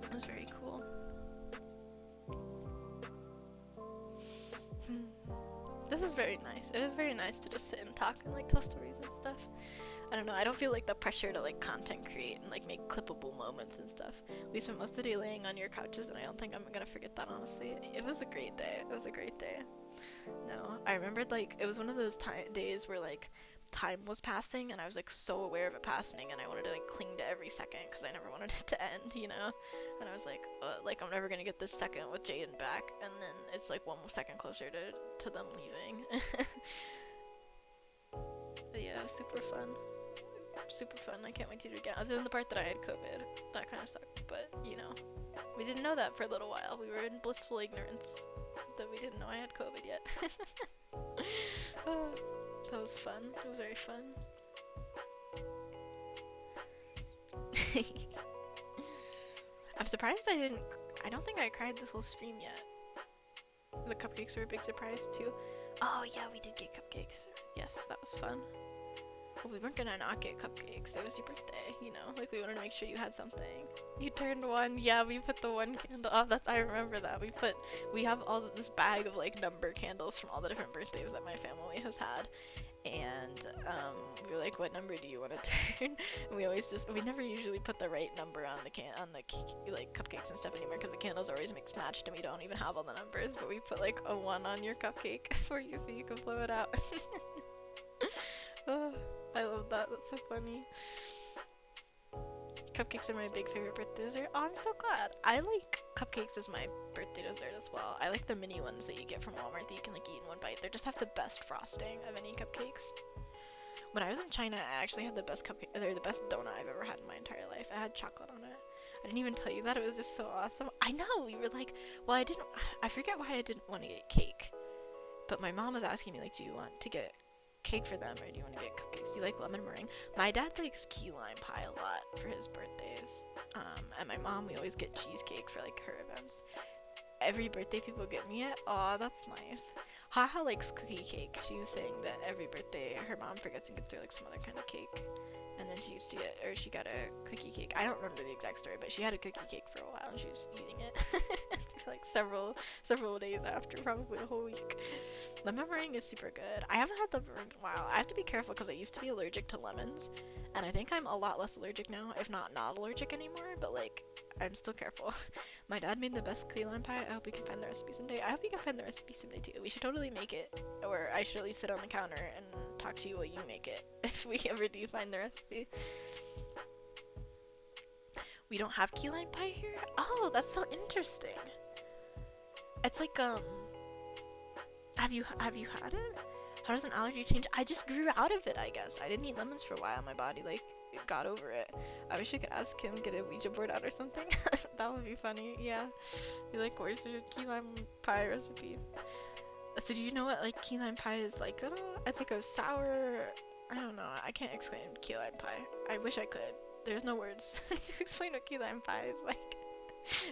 It was very cool. This is very nice. It is very nice to just sit and talk and like tell stories and stuff. I don't know, I don't feel like the pressure to like content create and like make clippable moments and stuff. We spent most of the day laying on your couches, and I don't think I'm gonna forget that, honestly. It was a great day. It was a great day. No, I remembered like it was one of those days where like time was passing, and I was like so aware of it passing, and I wanted to like cling to every second because I never wanted it to end, you know? And I was like I'm never gonna get this second with Jaden back, and then it's like 1 more second closer to them leaving. But yeah, it was super fun. Super fun. I can't wait to do it again. Other than the part that I had COVID. That kind of sucked, but you know. We didn't know that for a little while. We were in blissful ignorance that we didn't know I had COVID yet. Oh, that was fun. It was very fun. I'm surprised I don't think I cried this whole stream yet. The cupcakes were a big surprise too. Oh yeah, we did get cupcakes. Yes, that was fun. Well, we weren't gonna not get cupcakes. It was your birthday, you know? Like, we wanted to make sure you had something. You turned one. Yeah, we put the one candle. Oh, I remember that. We have this bag of, like, number candles from all the different birthdays that my family has had. And, we were like, what number do you want to turn? And we never usually put the right number on the like, cupcakes and stuff anymore, because the candles always mix matched and we don't even have all the numbers, but we put, like, a 1 on your cupcake for you so you can blow it out. Oh, I love that. That's so funny. Cupcakes are my big favorite birthday dessert. Oh, I'm so glad. I like cupcakes as my birthday dessert as well. I like the mini ones that you get from Walmart that you can like eat in one bite. They just have the best frosting of any cupcakes. When I was in China, I actually had the best cupcake. They're the best donut I've ever had in my entire life. It had chocolate on it. I didn't even tell you that. It was just so awesome. I know, we were like, well, I forget why I didn't want to get cake. But my mom was asking me, like, do you want to get cake for them, or do you want to get cupcakes? Do you like lemon meringue? My dad likes key lime pie a lot for his birthdays. And my mom, we always get cheesecake for, like, her events. Every birthday people get me it. Aw, that's nice. Haha likes cookie cake. She was saying that every birthday her mom forgets and gets her, like, some other kind of cake. And then she got a cookie cake. I don't remember the exact story, but she had a cookie cake for a while and she was eating it for like several days after, probably a whole week. Lemon meringue is super good. I haven't had lemon meringue in a while. I have to be careful because I used to be allergic to lemons, and I think I'm a lot less allergic now, if not allergic anymore, but like, I'm still careful. My dad made the best key lime pie. I hope we can find the recipe someday. I hope you can find the recipe someday too. We should totally make it, or I should at least sit on the counter and talk to you while you make it, if we ever do find the recipe. We don't have key lime pie here? Oh, that's so interesting. It's like, have you had it? How does an allergy change? I just grew out of it, I guess. I didn't eat lemons for a while. My body, like, it got over it. I wish I could ask him, get a Ouija board out or something. That would be funny, yeah. Be like, where's your key lime pie recipe? So do you know what, like, key lime pie is like at all? It's like a sour, I don't know, I can't explain key lime pie. I wish I could. There's no words to explain what key lime pie is like.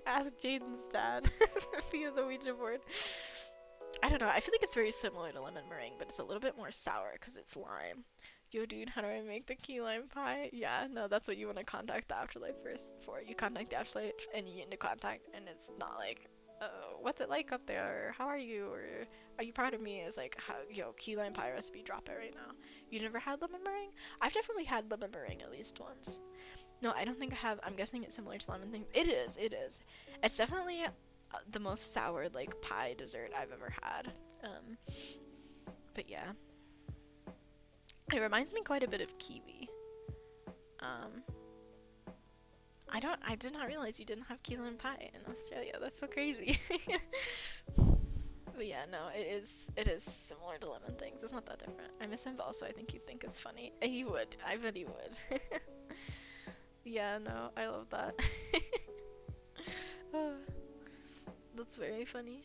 Ask Jaden's dad via the Ouija board. I don't know, I feel like it's very similar to lemon meringue, but it's a little bit more sour because it's lime. Yo dude, how do I make the key lime pie? Yeah, no, that's what you want to contact the afterlife first for. You contact the afterlife and you get into contact, and it's not like, what's it like up there, or how are you, or are you proud of me? It's like, how, yo, key lime pie recipe, drop it right now. You never had lemon meringue? I've definitely had lemon meringue at least once. No, I don't think I have. I'm guessing it's similar to lemon thing. It is. It's definitely the most sour, like, pie dessert I've ever had. But yeah. It reminds me quite a bit of kiwi. I did not realize you didn't have key lime pie in Australia. That's so crazy. But yeah, no, it is similar to lemon things. It's not that different. I miss him, but also I think he'd think it's funny. He would. I bet he would. Yeah, no, I love that. Oh, that's very funny.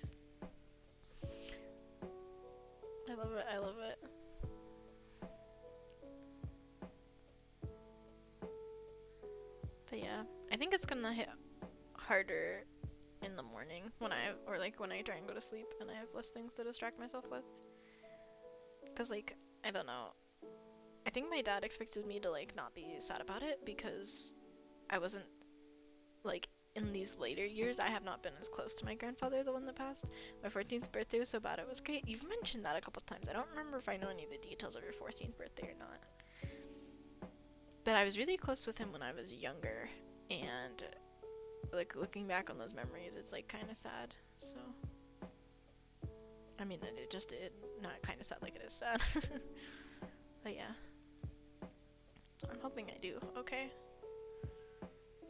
I love it. But yeah, I think it's gonna hit harder in the morning when when I try and go to sleep and I have less things to distract myself with. Cause like, I don't know. I think my dad expected me to like not be sad about it because I wasn't, like, in these later years I have not been as close to my grandfather the one that passed. My 14th birthday was so bad it was great. You've mentioned that a couple times. I don't remember if I know any of the details of your 14th birthday or not. But I was really close with him when I was younger, and like looking back on those memories, it's like kind of sad. So I mean, it not kind of sad like it is sad. But yeah, so I'm hoping I do okay.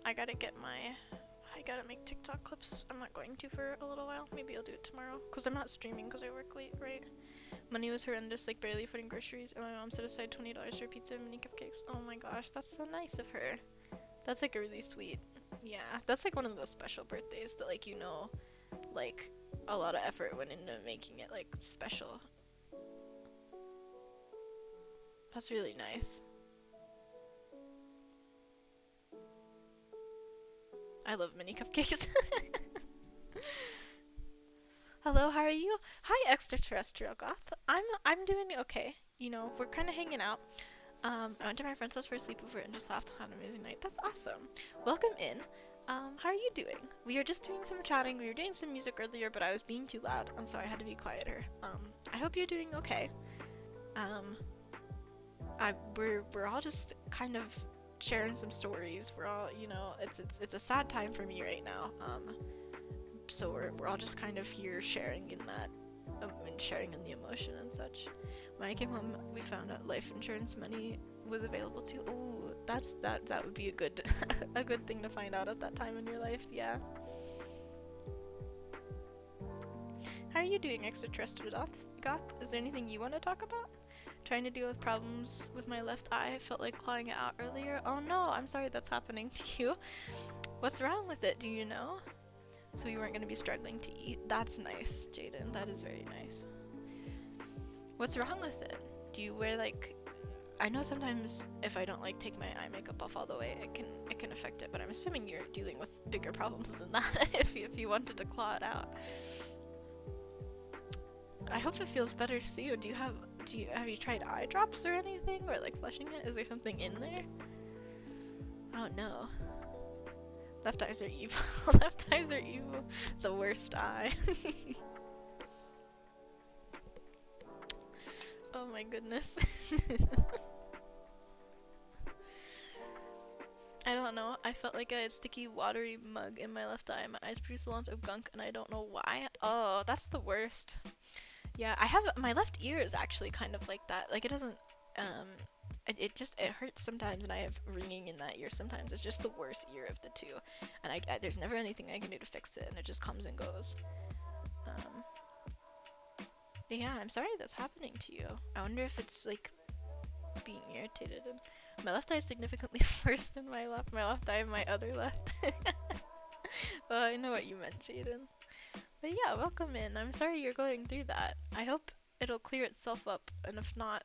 I gotta make TikTok clips. I'm not going to for a little while. Maybe I'll do it tomorrow because I'm not streaming because I work late, right? Money was horrendous, like barely affording groceries, and my mom set aside $20 for pizza and mini cupcakes. Oh my gosh, that's so nice of her. That's like a really sweet, yeah, that's like one of those special birthdays that, like, you know, like a lot of effort went into making it like special. That's really nice. I love mini cupcakes. Hello, how are you? Hi, extraterrestrial goth. I'm doing okay. You know, we're kind of hanging out. I went to my friend's house for a sleepover and just laughed, had an amazing night. That's awesome. Welcome in. How are you doing? We were just doing some chatting. We were doing some music earlier, but I was being too loud, and so I had to be quieter. I hope you're doing okay. We're all just kind of sharing some stories. We're all, you know, it's a sad time for me right now. So we're all just kind of here sharing in that, and sharing in the emotion and such. When I came home, we found out life insurance money was available too. Oh, that would be a good a good thing to find out at that time in your life. Yeah. How are you doing, extraterrestrial goth? Is there anything you want to talk about? Trying to deal with problems with my left eye. I felt like clawing it out earlier. Oh no, I'm sorry that's happening to you. What's wrong with it? Do you know? So you weren't going to be struggling to eat. That's nice, Jaden. That is very nice. What's wrong with it? Do you wear like... I know sometimes if I don't like take my eye makeup off all the way, it can affect it, but I'm assuming you're dealing with bigger problems than that if you wanted to claw it out. I hope it feels better to see you. Have you tried eye drops or anything, or like flushing it? Is there something in there? Oh no. Left eyes are evil. Left eyes are evil. The worst eye. Oh my goodness. I don't know. I felt like I had sticky, watery mug in my left eye. My eyes produce a lot of gunk, and I don't know why. Oh, that's the worst. Yeah, I have my left ear is actually kind of like that. Like it doesn't. It hurts sometimes, and I have ringing in that ear sometimes. It's just the worst ear of the two, and there's never anything I can do to fix it, and it just comes and goes. Yeah, I'm sorry that's happening to you. I wonder if it's like being irritated. And my left eye is significantly worse than my left. My left eye and my other left. Well, I know what you meant, Jaden. But yeah, welcome in. I'm sorry you're going through that. I hope it'll clear itself up, and if not,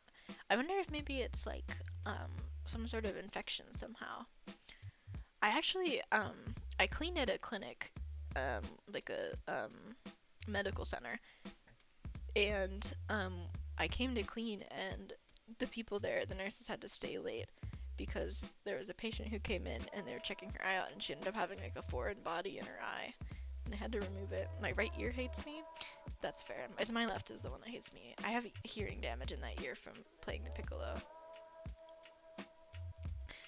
I wonder if maybe it's like some sort of infection somehow. I actually I cleaned at a clinic, like a medical center, and I came to clean, and the people there, the nurses, had to stay late because there was a patient who came in and they were checking her eye out, and she ended up having like a foreign body in her eye, and they had to remove it. My right ear hates me. That's fair. It's my left is the one that hates me. I have hearing damage in that ear from playing the piccolo.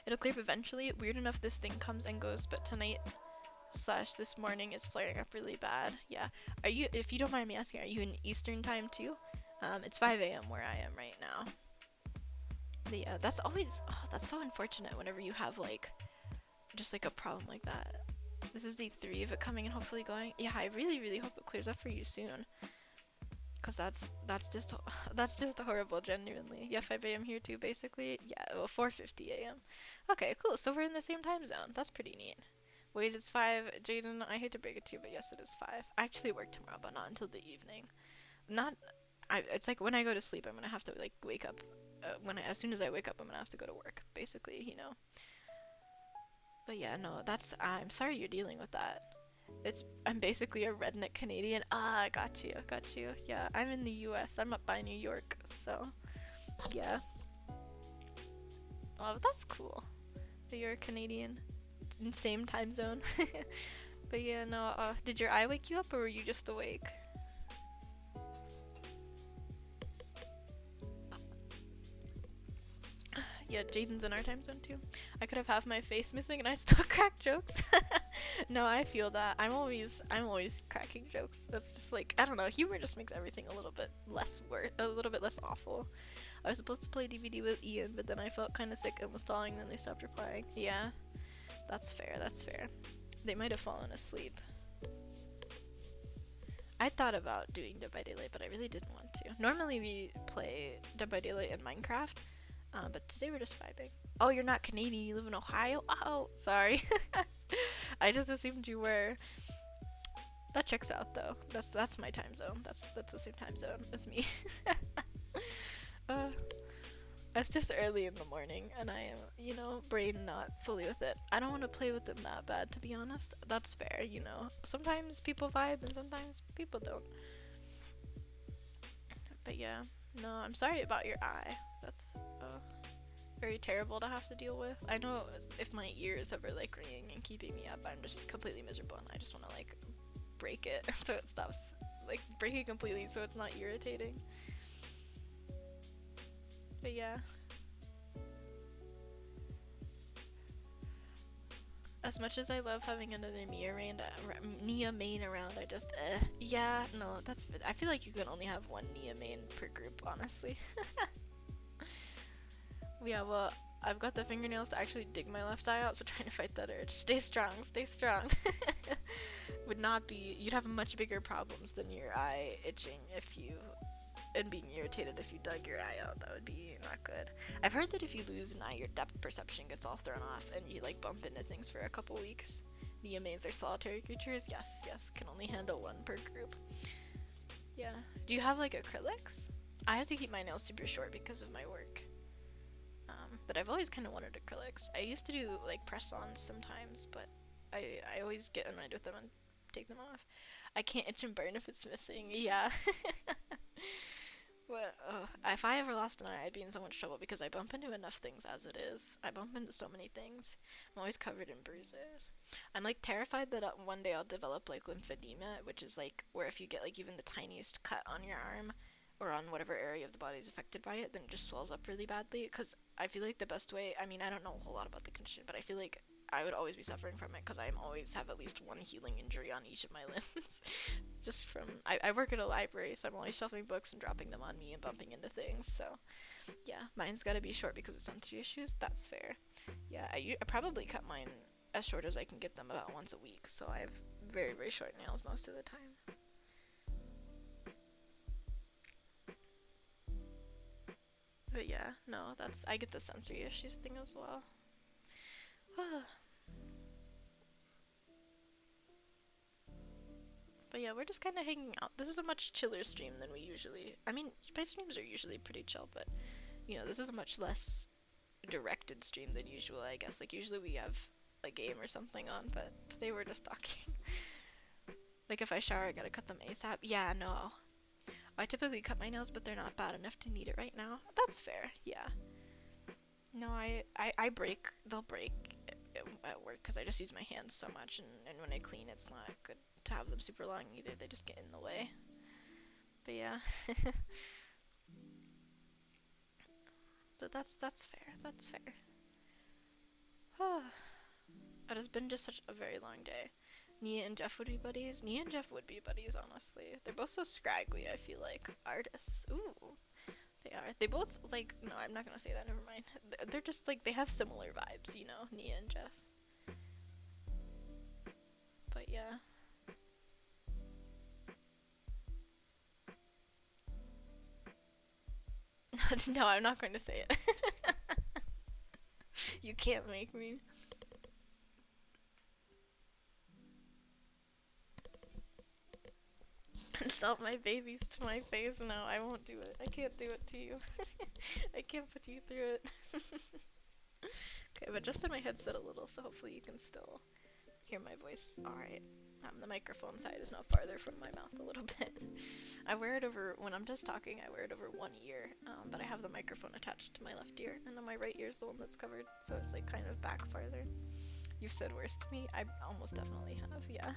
It'll clear up eventually. Weird enough, this thing comes and goes, but tonight / this morning is flaring up really bad. Yeah. Are you, if you don't mind me asking, are you in Eastern time too? It's 5 a.m. where I am right now. Yeah, that's always, that's so unfortunate whenever you have like, just like a problem like that. This is day 3 of it coming and hopefully going. Yeah, I really, really hope it clears up for you soon. Cause that's just horrible, genuinely. Yeah, 5 a.m. here too, basically. Yeah, well, 4:50 a.m. Okay, cool. So we're in the same time zone. That's pretty neat. Wait, it's 5. Jaden, I hate to break it to you, but yes, it is 5. I actually work tomorrow, but not until the evening. It's like when I go to sleep, I'm gonna have to like wake up. As soon as I wake up, I'm gonna have to go to work, basically, you know. But yeah, no, I'm sorry you're dealing with that. I'm basically a redneck Canadian. I got you. Yeah, I'm in the US. I'm up by New York, so yeah. Oh, that's cool that you're a Canadian. Same time zone. But yeah, no, did your eye wake you up, or were you just awake? Yeah, Jaden's in our time zone too. I could have half my face missing and I still crack jokes. No, I feel that. I'm always cracking jokes. That's just like, I don't know, humor just makes everything a little bit less awful. I was supposed to play DVD with Ian, but then I felt kind of sick and was stalling, then they stopped replying. Yeah, that's fair. They might have fallen asleep. I thought about doing Dead by Daylight, but I really didn't want to. Normally we play Dead by Daylight and Minecraft, but today we're just vibing. Oh, you're not Canadian, you live in Ohio? Oh, sorry. I just assumed you were. That checks out though. That's my time zone. That's the same time zone as me. It's just early in the morning and I am, brain not fully with it. I don't want to play with them that bad, to be honest. That's fair, Sometimes people vibe and sometimes people don't. But yeah, no, I'm sorry about your eye. That's very terrible to have to deal with. I know if my ears ever like ringing and keeping me up, I'm just completely miserable and I just want to like break it so it stops, like break it completely so it's not irritating. But yeah. As much as I love having another Nia main around, I just, yeah, no, I feel like you can only have one Nia main per group, honestly. Yeah, well, I've got the fingernails to actually dig my left eye out, so trying to fight that urge. Stay strong. You'd have much bigger problems than your eye itching if you and being irritated if you dug your eye out. That would be not good. I've heard that if you lose an eye, your depth perception gets all thrown off, and you like bump into things for a couple weeks. Neomanes are solitary creatures. Yes, can only handle one per group. Yeah. Do you have like acrylics? I have to keep my nails super short because of my work. But I've always kind of wanted acrylics. I used to do like press-ons sometimes, but I always get annoyed with them and take them off. I can't itch and burn if it's missing. Yeah. But if I ever lost an eye, I'd be in so much trouble because I bump into enough things as it is. I bump into so many things. I'm always covered in bruises. I'm like terrified that one day I'll develop like lymphedema, which is like where if you get like even the tiniest cut on your arm or on whatever area of the body is affected by it, then it just swells up really badly. Because I feel like the best way, I mean, I don't know a whole lot about the condition, but I feel like I would always be suffering from it because I always have at least one healing injury on each of my limbs. Just from, I work at a library, so I'm always shelving books and dropping them on me and bumping into things. So yeah, mine's gotta be short because of sensory issues. That's fair. Yeah, I probably cut mine as short as I can get them about once a week. So I have very, very short nails most of the time. But yeah, no, I get the sensory issues thing as well. But yeah, we're just kind of hanging out. This is a much chiller stream than we usually. I mean, my streams are usually pretty chill, but you know, this is a much less directed stream than usual, I guess. Like usually we have a game or something on, but today we're just talking. Like if I shower, I gotta cut them ASAP. Yeah, no. I typically cut my nails, but they're not bad enough to need it right now. That's fair. Yeah. No, I break. They'll break at work because I just use my hands so much, and when I clean, it's not good to have them super long either. They just get in the way. But yeah. But that's fair. That's fair. It has been just such a very long day. Nia and Jeff would be buddies. Nia and Jeff would be buddies, honestly. They're both so scraggly, I feel like. Artists. Ooh. They are. They both, like, no, I'm not gonna say that, never mind. They're just, like, they have similar vibes, you know, Nia and Jeff. But yeah. No, I'm not going to say it. You can't make me. Insult my babies to my face. No, I won't do it. I can't do it to you. I can't put you through it. Okay, but just in my headset a little, so hopefully you can still hear my voice alright. The microphone side is now farther from my mouth a little bit. I wear it over, when I'm just talking, I wear it over one ear, but I have the microphone attached to my left ear, and then my right ear is the one that's covered, so it's like kind of back farther. You've said worse to me? I almost definitely have, yeah.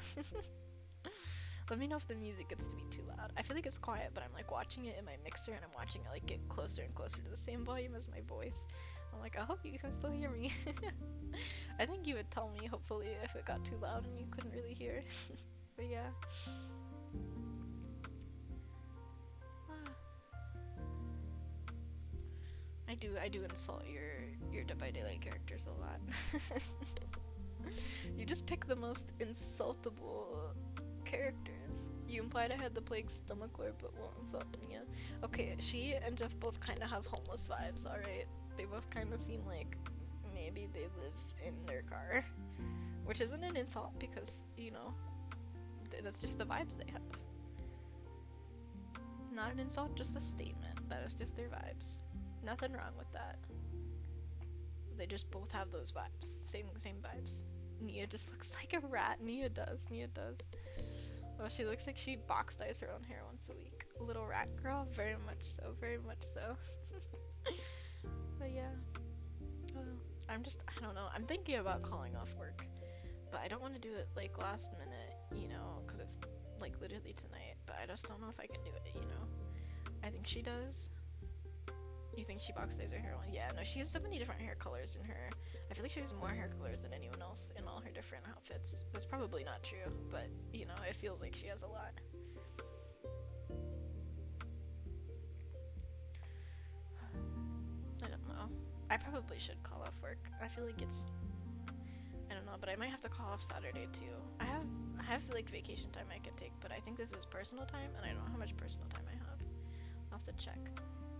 Let me know if the music gets to be too loud. I feel like it's quiet, but I'm like watching it in my mixer, and I'm watching it like get closer and closer to the same volume as my voice. I'm like, I hope you can still hear me. I think you would tell me, hopefully, if it got too loud and you couldn't really hear. But yeah. I do insult your Dead by Daylight characters a lot. You just pick the most insultable characters. You implied I had the plague stomach lore, but won't insult me. Yeah. Okay, she and Jeff both kind of have homeless vibes, alright? They both kind of seem like maybe they live in their car. Which isn't an insult because, you know, that's just the vibes they have. Not an insult, just a statement. That is just their vibes. Nothing wrong with that. They just both have those vibes. Same vibes. Nia just looks like a rat. Nia does. Oh, she looks like she box dyes her own hair once a week. Little rat girl, very much so, very much so. But yeah. I don't know. I'm thinking about calling off work. But I don't want to do it like last minute, you know, because it's like literally tonight. But I just don't know if I can do it, you know. I think she does. You think she box dyes her hair? Yeah, no, she has so many different hair colors in her. I feel like she has more hair colors than anyone else in all her different outfits. That's probably not true, but, you know, it feels like she has a lot. I don't know. I probably should call off work. I feel like it's... I don't know, but I might have to call off Saturday, too. I have like, vacation time I can take, but I think this is personal time, and I don't know how much personal time I have. I'll have to check.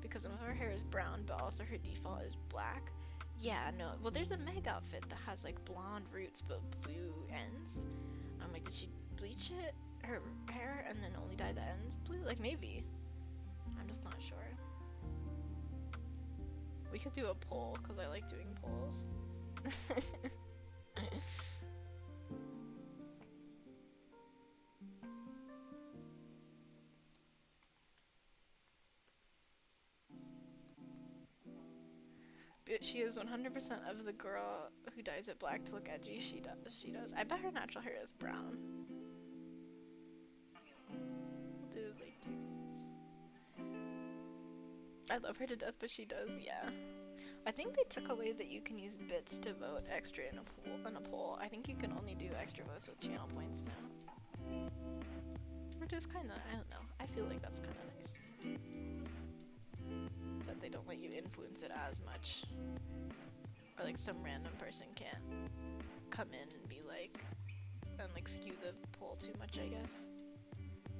Because some of her hair is brown, but also her default is black. Yeah, no. Well, there's a Meg outfit that has like blonde roots but blue ends. I'm like, did she bleach it, her hair, and then only dye the ends blue? Like, maybe. I'm just not sure. We could do a poll, because I like doing polls. But she is 100% of the girl who dyes it black to look edgy. She does. I bet her natural hair is brown. We'll do like these. I love her to death, but she does, yeah. I think they took away that you can use bits to vote extra in a poll. I think you can only do extra votes with channel points now. Which is kinda, I don't know. I feel like that's kinda nice. That they don't let you influence it as much. Or like some random person can't come in and be like, and like skew the poll too much, I guess.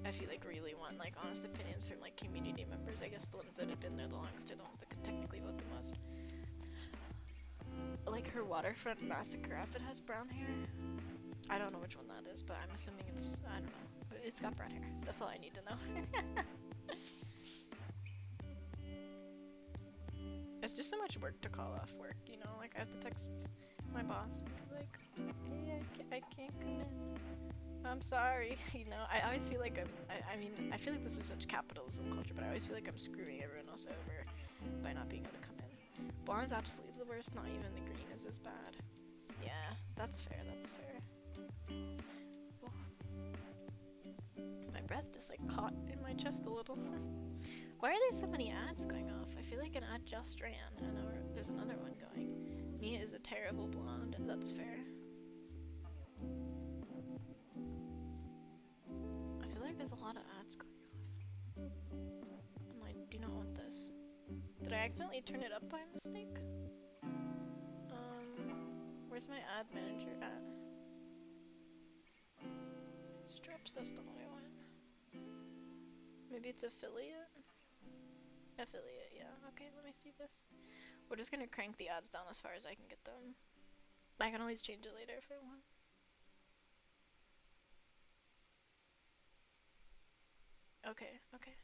If you like really want like honest opinions from like community members, I guess the ones that have been there the longest are the ones that could technically vote the most. Like her Waterfront Massacre outfit has brown hair. I don't know which one that is, but I'm assuming it's, I don't know. It's got brown hair. That's all I need to know. It's just so much work to call off work, you know? Like, I have to text my boss and be like, hey, I can't come in. I'm sorry. You know, I always feel like I mean, I feel like this is such capitalism culture, but I always feel like I'm screwing everyone else over by not being able to come in. Blonde is absolutely the worst. Not even the green is as bad. Yeah, that's fair. That's fair. Oh. My breath just like caught in my chest a little. Why are there so many ads going off? I feel like an ad just ran, and there's another one going. Nia is a terrible blonde. That's fair. I feel like there's a lot of ads going off. And I do not want this. Did I accidentally turn it up by mistake? Where's my ad manager at? Strips, that's not what I want. Maybe it's affiliate? Affiliate, yeah. Okay, let me see this. We're just gonna crank the ads down as far as I can get them. I can always change it later if I want. Okay, okay.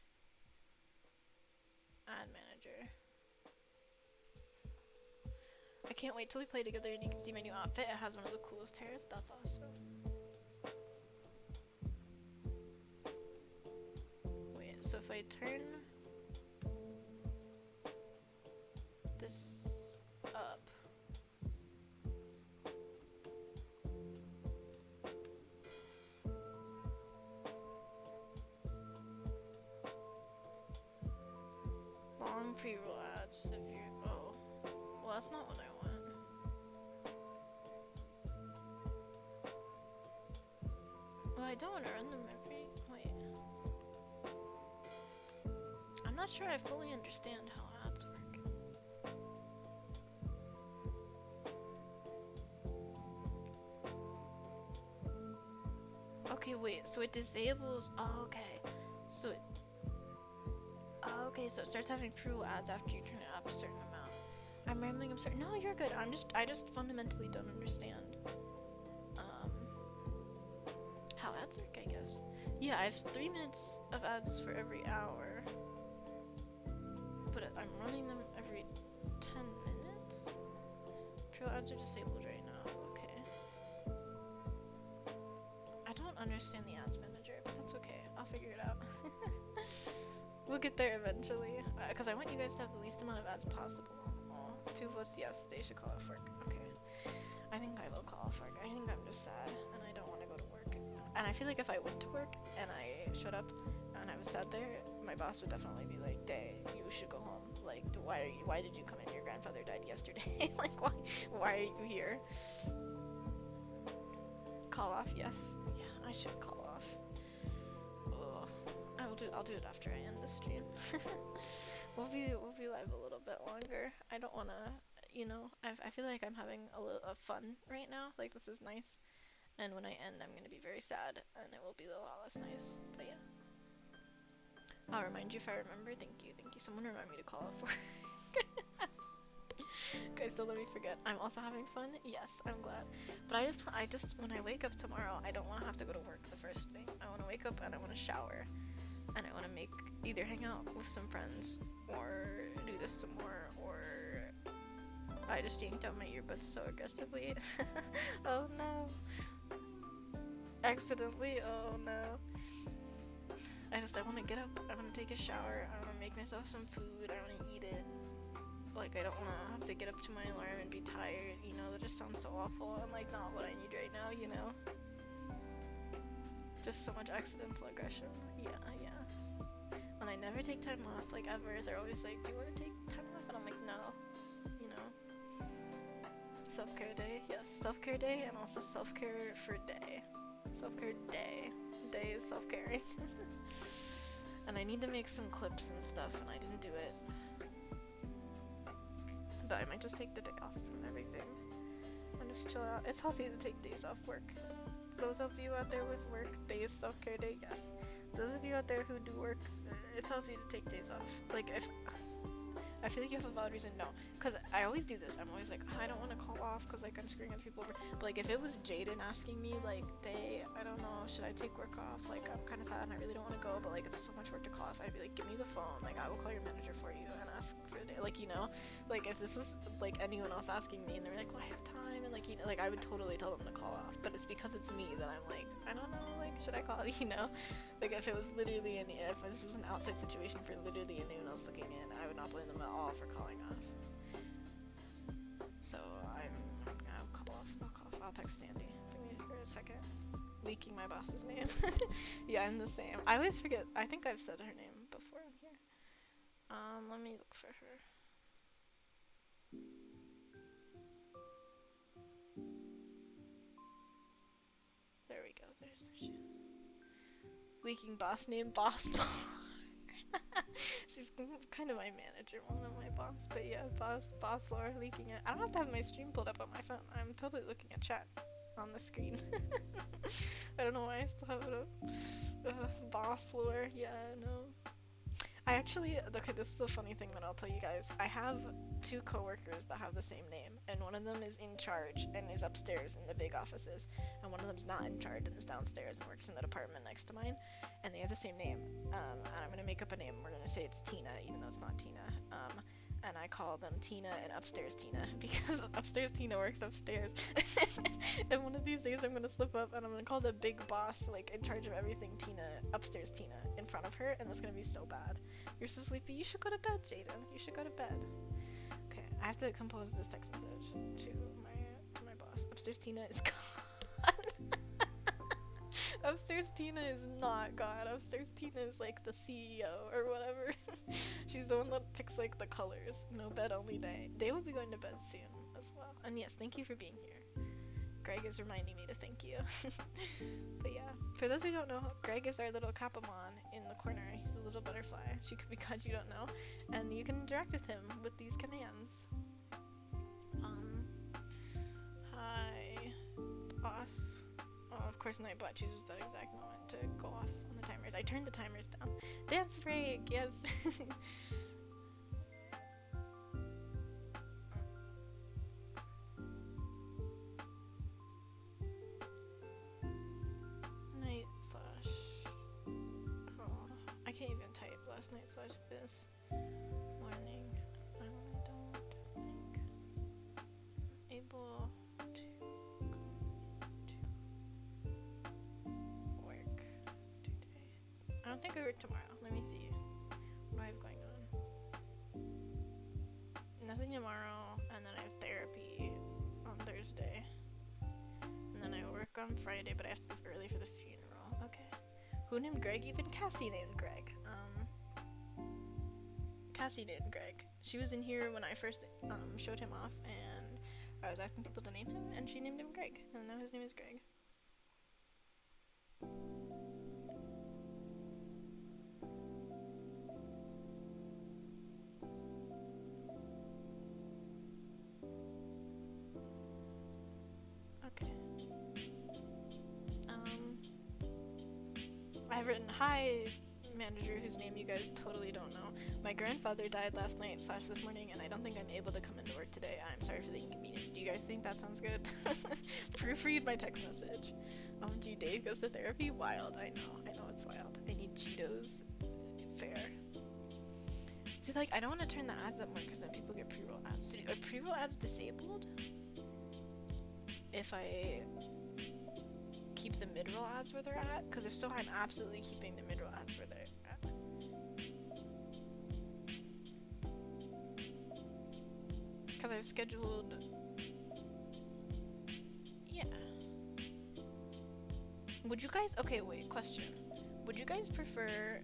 Ad manager. I can't wait till we play together and you can see my new outfit. It has one of the coolest hairs. That's awesome. Wait, so if I turn this up. Long pre-roll ads if you, oh. Well, that's not what I want. Well, I don't want to run them every, wait. I'm not sure I fully understand how ads work. Okay, wait, so it disables, oh, okay. So it, oh, okay, so it starts having pre-roll ads after you turn it up a certain amount. I'm rambling, I'm sorry. No, you're good. I just fundamentally don't understand how ads work, I guess. Yeah, I have 3 minutes of ads for every hour. But I'm running them every 10 minutes? Pro ads are disabled right now. Okay. I don't understand the ads manager, but that's okay. I'll figure it out. We'll get there eventually. Because I want you guys to have the least amount of ads possible. 2 votes, yes, they should call off work. Okay. I think I will call off work. I think I'm just sad and I don't want to go to work. And I feel like if I went to work and I showed up and I was sad there, my boss would definitely be like, Day, you should go home. Like, why did you come in? Your grandfather died yesterday. Like, why are you here? Call off, yes. Yeah, I should call off. Ugh. I'll do it after I end the stream. We'll be live a little bit longer. I don't wanna, you know, I feel like I'm having a little of fun right now. Like, this is nice. And when I end, I'm gonna be very sad, and it will be a lot less nice. But yeah. I'll remind you if I remember. Thank you. Thank you. Someone remind me to call off work. Guys, don't let me forget. I'm also having fun. Yes, I'm glad. But I just, when I wake up tomorrow, I don't want to have to go to work the first thing. I want to wake up and I want to shower. And I want to either hang out with some friends or do this some more, or I just yanked out my earbuds so aggressively. Oh no. Accidentally, oh no. I want to get up, I want to take a shower, I want to make myself some food, I want to eat it. Like, I don't want to have to get up to my alarm and be tired, you know, that just sounds so awful and, like, not what I need right now, you know? Just so much accidental aggression. Yeah. And I never take time off, like, ever. They're always like, do you want to take time off? And I'm like, no, you know? Self-care day, yes, self-care day, and also self-care for day. Self-care day. Day is self-caring. And I need to make some clips and stuff, and I didn't do it. But I might just take the day off from everything and just chill out. It's healthy to take days off work. Those of you out there with work, days, self-care day, yes. Those of you out there who do work, it's healthy to take days off. Like, if I feel like you have a valid reason, no. Because I always do this. I'm always like, I don't want to call off because, like, I'm screwing other people over. But, like, if it was Jaden asking me, like, I don't know, should I take work off? Like, I'm kind of sad and I really don't want to go, but, like, it's so much work to call off. I'd be like, give me the phone. Like, I will call your manager for you and ask for a day. Like, you know? Like, if this was, like, anyone else asking me and they're like, well, I have time. And, like, you know, like, I would totally tell them to call off. But it's because it's me that I'm like, I don't know, like, should I call? You know? Like, if it was literally if this was an outside situation for literally anyone else looking in, I would not blame them at all for calling off. So I'll call off. I'll text Sandy. Give me a second. Leaking my boss's name. Yeah, I'm the same. I always forget. I think I've said her name before in here. Let me look for her. There we go. There she is. Leaking boss name, Boss Laura. She's kind of my manager, well, not my boss, but yeah, boss Laura leaking it. I don't have to have my stream pulled up on my phone. I'm totally looking at chat on the screen. I don't know why I still have it up. Boss Laura, yeah, no. I actually, okay, this is a funny thing that I'll tell you guys. I have 2 coworkers that have the same name, and one of them is in charge and is upstairs in the big offices, and one of them's not in charge and is downstairs and works in the department next to mine, and they have the same name. And I'm gonna make up a name. We're gonna say it's Tina, even though it's not Tina. And I call them Tina and Upstairs Tina because Upstairs Tina works upstairs. And one of these days I'm gonna slip up and I'm gonna call the big boss, like in charge of everything, Tina, Upstairs Tina, in front of her, and that's gonna be so bad. You're so sleepy. You should go to bed, Jaden. You should go to bed. Okay, I have to compose this text message to my boss. Upstairs Tina is gone. Upstairs Tina is not God. Upstairs Tina is like the CEO or whatever. She's the one that picks like the colors. No bed only day. They will be going to bed soon as well. And yes, thank you for being here. Greg is reminding me to thank you. But yeah, for those who don't know, Greg is our little Capamon in the corner. He's a little butterfly. She could be God, you don't know. And you can interact with him with these commands. Hi, boss. Oh, of course Nightbot chooses that exact moment to go off on the timers. I turned the timers down. Dance break, yes. Night slash. Oh, I can't even type. Last night slash this morning. I don't think I'm able to work today. I don't think I work tomorrow. Let me see. What do I have going on? Nothing tomorrow, and then I have therapy on Thursday. And then I work on Friday, but I have to leave early for the funeral. Okay. Who named Greg? Even Cassie named Greg. Cassie named Greg. She was in here when I first showed him off, and I was asking people to name him, and she named him Greg, and now his name is Greg. Okay. I've written, hi, manager whose name you guys totally don't know. My grandfather died last night / this morning, and I don't think I'm able to come into work today. I'm sorry for the inconvenience. Do you guys think that sounds good? Proofread my text message. OMG, Dave goes to therapy? Wild. I know it's wild. I need Cheetos. Fair. See, like, I don't want to turn the ads up more because then people get pre-roll ads. So, are pre-roll ads disabled? If I keep the mid-roll ads where they're at? Because if so, I'm absolutely keeping the mid-roll ads where they're at. Because I've scheduled... Yeah. Would you guys... Okay, wait, question. Would you guys prefer...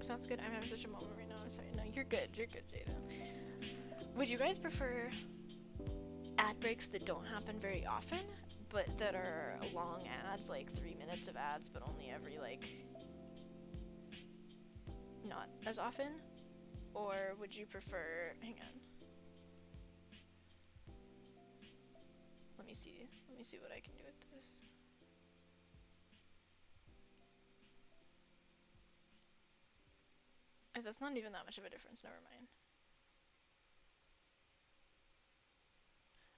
Sounds good, I'm having such a moment right now, I'm sorry. No, you're good, Jada. Would you guys prefer ad breaks that don't happen very often, but that are long ads, like 3 minutes of ads, but only every, like, not as often? Or would you prefer, hang on. Let me see what I can do with this. That's not even that much of a difference, never mind.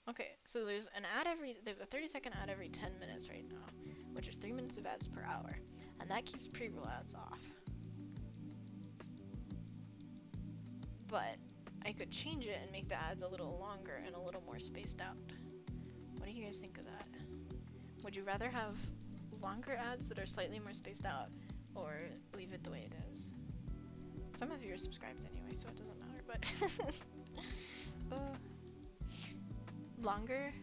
Okay, so there's a 30-second ad every 10 minutes right now, which is 3 minutes of ads per hour, and that keeps pre-roll ads off. But I could change it and make the ads a little longer and a little more spaced out. What do you guys think of that? Would you rather have longer ads that are slightly more spaced out, or leave it the way it is? Some of you are subscribed anyway, so it doesn't matter, but... longer?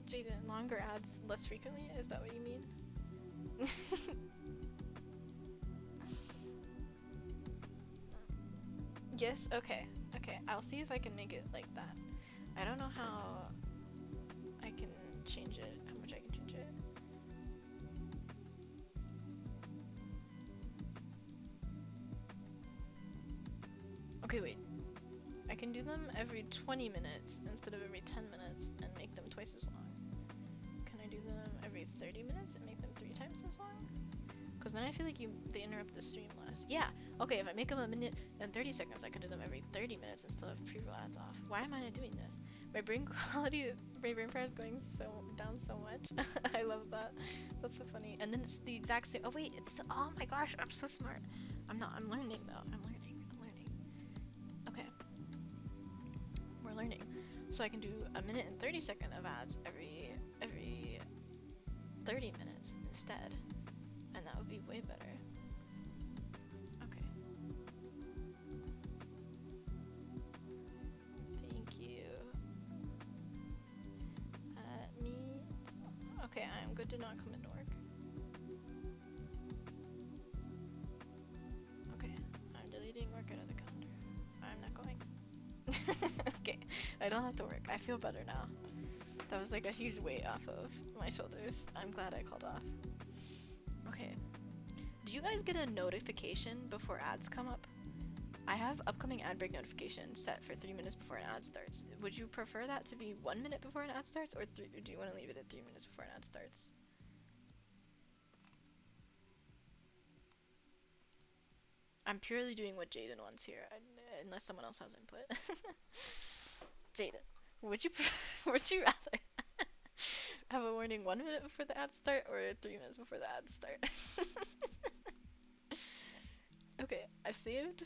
Jaden, longer ads less frequently? Is that what you mean? Yes? Okay. Okay, I'll see if I can make it like that. I don't know how I can change it, how much I can change it. Okay, wait. I can do them every 20 minutes instead of every 10 minutes and make them twice as long. Can I do them every 30 minutes and make them 3 times as long? Because then I feel like they interrupt the stream less. Yeah, okay, if I make them a minute and 30 seconds, I can do them every 30 minutes and still have pre-roll ads off. Why am I not doing this? My brain power is going down so much. I love that. That's so funny. And then it's the exact same. Oh wait, oh my gosh, I'm so smart. I'm learning though. I'm learning. Okay. We're learning. So I can do a minute and 30 second of ads every 30 minutes instead. And that would be way better. Okay. Thank you. Okay, I'm good to not come into work. Okay, I'm deleting work out of the calendar. I'm not going. Okay, I don't have to work. I feel better now. That was like a huge weight off of my shoulders. I'm glad I called off. Okay. Do you guys get a notification before ads come up? I have upcoming ad break notification set for 3 minutes before an ad starts. Would you prefer that to be 1 minute before an ad starts, or do you want to leave it at 3 minutes before an ad starts? I'm purely doing what Jaden wants here, unless someone else has input. Jaden, would you rather have a warning 1 minute before the ads start, or 3 minutes before the ads start? Okay, I've saved.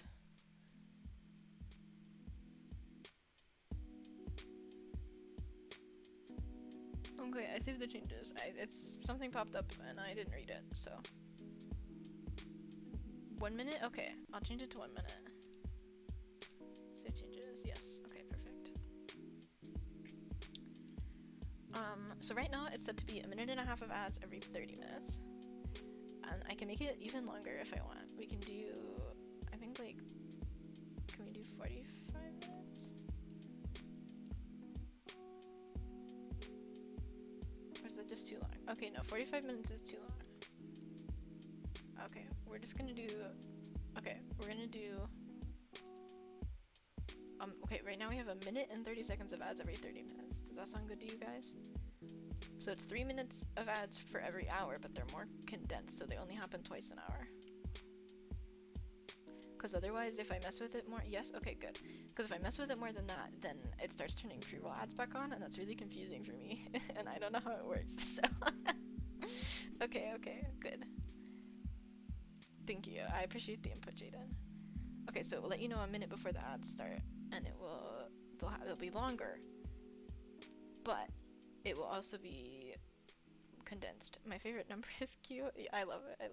Okay, I saved the changes. It's something popped up and I didn't read it, so 1 minute? Okay, I'll change it to 1 minute. Save changes, yes. Okay, perfect. So right now it's set to be 1.5 minutes of ads every 30 minutes. And I can make it even longer if I want. We can do, I think like, can we do 45 minutes? Or is that just too long? Okay, no, 45 minutes is too long. Okay, we're just gonna do, okay, we're gonna do, okay, right now we have 1 minute and 30 seconds of ads every 30 minutes. Does that sound good to you guys? So it's 3 minutes of ads for every hour, but they're more condensed, so they only happen twice an hour. Because otherwise, if I mess with it more, yes, okay, good. Because if I mess with it more than that, then it starts turning pre-roll ads back on, and that's really confusing for me, and I don't know how it works, so. Okay, good. Thank you, I appreciate the input, Jaden. Okay, so we'll let you know a minute before the ads start, and it'll be longer, but it will also be condensed. My favorite number is cute. Yeah, I love it.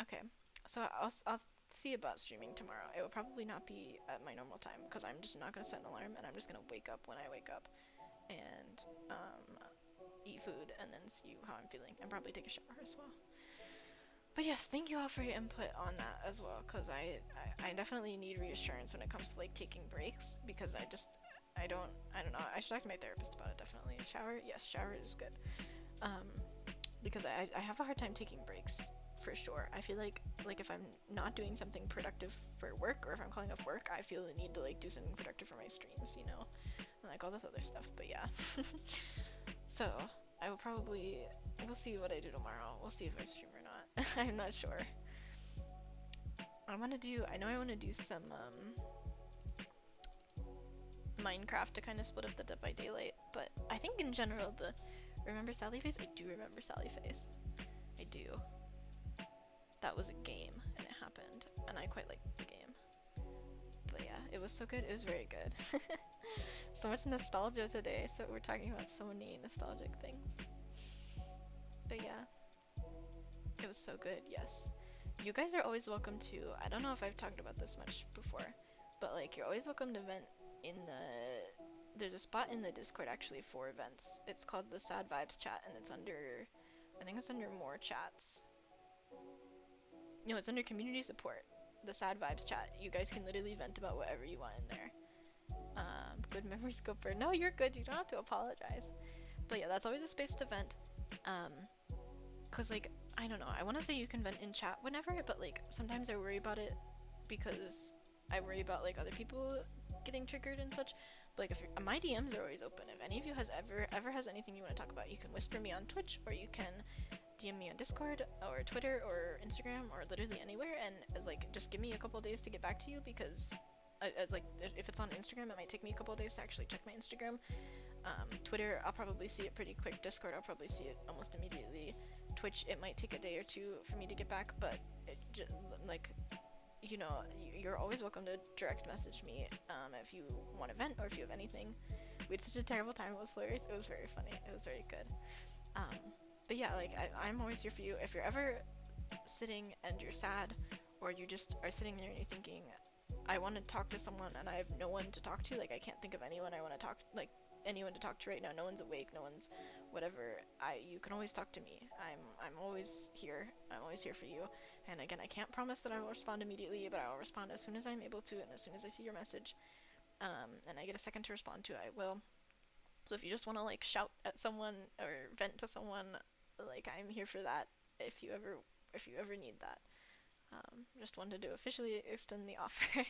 Okay, so I'll see about streaming tomorrow. It will probably not be at my normal time because I'm just not gonna set an alarm, and I'm just gonna wake up when I wake up, and eat food, and then see how I'm feeling, and probably take a shower as well. But yes, thank you all for your input on that as well, because I definitely need reassurance when it comes to like taking breaks, because I don't know, I should talk to my therapist about it, definitely. Shower, yes, shower is good. Because I have a hard time taking breaks, for sure. I feel like if I'm not doing something productive for work, or if I'm calling off work, I feel the need to like do something productive for my streams, you know, and like all this other stuff, but yeah. So, I will probably, we'll see what I do tomorrow. We'll see if I stream or not. I'm not sure. I know I want to do some, Minecraft to kind of split up the Dead by Daylight, but I think in general remember Sallyface? I do remember Sallyface. I do. That was a game, and it happened, and I quite liked the game. But yeah, it was so good, it was very good. So much nostalgia today, so we're talking about so many nostalgic things. But yeah, it was so good, yes. You guys are always welcome to, I don't know if I've talked about this much before, but like, you're always welcome to vent there's a spot in the Discord actually for events. It's called the Sad Vibes chat, and it's under, I think it's under more chats. No, it's under community support. The Sad Vibes chat. You guys can literally vent about whatever you want in there. Good memories go for, no, you're good, you don't have to apologize. But yeah, that's always a space to vent. Cause like, I don't know, I wanna say you can vent in chat whenever, but like, sometimes I worry about it because I worry about like other people getting triggered and such. But like, my DMs are always open. If any of you ever has anything you want to talk about, you can whisper me on Twitch, or you can DM me on Discord or Twitter or Instagram or literally anywhere, and as like, just give me a couple days to get back to you, because like, if it's on Instagram, it might take me a couple days to actually check my Instagram. Twitter, I'll probably see it pretty quick. Discord, I'll probably see it almost immediately. Twitch, it might take a day or two for me to get back, but it like, you know, you're always welcome to direct message me if you want to vent, or if you have anything. We had such a terrible time. It was hilarious. It was very funny. It was very good. But yeah, like, I'm always here for you. If you're ever sitting and you're sad, or you just are sitting there and you're thinking, I want to talk to someone and I have no one to talk to, like, I can't think of anyone I want to talk, like, anyone to talk to right now. No one's awake, no one's whatever. You can always talk to me. I'm always here. I'm always here for you. And again, I can't promise that I will respond immediately, but I will respond as soon as I'm able to, and as soon as I see your message. And I get a second to respond to it, I will. So if you just want to like shout at someone or vent to someone, like, I'm here for that. If you ever need that. Just wanted to officially extend the offer.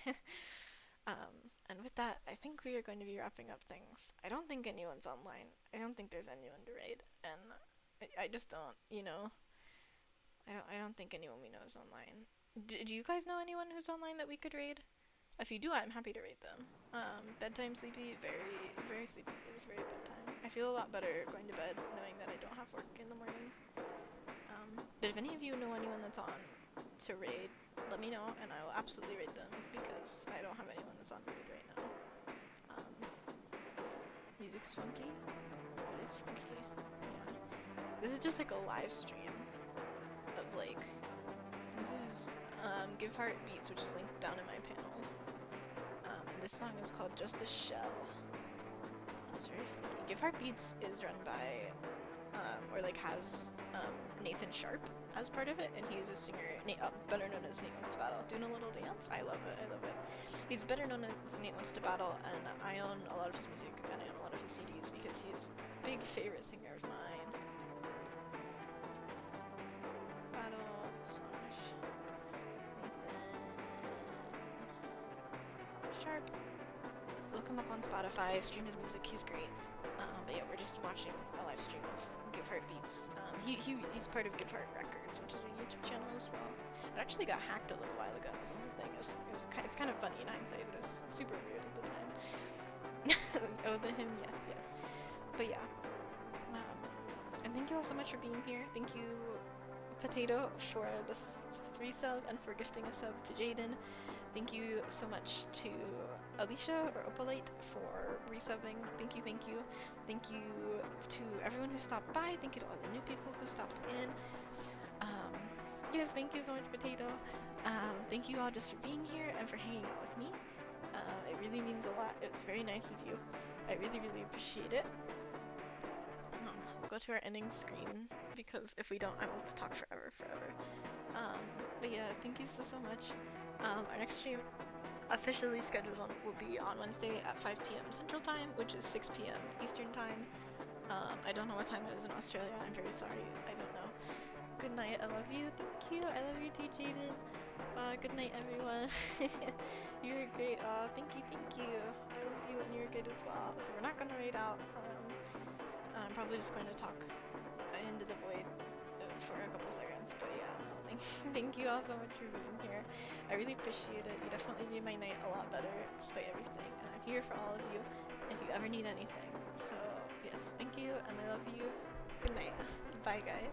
And with that, I think we are going to be wrapping up things. I don't think anyone's online. I don't think there's anyone to raid, and I just don't, you know. I don't think anyone we know is online. Do you guys know anyone who's online that we could raid? If you do, I'm happy to raid them. Bedtime sleepy, very, very sleepy. It is very bedtime. I feel a lot better going to bed knowing that I don't have work in the morning. But if any of you know anyone that's on to raid, let me know, and I will absolutely raid them, because I don't have anyone that's on raid right now. Music is funky. It is funky. Yeah. This is just like a live stream of like, this is Give Heart Beats, which is linked down in my panels. And this song is called Just a Shell. It's very funky. Give Heart Beats is run by, or like has Nathan Sharp as part of it, and he's a singer, better known as Nate Wants to Battle. Doing a little dance? I love it, I love it. He's better known as Nate Wants to Battle, and I own a lot of his music, and I own a lot of his CDs, because he is a big favorite singer of mine. Battle / Nathan Sharp. Look him up on Spotify, stream his music, he's great. But yeah, we're just watching a live stream of Give Heart Beats. he's part of Give Heart Records, which is a YouTube channel as well. It actually got hacked a little while ago. It was the whole thing. It's kind of funny in hindsight, but it was super weird at the time. Oh, the hymn, yes, yes. But yeah. And thank you all so much for being here. Thank you, Potato, for this resub and for gifting a sub to Jaden. Thank you so much to Alicia or Opalite for resubbing. Thank you, thank you. Thank you to everyone who stopped by. Thank you to all the new people who stopped in. Yes, thank you so much, Potato. Thank you all just for being here and for hanging out with me. It really means a lot. It's very nice of you. I really, really appreciate it. We'll go to our ending screen because if we don't, I will just talk forever. But yeah, thank you so much. Our next stream officially scheduled will be on Wednesday at 5 p.m. Central Time, which is 6 p.m. Eastern Time. I don't know what time it is in Australia. I'm very sorry. I don't know. Good night. I love you. Thank you. I love you too, Jaden. Good night, everyone. You're great. Thank you. I love you, and you're good as well. So we're not gonna raid out. I'm probably just going to talk into the void for a couple seconds. But yeah, thank you all so much for being here. I really appreciate it. You definitely made my night a lot better despite everything. And I'm here for all of you if you ever need anything. So yes, thank you, and I love you. Good night. Bye, guys.